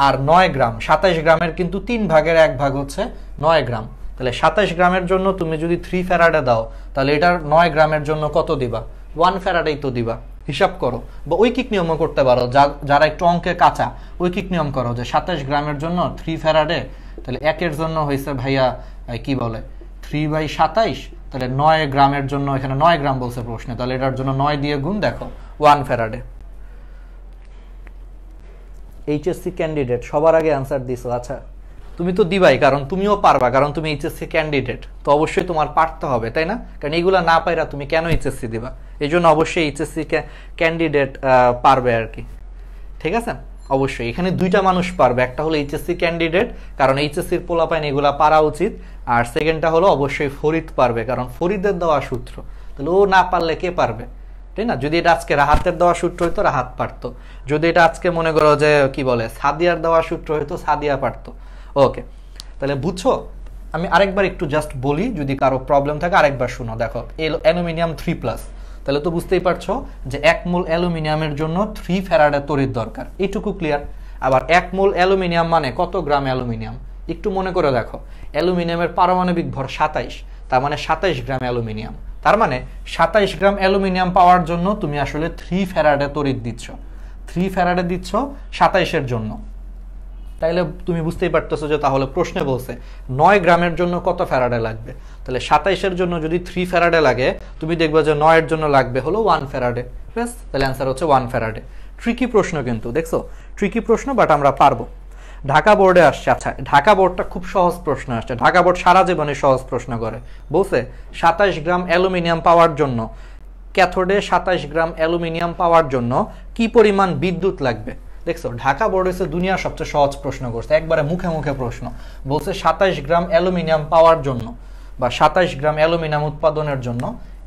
[SPEAKER 1] আর 9 গ্রাম, 27 গ্রামের কিন্তু 3 ভাগের 1 ভাগ হচ্ছে 9 গ্রাম, তাহলে 27 গ্রামের জন্য তুমি যদি 3 ফ্যারাডে দাও, তাহলে এটার 9 গ্রামের জন্য কত দিবা? 1 ফ্যারাডেই তো দিবা। হিসাব করো, বা ঐকিক নিয়মও করতে পারো, যারা একটু অঙ্কে কাঁচা, ঐকিক নিয়ম করো যে 27 গ্রামের জন্য 3 ফ্যারাডে, তাহলে 1 এর জন্য হয়েছে ভাইয়া কি বলে 3/27, তাহলে 9 গ্রামের জন্য, এখানে 9 গ্রাম বলছে প্রশ্নে, তাহলে এটার জন্য 9 দিয়ে গুণ, দেখো 1 ফ্যারাডে। এইচএসসি ক্যান্ডিডেট সবার আগে অ্যান্সার দিছো, আচ্ছা তুমি তো দিবাই, কারণ তুমিও পারবা, কারণ তুমি এইচএসসি ক্যান্ডিডেট, তো অবশ্যই তোমার পারতে হবে, তাই না? কারণ এইগুলা না পাইরা তুমি কেন এইচএসসি দিবা? এই জন্য অবশ্যই এইচএসসি ক্যান্ডিডেট পারবে আর কি, ঠিক আছে? অবশ্যই এখানে 2টা মানুষ পারবে, একটা হলো এইচএসসি ক্যান্ডিডেট, কারণ এইচএসসির পোলাপাইন এগুলা পারা উচিত, আর সেকেন্ডটা হলো অবশ্যই ফরিদ পারবে, কারণ ফরিদের দেওয়া সূত্র, তাহলে ও না পারলে কে পারবে, তাই না? যদি এটা আজকে রাহাতের দেওয়া সূত্র হইতো রাহাত পারতো, যদি এটা আজকে মনে করো যে কি বলে সাদিয়ার দেওয়া সূত্র হইতো সাদিয়া পারতো। ওকে, তাহলে বুঝছো? আমি আরেকবার একটু জাস্ট বলি, যদি কারো প্রবলেম থাকে আরেকবার শুনো। দেখো অ্যালুমিনিয়াম 3+, তাহলে তো বুঝতেই পারছো যে 1 মোল অ্যালুমিনিয়ামের জন্য 3 ফ্যারাডে তড়িৎ দরকার, এইটুকু ক্লিয়ার? আবার 1 মোল অ্যালুমিনিয়াম মানে কত গ্রাম অ্যালুমিনিয়াম? একটু মনে করে দেখো, অ্যালুমিনিয়ামের পারমাণবিক ভর 27, তার মানে 27 গ্রাম অ্যালুমিনিয়াম, তার মানে 27 গ্রাম অ্যালুমিনিয়াম পাওয়ার জন্য তুমি আসলে 3 ফ্যারাডে তড়িৎ দিচ্ছ, 3 ফ্যারাডে দিচ্ছ 27-এর জন্য। তাইলে তুমি বুঝতেই পারতেছো যে তাহলে প্রশ্নে বলছে 9 গ্রামের জন্য কত ফ্যারাডে লাগবে, তাহলে 27-এর জন্য যদি 3 ফ্যারাডে লাগে, তুমি দেখবে যে 9 এর জন্য লাগবে হলো 1 ফ্যারাডে, ব্যাস, তাহলে অ্যান্সার হচ্ছে 1 ফ্যারাডে। ট্রিকি প্রশ্ন কিন্তু, দেখছো ট্রিকি প্রশ্ন, বাট আমরা পারবো। ঢাকা বোর্ডে আসছে, আচ্ছা ঢাকা বোর্ডটা খুব সহজ প্রশ্ন আসছে, ঢাকা বোর্ড সারা জীবনে সহজ প্রশ্ন করে, বলছে 27 গ্রাম অ্যালুমিনিয়াম পাওয়ার জন্য, ক্যাথোডে 27 গ্রাম অ্যালুমিনিয়াম পাওয়ার জন্য কি পরিমাণ বিদ্যুৎ লাগবে? দেখছো ঢাকা বোর্ড হচ্ছে দুনিয়ার সবচেয়ে সহজ প্রশ্ন করছে, একবারে মুখে মুখে প্রশ্ন, বলছে 27 গ্রাম অ্যালুমিনিয়াম পাওয়ার জন্য বা 27 গ্রাম অ্যালুমিনিয়াম উৎপাদনের জন্য।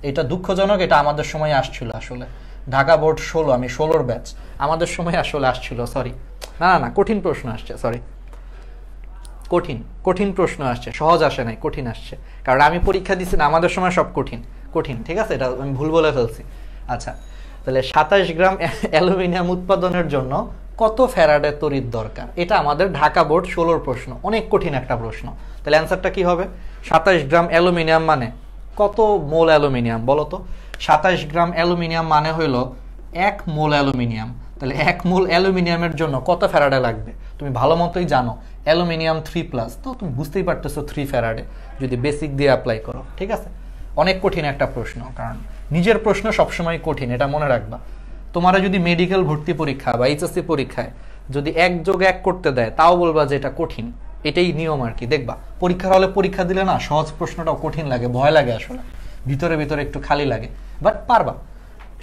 [SPEAKER 1] এটা দুঃখজনক, এটা আমাদের সময় আসছিল আসলে, ঢাকা বোর্ড 16, আমি 16-র ব্যাচ, আমাদের সময় আসলে আসছিল, সরি না কঠিন প্রশ্ন আসছে, সরি কঠিন প্রশ্ন আসছে, সহজ আসে নাই, কঠিন আসছে, কারণ আমি পরীক্ষা দিচ্ছি না, আমাদের সময় সব কঠিন, ঠিক আছে? এটা আমি ভুল বলে ফেলছি। আচ্ছা তাহলে 27 গ্রাম অ্যালুমিনিয়াম উৎপাদনের জন্য কত ফ্যারাডে তড়িৎ দরকার? এটা আমাদের ঢাকা বোর্ড 16-র প্রশ্ন, অনেক কঠিন একটা প্রশ্ন। তাহলে অ্যান্সারটা কি হবে? 27 গ্রাম অ্যালুমিনিয়াম মানে কত মোল অ্যালুমিনিয়াম বলো তো? 27 গ্রাম অ্যালুমিনিয়াম মানে হইল 1 মোল অ্যালুমিনিয়াম, তাহলে 1 মোল অ্যালুমিনিয়ামের জন্য কত ফ্যারাডে লাগবে? তুমি ভালো মতোই জানো অ্যালুমিনিয়াম 3+, তো তুমি বুঝতেই পারতেছো 3 ফ্যারাডে যদি বেসিক দিয়ে অ্যাপ্লাই করো। ঠিক আছে, অনেক কঠিন একটা প্রশ্ন, কারণ নিজের প্রশ্ন সবসময় কঠিন, এটা মনে রাখবা। তোমার যদি মেডিকেল ভর্তি পরীক্ষা বা এইচএসসি পরীক্ষায় যদি 1+1 করতে দেয়, তাও বলবা যে এটা কঠিন, এটাই নিয়ম আর কি। দেখবা পরীক্ষার হলে পরীক্ষা দিলে না সহজ প্রশ্নটাও কঠিন লাগে, ভয় লাগে, আসলে ভিতরে ভিতরে একটু খালি লাগে, বাট পারবা,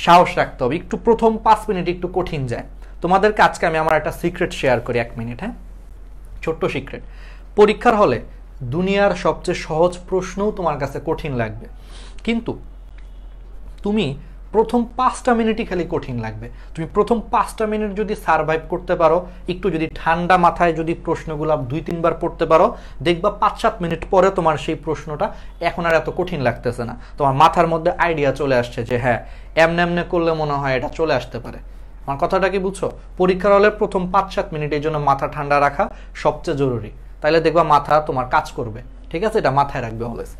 [SPEAKER 1] সাহস রাখতে হবে। একটু প্রথম 5 মিনিট একটু কঠিন যায়। তোমাদেরকে আজকে আমি আমার একটা সিক্রেট শেয়ার করি, 1 মিনিট, হ্যাঁ, ছোট্ট সিক্রেট। পরীক্ষার হলে দুনিয়ার সবচেয়ে সহজ প্রশ্নও তোমার কাছে কঠিন লাগবে, কিন্তু তুমি প্রথম 5টা মিনিটই খালি কঠিন লাগবে। তুমি প্রথম 5টা মিনিট যদি সারভাইভ করতে পারো, একটু যদি ঠান্ডা মাথায় যদি প্রশ্নগুলো 2-3 বার পড়তে পারো, দেখবা 5-7 মিনিট পরে তোমার সেই প্রশ্নটা এখন আর এত কঠিন লাগতেছে না। তোমার মাথার মধ্যে আইডিয়া চলে আসছে যে হ্যাঁ, এমনে এমনে করলে মনে হয় এটা চলে আসতে পারে। আমার কথাটা কি বুঝছো? পরীক্ষার হলে প্রথম 5-7 মিনিটের জন্য মাথা ঠান্ডা রাখা সবচেয়ে জরুরি, তাহলে দেখবা মাথা তোমার কাজ করবে। ঠিক আছে, এটা মাথায় রাখবে অলওয়েজ।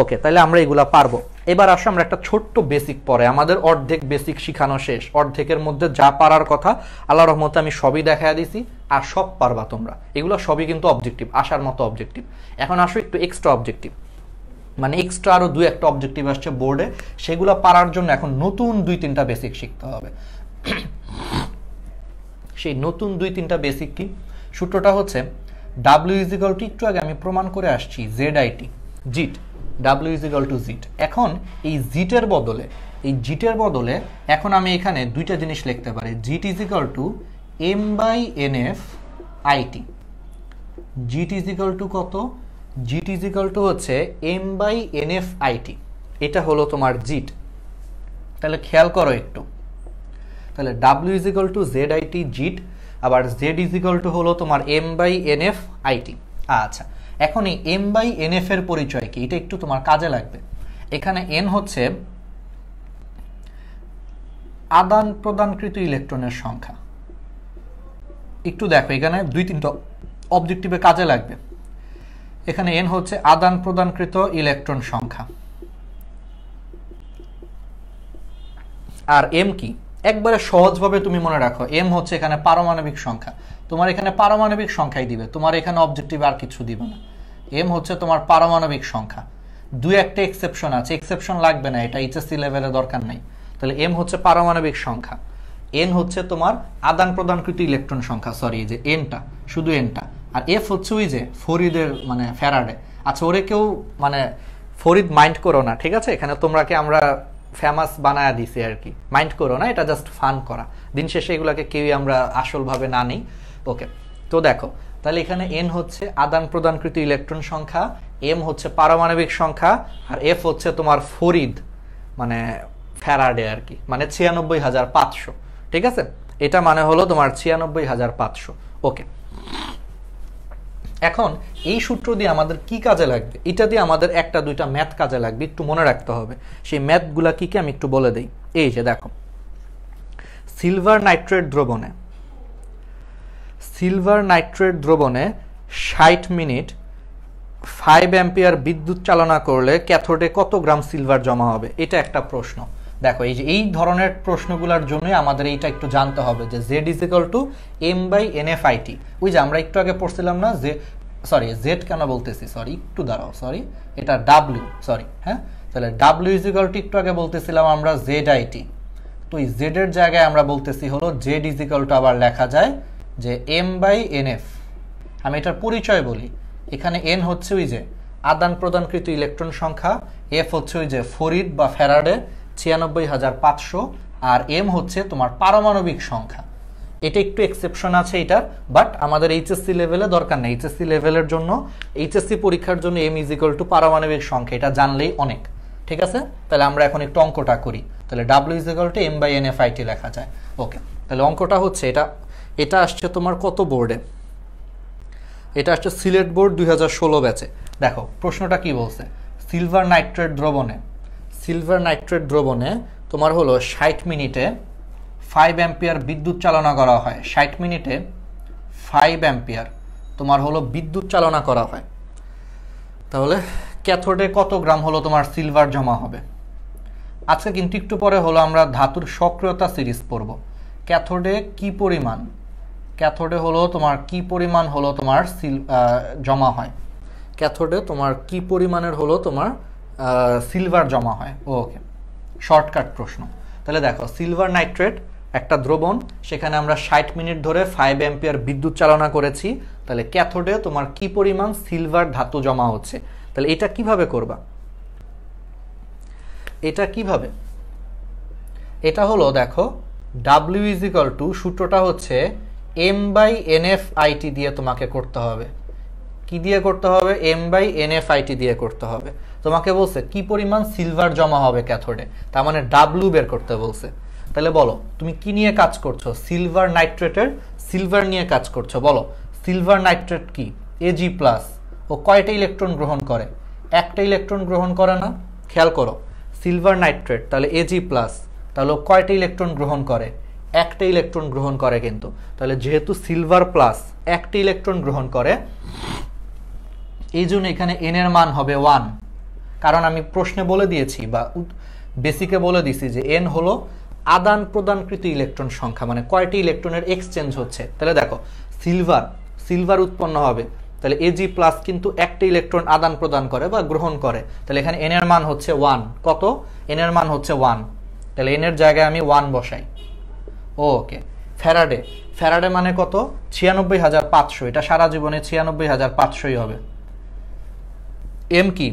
[SPEAKER 1] ওকে, তাহলে আমরা এগুলা পারবো। এবার আসো আমরা একটা ছোট্ট বেসিক পরে, আমাদের অর্ধেক বেসিক শিখানো শেষ। অর্ধেকের মধ্যে যা পারার কথা আল্লাহর রহমতে আমি সবই দেখায় দিছি, আর সব পারবা তোমরা। এগুলো সবই কিন্তু অবজেক্টিভ, আসার মতো অবজেক্টিভ। এখন আসো একটু এক্সট্রা অবজেক্টিভ, মানে এক্সট্রা আরো 2-1টা অবজেক্টিভ আসছে বোর্ডে, সেগুলো পারার জন্য এখন নতুন 2-3টা বেসিক শিখতে হবে। সেই নতুন 2-3টা বেসিক কি? সূত্রটা হচ্ছে W = একটু আগে আমি প্রমাণ করে আসছি, ZIT, জিট, W = জিট। এখন এই জিটের বদলে, এখন আমি এখানে 2টা জিনিস লিখতে পারি। জিট = M/NF/IT। জিট কত? জিট হচ্ছে M/NF/IT। এটা হলো তোমার জিট। তাহলে খেয়াল করো একটু, তাহলে W = ZIT জিট, আবার Z হলো তোমার M/NF/IT। আচ্ছা, এখন এই M/NF এর পরিচয় কি, এটা একটু তোমার কাজে লাগবে। এখানে N হচ্ছে আদান প্রদানকৃত ইলেকট্রনের সংখ্যা। একটু দেখো, এখানে 2-3টা অবজেক্টিভে কাজে লাগবে। এখানে N হচ্ছে আদান প্রদানকৃত ইলেকট্রন সংখ্যা, আর M কি? একবারে সহজভাবে তুমি মনে রাখো, M হচ্ছে এখানে পারমাণবিক সংখ্যা। তোমার এখানে পারমাণবিক সংখ্যাই দিবে, তোমার এখানে অবজেক্টিভ আর কিছু দিবে না। M হচ্ছে তোমার পারমাণবিক সংখ্যা। 2-1টা এক্সেপশন আছে, এক্সেপশন লাগবে না, এটা এইচএসসি লেভেলে দরকার নাই। তাহলে M হচ্ছে পারমাণবিক সংখ্যা, N হচ্ছে তোমার আদান প্রদানকৃত ইলেকট্রন সংখ্যা, সরি এই যে Nটা, শুধু Nটা, আর F হচ্ছে ওই যে ফরিদের মানে ফ্যারাডে। আচ্ছা, ওরে কেউ মানে ফরিদ মাইন্ড করো না, ঠিক আছে? এখানে তোমরাকে আমরা ফেমাস বানায় দিছি আর কি, মাইন্ড করো না, এটা জাস্ট ফান করা। দিন শেষে এগুলাকে কেউই আমরা আসলভাবে না নিই। ওকে, তো দেখো, তাহলে এখানে N হচ্ছে আদান প্রদানকৃত ইলেকট্রন সংখ্যা, M হচ্ছে পারমাণবিক সংখ্যা, আর F হচ্ছে তোমার ফরিদ মানে ফ্যারাডে আর কি, মানে 96,500। ঠিক আছে, এটা মানে হলো তোমার 96,500। ওকে, এখন এই সূত্র দিয়ে আমাদের কি কাজে লাগবে? এটা দিয়ে আমাদের 1-2টা ম্যাথ কাজে লাগবে, একটু মনে রাখতে হবে। সেই ম্যাথগুলা কি কি আমি একটু বলে দেই। এই যে দেখো, সিলভার নাইট্রেট দ্রবণে 60 মিনিট 5 অ্যাম্পিয়ার বিদ্যুৎ চালনা করলে ক্যাথোডে কত গ্রাম সিলভার জমা হবে? এটা একটা প্রশ্ন। দেখো, এই যে এই ধরনের প্রশ্নগুলোর জন্যই আমাদের এইটা একটু জানতে হবে যে Z = M/NF/IT। ওই যে আমরা একটু আগে পড়ছিলাম না যে, সরি জেড কেন বলতেছি, সরি একটু দাঁড়াও, সরি এটা W, সরি, হ্যাঁ, তাহলে W = একটু আগে বলতেছিলাম আমরা ZIT, তো এই Z এর জায়গায় আমরা বলতেছি হলো Z = আবার লেখা যায় যে M/NF। আমি এটার পরিচয় বলি, এখানে N হচ্ছে ওই যে আদান প্রদানকৃত ইলেকট্রন সংখ্যা, F হচ্ছে ওই যে ফরিদ বা ফ্যারাডে 96,500, আর M হচ্ছে তোমার পারমাণবিক সংখ্যা। এটা একটু এক্সেপশন আছে এটার, বাট আমাদের এইচএসসি লেভেলে দরকার নেই। এইচএসসি লেভেলের জন্য, এইচএসসি পরীক্ষার জন্য M = পারমাণবিক সংখ্যা, এটা জানলেই অনেক। ঠিক আছে, তাহলে আমরা এখন একটু অঙ্কটা করি। তাহলে W = M/NF/IT লেখা যায়। ওকে, তাহলে অঙ্কটা হচ্ছে এটা আসছে তোমার কত বোর্ডে? এটা আসছে সিলেট বোর্ড 2016 ব্যাচে। দেখো প্রশ্নটা কি বলছে, সিলভার নাইট্রেট দ্রবণে তোমার হলো 60 মিনিটে 5 অ্যাম্পিয়ার বিদ্যুৎ চালনা করা হয়। 60 মিনিটে 5 অ্যাম্পিয়ার তোমার হলো বিদ্যুৎ চালনা করা হয়, তাহলে ক্যাথোডে কত গ্রাম হলো তোমার সিলভার জমা হবে? আজকে কিন্তু একটু পরে হলো আমরা ধাতুর সক্রিয়তা সিরিজ পড়ব। ক্যাথোডে কি পরিমাণ ক্যাথোডে হলো তোমার কি পরিমাণ হলো তোমার জমা হয়, ক্যাথোডে তোমার কি পরিমাণের হলো তোমার সিলভার জমা হয়। ওকে, শর্টকাট প্রশ্ন। তাহলে দেখো, সিলভার নাইট্রেট একটা দ্রবণ, সেখানে আমরা 60 মিনিট ধরে 5 অ্যাম্পিয়ার বিদ্যুৎ চালনা করেছি। তাহলে ক্যাথোডে তোমার কি পরিমাণ সিলভার ধাতু জমা হচ্ছে। তাহলে এটা কিভাবে করবা, এটা কিভাবে, এটা হলো দেখো W ইজ ইকুয়াল টু, সূত্রটা হচ্ছে M/NF/IT দিয়ে তোমাকে করতে হবে। কি দিয়ে করতে হবে? M/NF/IT দিয়ে করতে হবে। তোমাকে বলছে কি পরিমাণ সিলভার জমা হবে ক্যাথোডে, তার মানে W বের করতে বলছে। তাহলে বলো তুমি কি নিয়ে কাজ করছো? সিলভার নাইট্রেটের সিলভার নিয়ে কাজ করছো। বলো সিলভার নাইট্রেট কি? Ag+। ও কয়টা ইলেকট্রন গ্রহণ করে? একটা ইলেকট্রন গ্রহণ করে না? খেয়াল করো, সিলভার নাইট্রেট তাহলে Ag+, তাহলে কয়টা ইলেকট্রন গ্রহণ করে? একটা ইলেকট্রন গ্রহণ করে কিন্তু। তাহলে যেহেতু সিলভার প্লাস একটা ইলেকট্রন গ্রহণ করে, এই জন্য এখানে n এর মান হবে 1। কারণ আমি প্রশ্নে বলে দিয়েছি বা বেসিকে বলে দিয়েছি যে n হলো আদান প্রদানকৃত ইলেকট্রন সংখ্যা, মানে কয়টি ইলেকট্রনের এক্সচেঞ্জ হচ্ছে। তাহলে দেখো সিলভার উৎপন্ন হবে, তাহলে Ag+ কিন্তু একটা ইলেকট্রন আদান প্রদান করে বা গ্রহণ করে। তাহলে এখানে n এর মান হচ্ছে 1। কত? n এর মান হচ্ছে 1। তাহলে n এর জায়গায় আমি 1 বসাই। ওকে, ফ্যারাডে মানে কত? 96,500। এটা সারা জীবনে 96,500ই হবে। এম কি?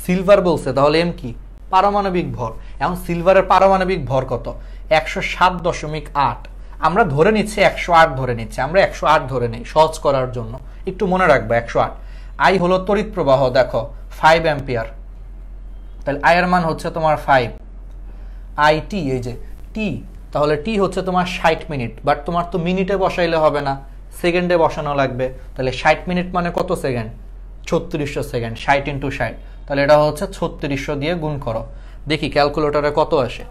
[SPEAKER 1] সিলভার বলছে, তাহলে এম কি? পারমাণবিক ভর। এখন সিলভারের পারমাণবিক ভর কত? 107.8। আমরা ধরে নিচ্ছি 108 ধরে নিচ্ছি, আমরা 108 ধরে নেই সহজ করার জন্য, একটু মনে রাখবো 108। আই হলো তড়িৎ প্রবাহ, দেখো 5 অ্যাম্পিয়ার, তাহলে আই এর মান হচ্ছে তোমার 5। IT এই যে টি, তাহলে টি হচ্ছে তোমার 60 মিনিট, বাট তোমার তো মিনিটে বসাইলে হবে না, সেকেন্ডে বসানো লাগবে। তাহলে 60 মিনিট মানে কত সেকেন্ড? 3600 সেকেন্ড। 60 × 60, তাহলে এটা হচ্ছে 3600 দিয়ে গুণ করো। দেখি ক্যালকুলেটরে কত আসে।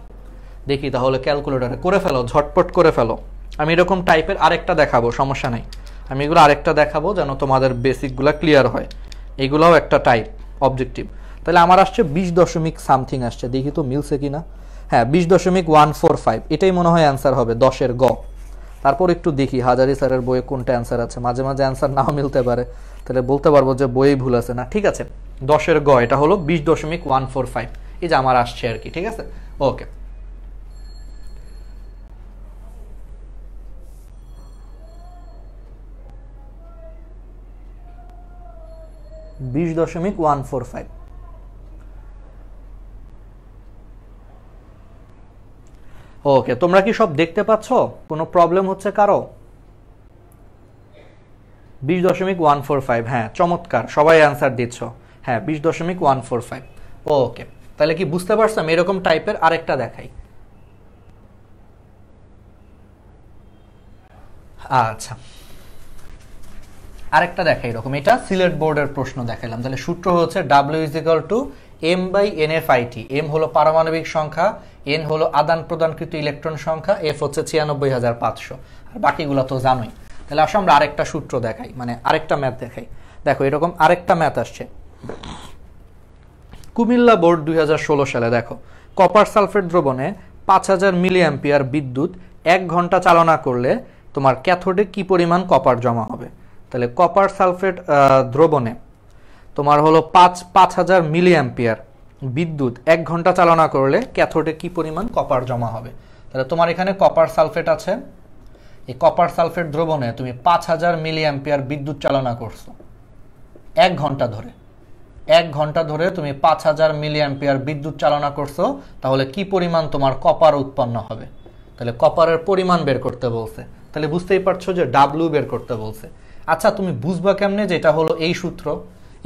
[SPEAKER 1] দেখি তাহলে ক্যালকুলেটরে করে ফেলো, ঝটপট করে ফেলো। আমি এরকম টাইপের আরেকটা দেখাবো, সমস্যা নাই। আমি এগুলো আরেকটা দেখাবো যেন তোমাদের বেসিকগুলো ক্লিয়ার হয়। এগুলোও একটা টাইপ অবজেক্টিভ। তাহলে আমার আসছে 20 আসছে, দেখি তো মিলছে কিনা। হ্যাঁ, 20.145, এটাই মনে হয় অ্যান্সার হবে 10-এর গ। তারপর একটু দেখি হাজারি স্যারের বইয়ে কোনটা অ্যান্সার আছে, মাঝে মাঝে অ্যান্সার নাও মিলতে পারে, তাহলে বলতে পারবো যে বইয়েই ভুল আছে না। ঠিক আছে, 10-এর গ, এটা হলো 20.145। এই যে আমার আসছে আর কি। ঠিক আছে, ওকে। $20.145। ওকে, তোমরা কি সব দেখতে পাচ্ছ? কোনো প্রবলেম হচ্ছে কারো? 20.145, হ্যাঁ চমৎকার, সবাই অ্যান্সার দিচ্ছ। হ্যাঁ 20.145। ওকে, তাহলে কি বুঝতে পারছো? আমি এরকম টাইপের আরেকটা দেখাই। আচ্ছা, আরেকটা দেখাই এরকম, এটা সিলেট বোর্ডের প্রশ্ন দেখালাম। তাহলে সূত্র হচ্ছে W = M/NF/IT। M হলো পারমাণবিক সংখ্যা, N হলো আদান প্রদানকৃত ইলেকট্রন সংখ্যা, F হচ্ছে 96,500, আর বাকিগুলো তো জানোই। তাহলে আসো আমরা আরেকটা সূত্র দেখাই, মানে আরেকটা ম্যাথ দেখাই। দেখো এরকম আরেকটা ম্যাথ আসছে কুমিল্লা বোর্ড 2016 সালে। দেখো, কপার সালফেট দ্রবণে 5000 মিলিঅ্যাম্পিয়ার বিদ্যুৎ 1 ঘন্টা চালনা করলে তোমার ক্যাথোডে কি পরিমাণ কপার জমা হবে। তাহলে কপার সালফেট দ্রবণে তোমার হলো 5000 মিলিঅ্যাম্পিয়ার বিদ্যুৎ 1 ঘন্টা চালনা করলে ক্যাথোডে কি পরিমাণ কপার জমা হবে। তাহলে তোমার এখানে কপার সালফেট আছে, এই কপার সালফেট দ্রবণে তুমি 5000 মিলিঅ্যাম্পিয়ার বিদ্যুৎ চালনা করছো 1 ঘন্টা ধরে। 1 ঘন্টা ধরে তুমি 5000 মিলিঅ্যাম্পিয়ার বিদ্যুৎ চালনা করছো, তাহলে কি পরিমাণ তোমার কপার উৎপন্ন হবে। তাহলে কপারের পরিমাণ বের করতে বলছে, তাহলে বুঝতেই পারছো যে W বের করতে বলছে। আচ্ছা, তুমি বুঝবা কেমনে যে এটা হলো এই সূত্র?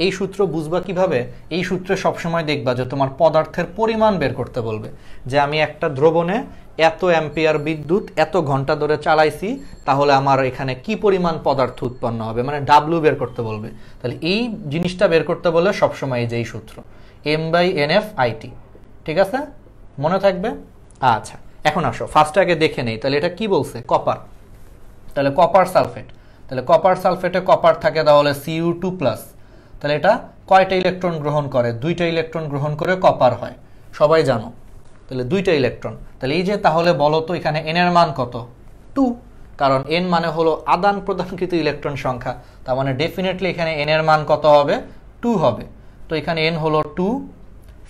[SPEAKER 1] এই সূত্র বুঝবা কিভাবে? এই সূত্রে সবসময় দেখবা যে তোমার পদার্থের পরিমাণ বের করতে বলবে, যে আমি একটা দ্রবণে এত অ্যাম্পিয়ার বিদ্যুৎ এত ঘন্টা ধরে চালাইছি, তাহলে আমার এখানে কি পরিমাণ পদার্থ উৎপন্ন হবে, মানে W বের করতে বলবে। তাহলে এই জিনিসটা বের করতে বললে সবসময় এই যে এই সূত্র M/NF/IT। ঠিক আছে, মনে থাকবে। আচ্ছা, এখন আসো ফার্স্ট আগে দেখে নেই। তাহলে এটা কি বলছে? কপার। তাহলে কপার সালফেট, তাহলে কপার সালফেটে কপার থাকে তাহলে Cu2+। তাহলে এটা কয়টা ইলেকট্রন গ্রহণ করে? 2টা ইলেকট্রন গ্রহণ করে কপার হয়, সবাই জানো। তাহলে 2টা ইলেকট্রন। তাহলে এই যে, তাহলে বলো তো এখানে n এর মান কত? 2। কারণ n মানে হলো আদান প্রদানকৃত ইলেকট্রন সংখ্যা, তার মানে ডেফিনেটলি এখানে n এর মান কত হবে? 2 হবে। তো এখানে n হলো 2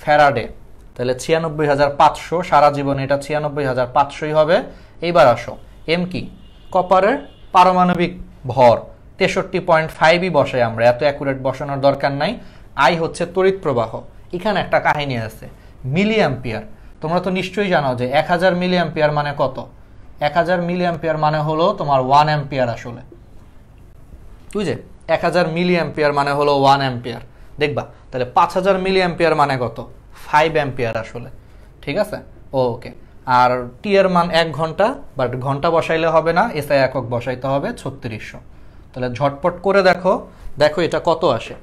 [SPEAKER 1] ফ্যারাডে, তাহলে 96,500, সারা জীবন এটা 96,500ই হবে। এইবার আসো m কি? কপারের পারমাণবিক ভর 63.5ই বসাই আমরা, এত অ্যাকুরেট বসানোর দরকার নাই। I হচ্ছে তড়িৎ প্রবাহ। এখানে একটা কাহিনী আছে, মিলি অ্যাম্পিয়ার। তোমরা তো নিশ্চয়ই জানো যে 1000 মিলি অ্যাম্পিয়ার মানে কত? 1000 মিলি অ্যাম্পিয়ার মানে হলো তোমার 1 অ্যাম্পিয়ার। আসলে তুই যে 1000 মিলি অ্যাম্পিয়ার মানে হলো 1 অ্যাম্পিয়ার, দেখবা তাহলে 5000 মিলি অ্যাম্পিয়ার মানে কত? 5 অ্যাম্পিয়ার আসলে, ঠিক আছে? ওকে, আর টি এর মান 1 ঘন্টা, বাট ঘন্টা বসাইলে হবে না, এসআই একক বসাইতে হবে 3600। তাহলে ঝটপট করে দেখো, দেখো এটা কত আসে,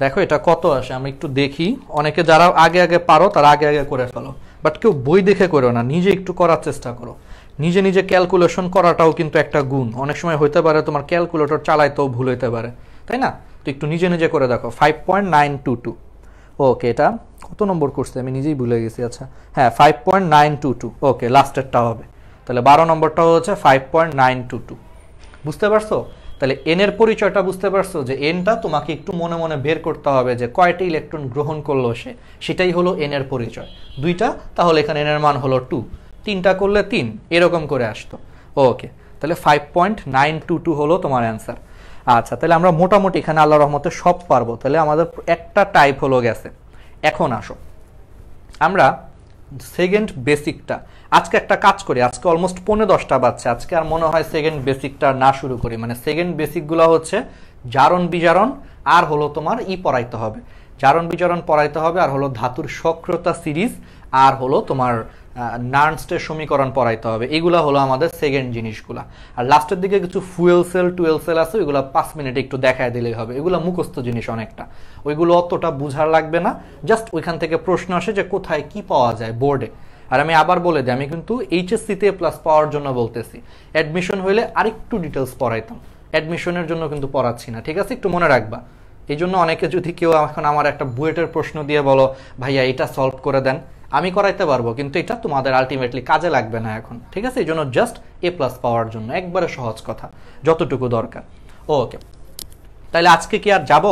[SPEAKER 1] দেখো এটা কত আসে। আমি একটু দেখি, অনেকে যারা আগে আগে পারো তারা আগে আগে করে ফেলো, বাট কেউ বই দেখে করো না, নিজে একটু করার চেষ্টা করো। নিজে নিজে ক্যালকুলেশন করাটাও কিন্তু একটা গুণ। অনেক সময় হইতে পারে তোমার ক্যালকুলেটর চালাইতেও ভুল হইতে পারে, তাই না? তো একটু নিজে নিজে করে দেখো। 5.922, ওকে, এটা কত নম্বর করছে আমি নিজেই ভুলে গেছি। আচ্ছা হ্যাঁ, 5.922, ওকে, লাস্টেরটা হবে। তাহলে 12 নম্বরটাও হচ্ছে 5.922। বুঝতে পারছো? তাহলে এন এর পরিচয়টা বুঝতে পারছো যে এনটা তোমাকে একটু মনে মনে বের করতে হবে যে কয়টা ইলেকট্রন গ্রহণ করলো সে, সেটাই হলো এন এর পরিচয়। 2টা, তাহলে এখানে এন এর মান হলো 2, 3টা করলে 3, এরকম করে আসতো। ওকে, তাহলে 5.922 হলো তোমার অ্যান্সার। আচ্ছা, তাহলে আমরা মোটামুটি এখানে আল্লাহর রহমতে সব পারবো। তাহলে আমাদের একটা টাইপ হলো গেছে। এখন আসো আমরা সেকেন্ড বেসিকটা, আজকে একটা কাজ করি, আজকে অলমোস্ট 10:45 বাজছে, আজকে আর মনে হয় সেকেন্ড বেসিকটা না শুরু করি। মানে সেকেন্ড বেসিকগুলো হচ্ছে জারণ বিজারণ, আর হলো তোমার পড়াইতে হবে, জারণ বিজারণ পড়াইতে হবে, আর হলো ধাতুর সক্রিয়তা সিরিজ, আর হলো তোমার নার্নস্টের সমীকরণ পড়াইতে হবে। এগুলো হলো আমাদের সেকেন্ড জিনিসগুলা। আর লাস্টের দিকে কিছু ফুয়েল সেল টুয়েল সেল আছে, ওইগুলো 5 মিনিটে একটু দেখায় দিলেই হবে। এগুলো মুখস্থ জিনিস অনেকটা, ওইগুলো অতটা বুঝার লাগবে না। জাস্ট ওইখান থেকে প্রশ্ন আসে যে কোথায় কি পাওয়া যায় বোর্ডে। আর আমি আবার বলে দিই, আমি কিন্তু এইচএসসিতে প্লাস পাওয়ার জন্য বলতেছি, অ্যাডমিশন হইলে আরেকটু ডিটেলস পড়াইতাম, অ্যাডমিশনের জন্য কিন্তু পড়াচ্ছি না, ঠিক আছে? একটু মনে রাখবা। এই জন্য অনেকে যদি কেউ এখন আমার একটা বুয়েটের প্রশ্ন দিয়ে বলো ভাইয়া এটা সলভ করে দেন, আমি করাইতে পারবো, কিন্তু এটা তোমাদের আলটিমেটলি কাজে লাগবে না এখন, ঠিক আছে? এই জন্য জাস্ট A+ পাওয়ার জন্য একবারে সহজ কথা, যতটুকু দরকার। ওকে, তাহলে আজকে কি আর যাব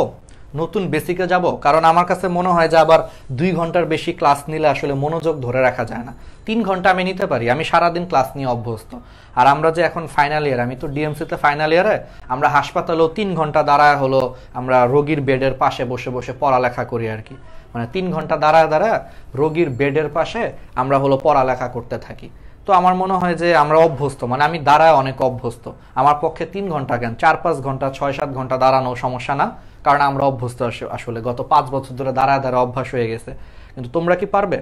[SPEAKER 1] নতুন বেসিকে যাব? কারণ আমার কাছে মনে হয় যে আবার 2 ঘন্টার বেশি ক্লাস নিলে আসলে মনোযোগ ধরে রাখা যায় না। 3 ঘন্টা আমি নিতে পারি, আমি সারাদিন ক্লাস নিয়ে অভ্যস্ত। আর আমরা যে এখন ফাইনাল ইয়ার, আমি তো ডিএমসিতে ফাইনাল ইয়ারে, আমরা হাসপাতালেও 3 ঘন্টা দাঁড়ায় হলো আমরা রোগীর বেডের পাশে বসে বসে পড়ালেখা করি আর কি। মানে 3 ঘন্টা দাঁড়ায় দাঁড়ায় রোগীর বেডের পাশে আমরা হলো পড়ালেখা করতে থাকি। তো আমার মনে হয় যে আমরা অভ্যস্ত, মানে আমি দাঁড়ায় অনেক অভ্যস্ত। আমার পক্ষে 3 ঘন্টা কেন, 4-5 ঘন্টা 6-7 ঘন্টা দাঁড়ানো সমস্যা না, কারণ আমরা অভ্যস্ত। আসলে গত 5 বছর ধরে দাঁড়ায় দাঁড়ায় অভ্যাস হয়ে গেছে। কিন্তু তোমরা কি পারবে?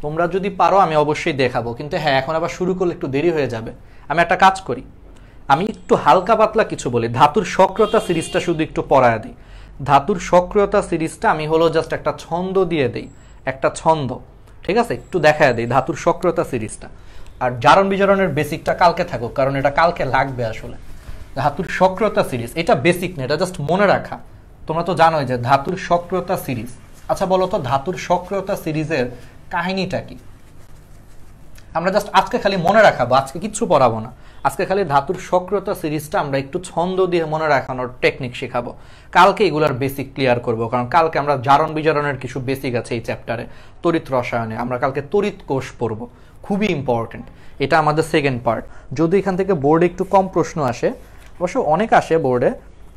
[SPEAKER 1] তোমরা যদি পারো আমি অবশ্যই দেখাবো, কিন্তু হ্যাঁ এখন আবার শুরু করলে একটু দেরি হয়ে যাবে। আমি একটা কাজ করি, আমি একটু হালকা পাতলা কিছু বলি, ধাতুর সক্রিয়তা সিরিজটা শুধু একটু পড়ায় দিই। ধাতুর সক্রিয়তা সিরিজটা আমি হলো জাস্ট একটা ছন্দ দিয়ে দিই, একটা ছন্দ, ঠিক আছে? একটু দেখায় দিই ধাতুর সক্রিয়তা সিরিজটা। আর জারণ বিজারণের বেসিকটা কালকে থাকুক, কারণ এটা কালকে লাগবে আসলে। ধাতুর সক্রিয়তা সিরিজ এটা বেসিক না, এটা জাস্ট মনে রাখা। তোমরা তো জানোই যে ধাতুর সক্রিয়তা সিরিজ। আচ্ছা বলো তো, ধাতুর সক্রিয়তা সিরিজের কাহিনীটা কি? আমরা জাস্ট আজকে খালি মনে রাখাবো, আজকে কিচ্ছু পড়াবো না। আজকে খালি ধাতুর সক্রিয়তা সিরিজটা আমরা একটু ছন্দ দিয়ে মনে রাখানোর টেকনিক শেখাবো। কালকে এগুলোর বেসিক ক্লিয়ার করব, কারণ কালকে আমরা জারণ বিজারণের কিছু বেসিক আছে এই চ্যাপ্টারে। তড়িৎ রসায়নে আমরা কালকে তড়িৎ কোষ পড়ব, খুবই ইম্পর্টেন্ট। এটা আমাদের সেকেন্ড পার্ট। যদি এখান থেকে বোর্ডে একটু কম প্রশ্ন আসে, অবশ্য অনেক আসে বোর্ডে,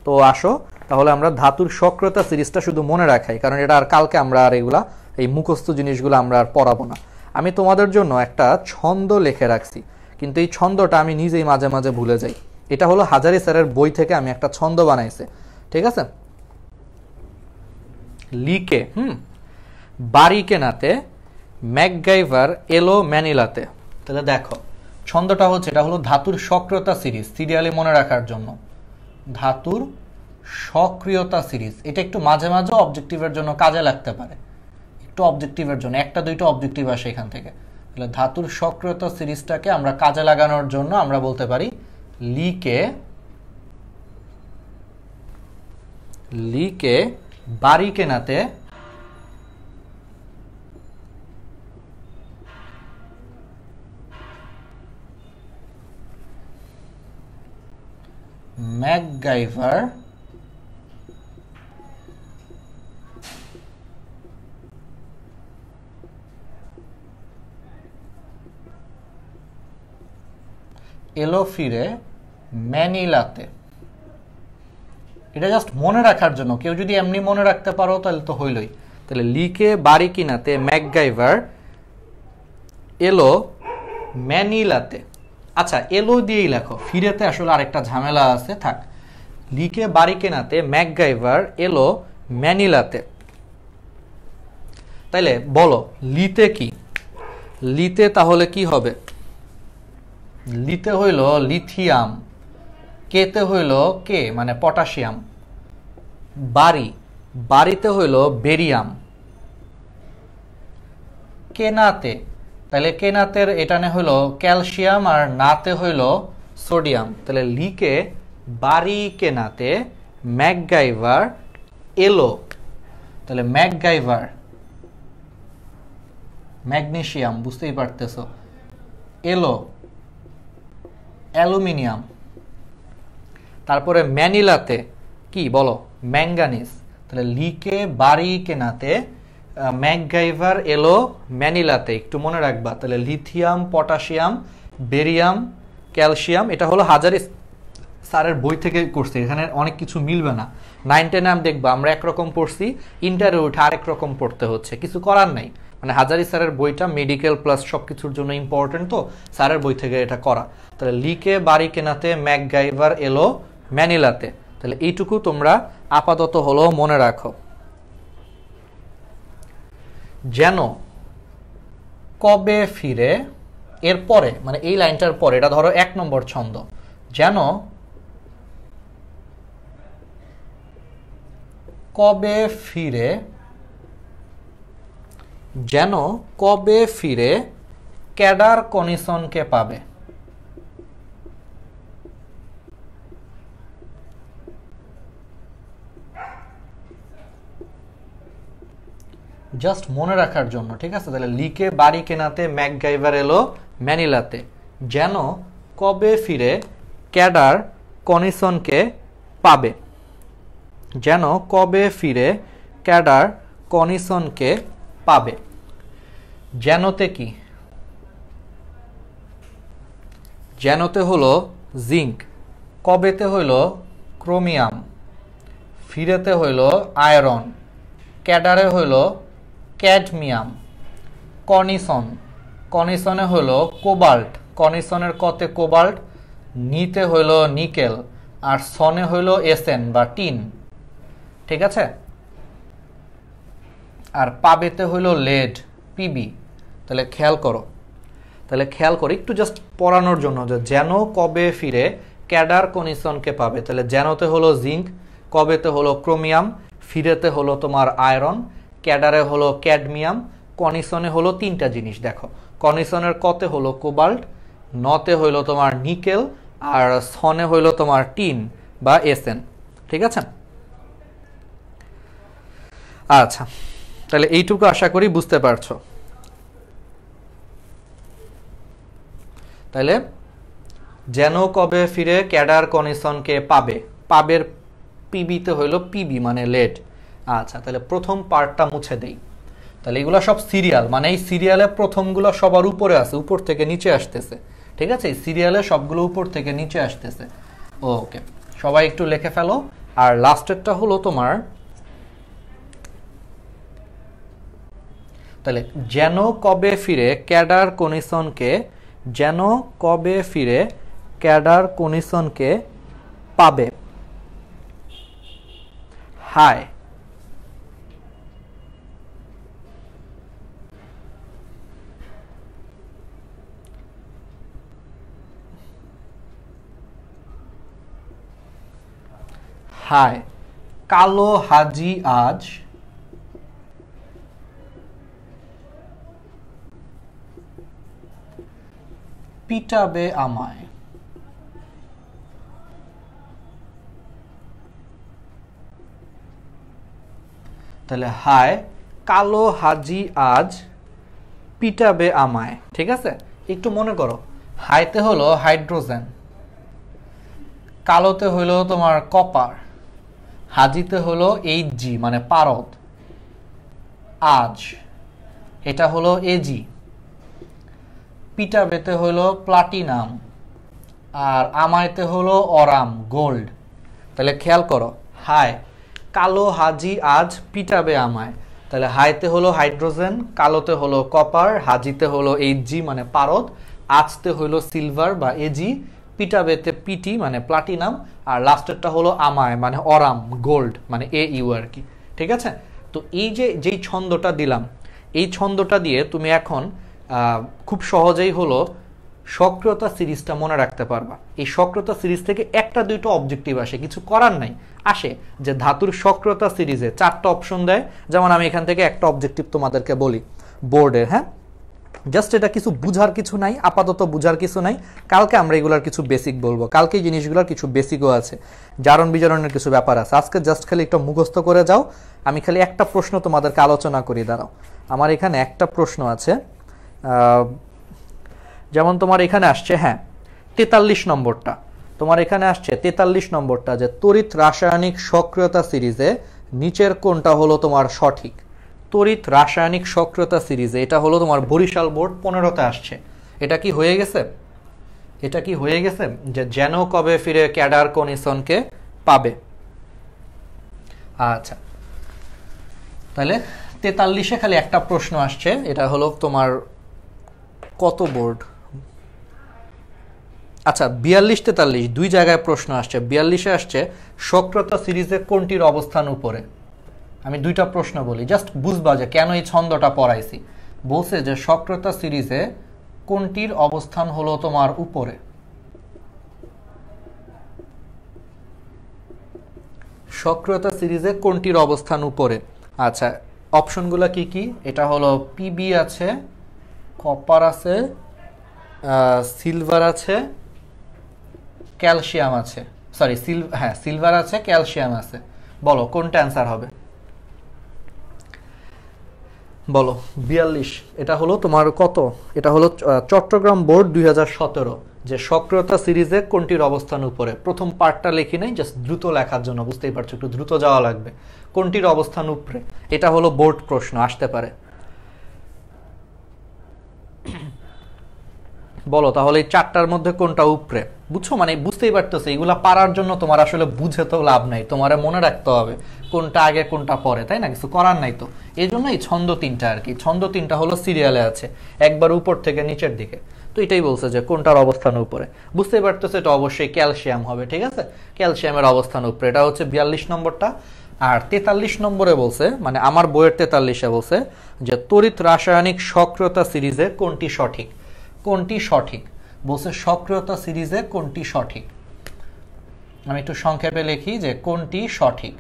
[SPEAKER 1] তো আসো তাহলে আমরা ধাতুর সক্রিয়তা সিরিজটা শুধু মনে রাখাই, কারণ এটা আর কালকে আমরা আর এগুলা এই মুখস্থ জিনিসগুলো আমরা আর পড়াবো না। আমি তোমাদের জন্য একটা ছন্দ লিখে রাখছি, কিন্তু এই ছন্দটা আমি নিজেই মাঝে মাঝে ভুলে যাই। এটা হলো হাজারি স্যারের বই থেকে আমি একটা ছন্দ বানাইছি, ঠিক আছে? লিকে বাড়িকে নাতে ম্যাকগাইভার এলো ম্যানিলাতে। তাহলে দেখো ছন্দটা হচ্ছে, এটা হলো ধাতুর সক্রিয়তা সিরিজ, সিরিয়ালি মনে রাখার জন্য ধাতুর সক্রিয়তা সিরিজ। এটা একটু মাঝে মাঝে অবজেক্টিভের জন্য কাজে লাগতে পারে, একটু অবজেক্টিভের জন্য, 1-2টা অবজেক্টিভ আসে এখান থেকে। তাহলে ধাতুর সক্রিয়তা সিরিজটাকে আমরা কাজে লাগানোর জন্য আমরা বলতে পারি লিকে বাড়িকে নাতে ম্যাকগাইভার এলো ফিরে ম্যানিলাতে। এটা জাস্ট মনে রাখার জন্য, কেউ যদি এমনি মনে রাখতে পারো তাহলে তো হইলই। তাহলে লিকে বাড়ি কিনাতে ম্যাকগাইভার এলো ম্যানিলাতে। আচ্ছা, এলো দিয়েই লেখো, ফিরেতে আসলে আরেকটা ঝামেলা আছে, থাক। লিকে বাড়ি কেনাতে ম্যাকগাইভার এলো ম্যানিলাতে। তাইলে বলো লিতে কি? লিতে তাহলে কি হবে? লিতে হইল লিথিয়াম, কেতে হইল কে মানে পটাশিয়াম, বাড়িতে হইল বেরিয়াম, কেনাতে তাহলে কেনাতের এটানে হইল ক্যালসিয়াম আর নাতে হইল সোডিয়াম। তাহলে লিকে বাড়ি কেনাতে ম্যাকগাইভার এলো, তাহলে ম্যাকগাইভার ম্যাগনেসিয়াম, বুঝতেই পারতেছো, এলো অ্যালুমিনিয়াম। তারপরে ম্যানিলাতে কি বলো? ম্যাঙ্গানিজ। তাহলে লিকে বাড়ি কেনাতে ম্যাকগাইভার এলো ম্যানিলাতে, একটু মনে রাখবা। তাহলে লিথিয়াম, পটাশিয়াম, বেরিয়াম, ক্যালসিয়াম। এটা হলো হাজারি স্যারের বই থেকে করছি, এখানে অনেক কিছু মিলবে না। 9-10 নাম দেখবা আমরা একরকম পড়ছি, ইন্টারে উঠে আরেক রকম পড়তে হচ্ছে, কিছু করার নাই। মানে হাজারি স্যারের বইটা মেডিকেল প্লাস সবকিছুর জন্য ইম্পর্টেন্ট, তো স্যারের বই থেকে এটা করা। তাহলে লিকে বাড়ি কেনাতে ম্যাকগাইভার এলো ম্যানিলাতে। তাহলে এইটুকু তোমরা আপাতত হলো মনে রাখো। যেন কবে ফিরে, এর পরে মানে এই লাইনটার পরে, এটা ধরো 1 নম্বর ছন্দ, যেন কবে ফিরে, যেন কবে ফিরে ক্যাডার কনিসনকে পাবে। জাস্ট মনে রাখার জন্য, ঠিক আছে? তাহলে লিকে বাড়ি কেনাতে ম্যাকগাইভার এলো ম্যানিলাতে, যেন কবে ফিরে ক্যাডার কনিসনকে পাবে, যেন কবে ফিরে ক্যাডার কনিসনকে পাবে। যেনতে কি? যেনতে হলো জিঙ্ক, কবেতে হইল ক্রোমিয়াম, ফিরেতে হইল আয়রন, ক্যাডারে হইল ক্যাডমিয়াম, কনিসন, কনিসনে হইল কোবাল্ট, কনিসনের কতে কোবাল্ট, নিতে হইল নিকেল, আর সনে হইল এসেন বা টিন, ঠিক আছে? আর পাবেতে হইল লেড, পিবি। তাহলে খেয়াল করো, একটু জাস্ট পড়ানোর জন্য, যে যেন কবে ফিরে ক্যাডার কনিসনকে পাবে। তাহলে যেনতে হলো জিঙ্ক, কবেতে হলো ক্রোমিয়াম, ফিরেতে হলো তোমার আয়রন, ক্যাডারে হলো ক্যাডমিয়াম, কনিসনে হলো 3টা জিনিস দেখো। কনিসনের কতে হলো কোবাল্ট, নতে হইলো তোমার নিকেল, আর সনে হইলো তোমার টিন বা এসেন, ঠিক আছে? আচ্ছা, তাহলে এইটুকু আশা করি বুঝতে পারছো। তাহলে যেন কবে ফিরে ক্যাডার কনিসনকে পাবে, পাবের পিবিতে হইল পিবি মানে লেড। আচ্ছা, তাহলে প্রথম পার্টটা মুছে দেই। তাহলে এগুলো সব সিরিয়াল, মানে এই সিরিয়ালে প্রথমগুলো সবার উপরে আছে, উপর থেকে নিচে আসতেছে, ঠিক আছে? এই সিরিয়ালে সবগুলো উপর থেকে নিচে আসতেছে। ওকে, সবাই একটু লিখে ফেলো। আর লাস্টেরটা হলো তোমার, তাহলে যেন কবে ফিরে ক্যাডার কনিসনকে, যেন কবে ফিরে ক্যাডার কনিসনকে পাবে। হায়, হায় কালো হাজি আজ পিটাবে আমায়। তাহলে হায় কালো হাজি আজ পিটাবে আমায়, ঠিক আছে? একটু মনে করো, হাইতে হলো হাইড্রোজেন, কালোতে হলো তোমার কপার, হাজিতে হলো Hg মানে পারদ, আজ এটা হলো Ag, পিটাবেতে হলো প্লাটিনাম, আর আমায়তে হলো অরাম গোল্ড। তাহলে খেয়াল করো, হাই কালো, হাজি, আজ, পিটাবে, আমায়। তাহলে হাইতে হলো হাইড্রোজেন, কালোতে হলো কপার, হাজিতে হলো Hg মানে পারদ, আজতে হলো সিলভার বা Ag, পিটাবেতে পিটি মানে প্লাটিনাম, আর লাস্টেরটা হলো আমায় মানে অরাম গোল্ড মানে Au আর কি। ঠিক আছে, তো এই যে যেই ছন্দটা দিলাম, এই ছন্দটা দিয়ে তুমি এখন খুব সহজেই হলো সক্রিয়তা সিরিজটা মনে রাখতে পারবা। এই সক্রিয়তা সিরিজ থেকে একটা দুইটা অবজেক্টিভ আসে, কিছু করার নাই, আসে যে ধাতুর সক্রিয়তা সিরিজে 4টা অপশন দেয়। যেমন আমি এখান থেকে একটা অবজেক্টিভ তোমাদেরকে বলি বোর্ডের, হ্যাঁ জাস্ট এটা কিছু বুঝার কিছু নাই, আপাতত বুঝার কিছু নাই, কালকে আমরা এগুলার কিছু বেসিক বলবো, কালকে এই জিনিসগুলোর কিছু বেসিকও আছে, জারণ বিজারণের কিছু ব্যাপার আছে। আজকে জাস্ট খালি একটা মুখস্থ করে যাও, আমি খালি একটা প্রশ্ন তোমাদেরকে আলোচনা করি। দাঁড়াও, আমার এখানে একটা প্রশ্ন আছে, যেমন তোমার এখানে আসছে, হ্যাঁ 43 নম্বরটা, তোমার এখানে আসছে 43 নম্বরটা যে তড়িৎ রাসায়নিক সক্রিয়তা সিরিজে নিচের কোনটা হলো তোমার সঠিক। তড়িৎ রাসায়নিক সক্রিয়তা সিরিজে এটা হলো তোমার বরিশাল বোর্ড 15তে আসছে। এটা কি হয়ে গেছে? এটা কি হয়ে গেছে যে যেন কবে ফিরে ক্যাডার কনিসনকে পাবে? আচ্ছা, তাহলে 43-এ খালি একটা প্রশ্ন আসছে, এটা হলো তোমার কত বোর্ড? আচ্ছা 42-43 দুই জায়গায় প্রশ্ন আসছে। 42-এ আসছে সক্রিয়তা সিরিজে কোনটির অবস্থান উপরে। আমি দুইটা প্রশ্ন বলি, জাস্ট বুঝবা যে কেন এই ছন্দটা পড়াইছি। বলছে যে সক্রিয়তা সিরিজে কোনটির অবস্থান হলো তোমার উপরে। সক্রিয়তা সিরিজে কোনটির অবস্থান উপরে? আচ্ছা অপশনগুলো কি কি? এটা হলো পিবি আছে, কপার আছে, সিলভার আছে, ক্যালসিয়াম আছে, সরি হ্যাঁ সিলভার আছে, ক্যালসিয়াম আছে। বলো কোনটা অ্যান্সার হবে? বলো 42। এটা হলো তোমার কত? এটা হলো চট্টগ্রাম বোর্ড 2017 যে সক্রিয়তা সিরিজে কোনটির অবস্থান উপরে। প্রথম পার্টটা লিখি নাই, জাস্ট দ্রুত লেখার জন্য, বুঝতেই পারছো একটু দ্রুত যাওয়া লাগবে। কোনটির অবস্থান উপরে, এটা হলো বোর্ড প্রশ্ন, আসতে পারে। বলো তাহলে এই 4টার মধ্যে কোনটা উপরে? বুঝছো, মানে বুঝতেই পারতেছে এগুলা পারার জন্য তোমার আসলে বুঝে তো লাভ নাই, তোমার মনে রাখতে হবে কোনটা আগে কোনটা পরে, তাই না? কিছু করার নাই তো। এই জন্য এই ছন্দ 3টা আর কি, ছন্দ 3টা হলো সিরিয়ালে আছে, একবার উপর থেকে নিচের দিকে। তো এটাই বলছে যে কোনটার অবস্থান উপরে, বুঝতেই পারতেছে এটা অবশ্যই ক্যালসিয়াম হবে। ঠিক আছে, ক্যালসিয়ামের অবস্থান উপরে, এটা হচ্ছে 42 নম্বরটা। আর 43 নম্বরে বলছে, মানে আমার বইয়ের 43-এ বলছে যে তড়িৎ রাসায়নিক সক্রিয়তা সিরিজে কোনটি সঠিক। কোনটি সঠিক বলছে, সক্রিয়তা সিরিজে কোনটি সঠিক। আমি একটু সংক্ষেপে লিখি যে কোনটি সঠিক।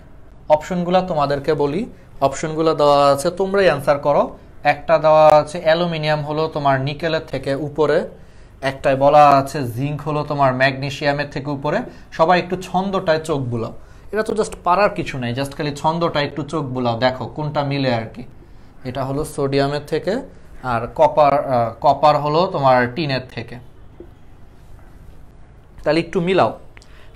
[SPEAKER 1] অপশনগুলো তোমাদেরকে বলি, অপশনগুলো দেওয়া আছে, তোমরাই অ্যান্সার করো। একটা দেওয়া আছে অ্যালুমিনিয়াম হলো তোমার নিকেলের থেকে উপরে, একটাই বলা আছে জিঙ্ক হলো তোমার ম্যাগনেসিয়ামের থেকে উপরে। সবাই একটু ছন্দটায় চোখ বুলাও, এটা তো জাস্ট পারার কিছু নাই, জাস্ট খালি ছন্দটা একটু চোখ বুলাও, দেখো কোনটা মিলে আর কি। এটা হলো সোডিয়ামের থেকে, আর কপার হলো তোমার টিনের থেকে। তাহলে একটু মিলাও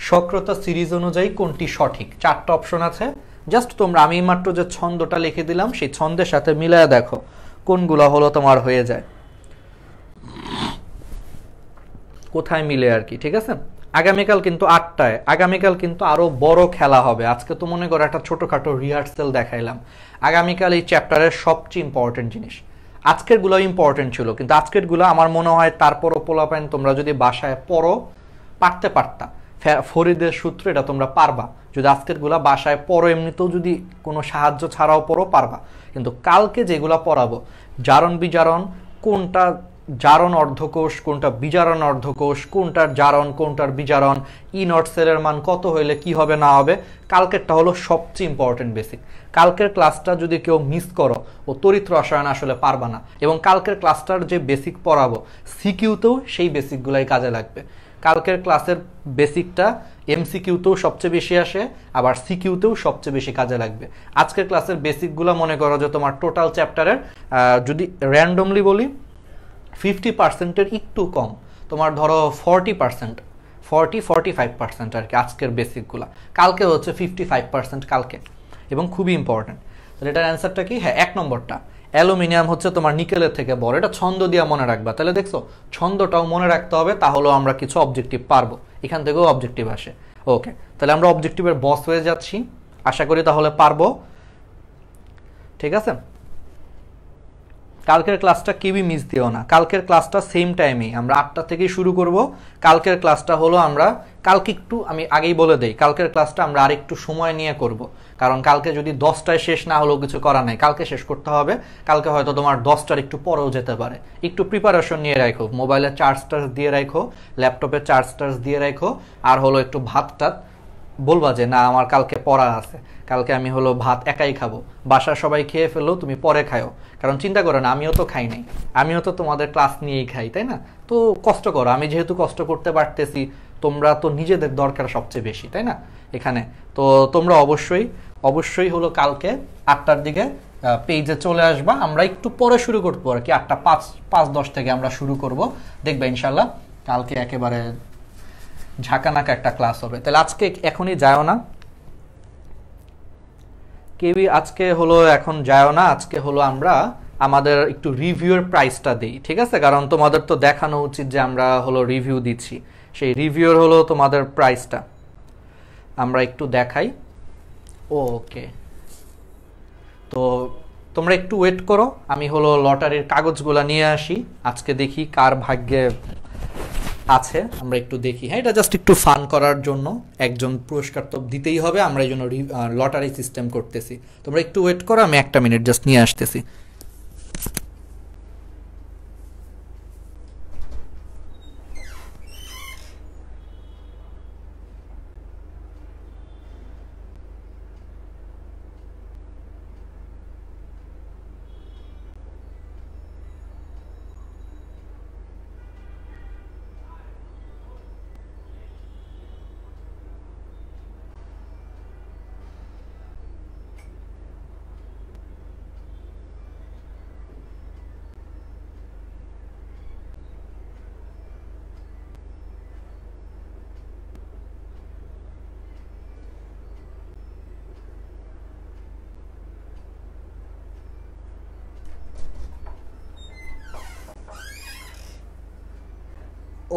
[SPEAKER 1] সক্রিয়তা সিরিজ অনুযায়ী কোনটি সঠিক। 4টা অপশন আছে, জাস্ট তোমরা আমি মাত্র যে ছন্দটা লিখে দিলাম সেই ছন্দের সাথে মিলায় দেখো কোনগুলো হলো তোমার হয়ে যায়, কোথায় মিলে আর কি। ঠিক আছে, আগামীকাল কিন্তু 8টায়, আগামীকাল কিন্তু আরো বড় খেলা হবে। আজকে তো মনে করো একটা ছোটখাটো রিহার্সাল দেখাইলাম, আগামীকাল এই চ্যাপ্টারের সবচেয়ে ইম্পর্টেন্ট জিনিস। আজকের গুলো ইম্পর্টেন্ট ছিল, কিন্তু আজকের গুলো আমার মনে হয় তারপরও পোলাপাইন তোমরা যদি বাসায় পড়ো, পারতে পারতা ফরিদের সূত্র এটা তোমরা পারবা যদি আজকের গুলা বাসায় পড়ো, এমনিতেও যদি কোনো সাহায্য ছাড়াও পড়ো পারবা। কিন্তু কালকে যেগুলা পড়াবো, জারণ বিজারণ, কোনটা জারণ অর্ধকোষ, কোনটা বিজারণ অর্ধকোষ, কোনটার জারণ কোনটার বিজারণ, ই নট সেলের মান কত হইলে কি হবে না হবে, কালকেরটা হলো সবচেয়ে ইম্পর্টেন্ট বেসিক। কালকের ক্লাসটা যদি কেউ মিস করো ও তড়িৎ রসায়ন আসলে পারবা না। এবং কালকের ক্লাসটার যে বেসিক পড়াবো সিকিউতেও সেই বেসিকগুলাই কাজে লাগবে। কালকের ক্লাসের বেসিকটা এমসিকিউতেও সবচেয়ে বেশি আসে, আবার সিকিউতেও সবচেয়ে বেশি কাজে লাগবে। আজকের ক্লাসের বেসিকগুলো মনে করো যে তোমার টোটাল চ্যাপ্টারের যদি র্যান্ডমলি বলি 50%-এর একটু কম, তোমার ধরো 40%, 45% আর কি আজকের বেসিকগুলা, কালকে হচ্ছে 55% কালকে, এবং খুবই ইম্পর্টেন্ট। তাহলে এটার অ্যান্সারটা কি? হ্যাঁ, 1 নম্বরটা অ্যালুমিনিয়াম হচ্ছে তোমার নিকেলের থেকে বড়। এটা ছন্দ দিয়ে মনে রাখবা। তাহলে দেখছো ছন্দটাও মনে রাখতে হবে, তাহলেও আমরা কিছু অবজেক্টিভ পারবো, এখান থেকেও অবজেক্টিভ আসে। ওকে, তাহলে আমরা অবজেক্টিভের বস হয়ে যাচ্ছি, আশা করি তাহলে পারবো। ঠিক আছে, কালকের ক্লাসটা কেউই মিস দিও না। কালকের ক্লাসটা সেম টাইমেই আমরা 8টা থেকেই শুরু করব। কালকের ক্লাসটা হলো আমরা কালকে একটু, আমি আগেই বলে দেই, কালকের ক্লাসটা আমরা আর একটু সময় নিয়ে করব, কারণ কালকে যদি 10টায় শেষ না হলেও কিছু করা নাই, কালকে শেষ করতে হবে। কালকে হয়তো তোমার 10টার একটু পরেও যেতে পারে। একটু প্রিপারেশন নিয়ে রাখো, মোবাইলে চার্জ টার্জ দিয়ে রাখো, ল্যাপটপে চার্জ টার্জ দিয়ে রাখো, আর হলো একটু ভাত টাত বলবা যে না আমার কালকে পড়া আছে, কালকে আমি হলো ভাত একাই খাবো, বাসার সবাই খেয়ে ফেললো, তুমি পরে খাও। কারণ চিন্তা করো না, আমিও তো খাই নাই, আমিও তো তোমাদের ক্লাস নিয়েই খাই, তাই না? তো কষ্ট করো, আমি যেহেতু কষ্ট করতে পারতেছি, তোমরা তো নিজেদের দরকার সবচেয়ে বেশি, তাই না এখানে? তো তোমরা অবশ্যই অবশ্যই হলো কালকে 8টার দিকে পেজে চলে আসবা। আমরা একটু পরে শুরু করবো আর কি, 8টা 5:10 থেকে আমরা শুরু করব, দেখবা ইনশাল্লাহ কালকে একেবারে ঝাঁকানাকা একটা ক্লাস হবে। তাহলে আজকে এখনই যাও না, কেউই আজকে হলো এখন যাও না। আজকে হলো আমরা আমাদের একটু রিভিউর প্রাইসটা দিই, ঠিক আছে? কারণ তোমাদের তো দেখানো উচিত যে আমরা হলো রিভিউ দিচ্ছি, সেই রিভিউর হলো তোমাদের প্রাইসটা আমরা একটু দেখাই। ওকে, তো তোমরা একটু ওয়েট করো, আমি হলো লটারির কাগজগুলো নিয়ে আসি, আজকে দেখি কার ভাগ্যে আছে, আমরা একটু দেখি। হ্যাঁ, এটা জাস্ট একটু ফান করার জন্য, একজন পুরস্কার তো দিতেই হবে, আমরা এই জন্য লটারি সিস্টেম করতেছি। তোমরা একটু ওয়েট করো, আমি 1টা মিনিট জাস্ট নিয়ে আসতেছি।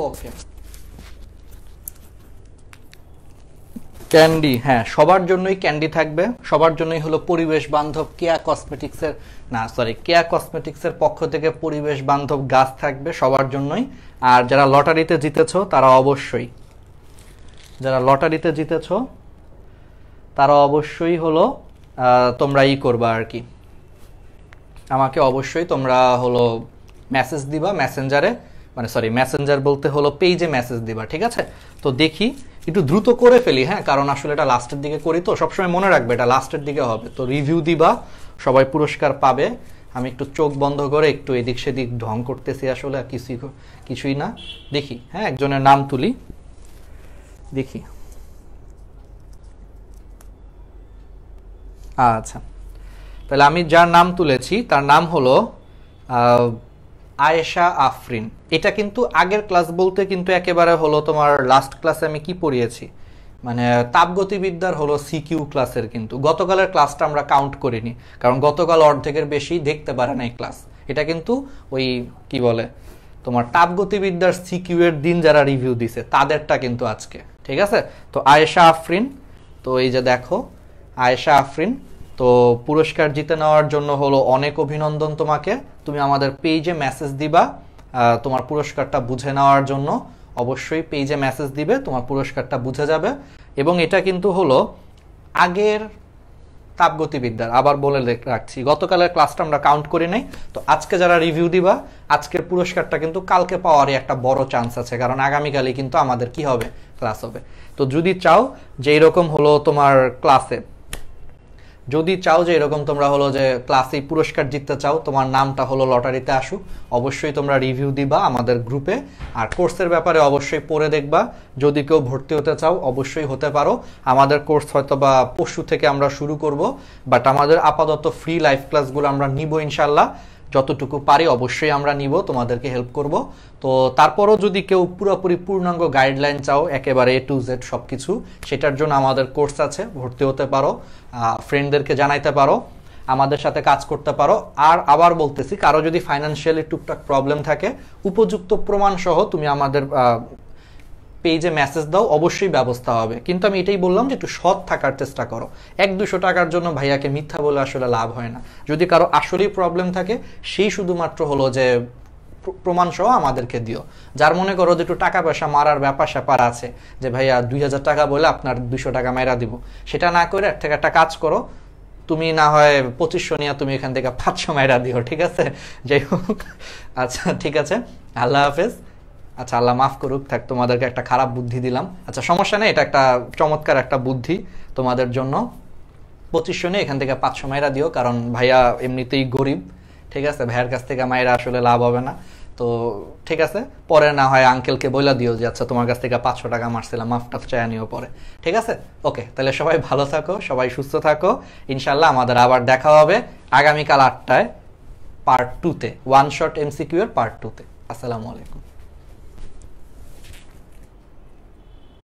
[SPEAKER 1] ওকে, ক্যান্ডি, হ্যাঁ সবার জন্যই ক্যান্ডি থাকবে, সবার জন্যই হলো পরিবেশ বান্ধব কেয়া কসমেটিক্সের, না সরি, কেয়া কসমেটিক্সের পক্ষ থেকে পরিবেশ বান্ধব গাছ থাকবে সবার জন্যই। আর যারা লটারিতে জিতেছো তারা অবশ্যই, যারা লটারিতে জিতেছো তারা অবশ্যই হলো তোমরা ই করবা আর কি, আমাকে অবশ্যই তোমরা হলো মেসেজ দিবা মেসেঞ্জারে, মানে সরি মেসেঞ্জার বলতে হলো পেজে মেসেজ দিবা, ঠিক আছে? তো দেখি একটু দ্রুত করে ফেলি, হ্যাঁ, কারণ আসলে এটা লাস্টের দিকে করি, তো সবসময় মনে রাখবে এটা লাস্টের দিকে হবে। তো রিভিউ দিবা, সবাই পুরস্কার পাবে। আমি একটু চোখ বন্ধ করে একটু এদিক সেদিক ঢং করতেছি, আসলে কিছুই না। দেখি, হ্যাঁ, একজনের নাম তুলি, দেখি। আচ্ছা, তাহলে আমি যার নাম তুলেছি তার নাম হলো আয়েশা আফরিন। এটা কিন্তু আগের ক্লাস বলতে কিন্তু একেবারে হলো তোমার লাস্ট ক্লাসে আমি কি পড়িয়েছি, মানে তাপগতিবিদ্যার হলো সিকিউ ক্লাসের, কিন্তু গতকালের ক্লাসটা আমরা কাউন্ট করিনি, কারণ গতকাল অর্ধেকের বেশি দেখতে পারে না এই ক্লাস। এটা কিন্তু ওই কি বলে তোমার তাপগতিবিদ্যার সিকিউ এর দিন যারা রিভিউ দিছে তাদেরটা কিন্তু আজকে, ঠিক আছে? তো আয়েশা আফরিন, তো এই যে দেখো আয়েশা আফরিন, তো পুরস্কার জিতে নেওয়ার জন্য হলো অনেক অভিনন্দন তোমাকে। তুমি আমাদের পেজে মেসেজ দিবা তোমার পুরস্কারটা বুঝে নেওয়ার জন্য, অবশ্যই পেজে মেসেজ দিবে, তোমার পুরস্কারটা বুঝে যাবে। এবং এটা কিন্তু হলো আগের তাপগতিবিদ্যার, আবার বলে রাখছি গতকালের ক্লাসটা আমরা কাউন্ট করি নাই। তো আজকে যারা রিভিউ দিবা আজকের পুরস্কারটা কিন্তু কালকে পাওয়ারই একটা বড় চান্স আছে, কারণ আগামীকালই কিন্তু আমাদের কি হবে, ক্লাস হবে। তো যদি চাও যে এরকম হলো তোমার ক্লাসে, যদি চাও যে এরকম তোমরা হলো যে ক্লাসে পুরস্কার জিততে চাও, তোমার নামটা হলো লটারিতে আসুক, অবশ্যই তোমরা রিভিউ দিবা আমাদের গ্রুপে। আর কোর্সের ব্যাপারে অবশ্যই পড়ে দেখবা, যদি কেউ ভর্তি হতে চাও অবশ্যই হতে পারো। আমাদের কোর্স হয়তো বা পরশু থেকে আমরা শুরু করব, বাট আমাদের আপাতত ফ্রি লাইভ ক্লাসগুলো আমরা নিব ইনশাল্লাহ। যতটুকু পারি অবশ্যই আমরা নিব, তোমাদেরকে হেল্প করব। তো তারপরও যদি কেউ পুরোপুরি পূর্ণাঙ্গ গাইডলাইন চাও একেবারে A to Z সব কিছু, সেটার জন্য আমাদের কোর্স আছে, ভর্তি হতে পারো, ফ্রেন্ডদেরকে জানাইতে পারো, আমাদের সাথে কাজ করতে পারো। আর আবার বলতেছি, কারো যদি ফাইন্যান্সিয়ালি টুকটাক প্রবলেম থাকে, উপযুক্ত প্রমাণ সহ তুমি আমাদের পেজে মেসেজ দাও, অবশ্যই ব্যবস্থা হবে। কিন্তু আমি এটাই বললাম যে একটু সৎ থাকার চেষ্টা করো। 1-200 টাকার জন্য ভাইয়াকে মিথ্যা বলে আসলে লাভ হয় না। যদি কারো আসলেই প্রবলেম থাকে, সেই শুধুমাত্র হলো যে প্রমাণ সহ আমাদেরকে দিও। যার মনে করো যে একটু টাকা পয়সা মারার ব্যাপার স্যাপার আছে, যে ভাইয়া 2000 টাকা বলে আপনার 200 টাকা মেরা দিব, সেটা না করে এর থেকে একটা কাজ করো, তুমি না হয় 2500 নিয়ে তুমি এখান থেকে 500 মাইরা দিও, ঠিক আছে? যাই হোক, আচ্ছা ঠিক আছে, আল্লাহ হাফেজ। আচ্ছা, আল্লাহ মাফ করুক, থাক তোমাদেরকে একটা খারাপ বুদ্ধি দিলাম। আচ্ছা সমস্যা নেই, এটা একটা চমৎকার একটা বুদ্ধি তোমাদের জন্য। 2500 নিয়ে এখান থেকে 500 মাইরা দিও, কারণ ভাইয়া এমনিতেই গরিব, ঠিক আছে? ভাইয়ের কাছ থেকে মাইরা আসলে লাভ হবে না। তো ঠিক আছে, পরে না হয় আঙ্কেলকে বইলা দিও যে আচ্ছা তোমার কাছ থেকে 500 টাকা মারছিলাম, মাফটাফ চায় নিও পরে, ঠিক আছে? ওকে, তাহলে সবাই ভালো থাকো, সবাই সুস্থ থাকো। ইনশাল্লাহ আমাদের আবার দেখা হবে আগামীকাল 8টায় পার্ট 2-তে, ওয়ান শট MCQ এর পার্ট 2-তে। আসসালামু আলাইকুম।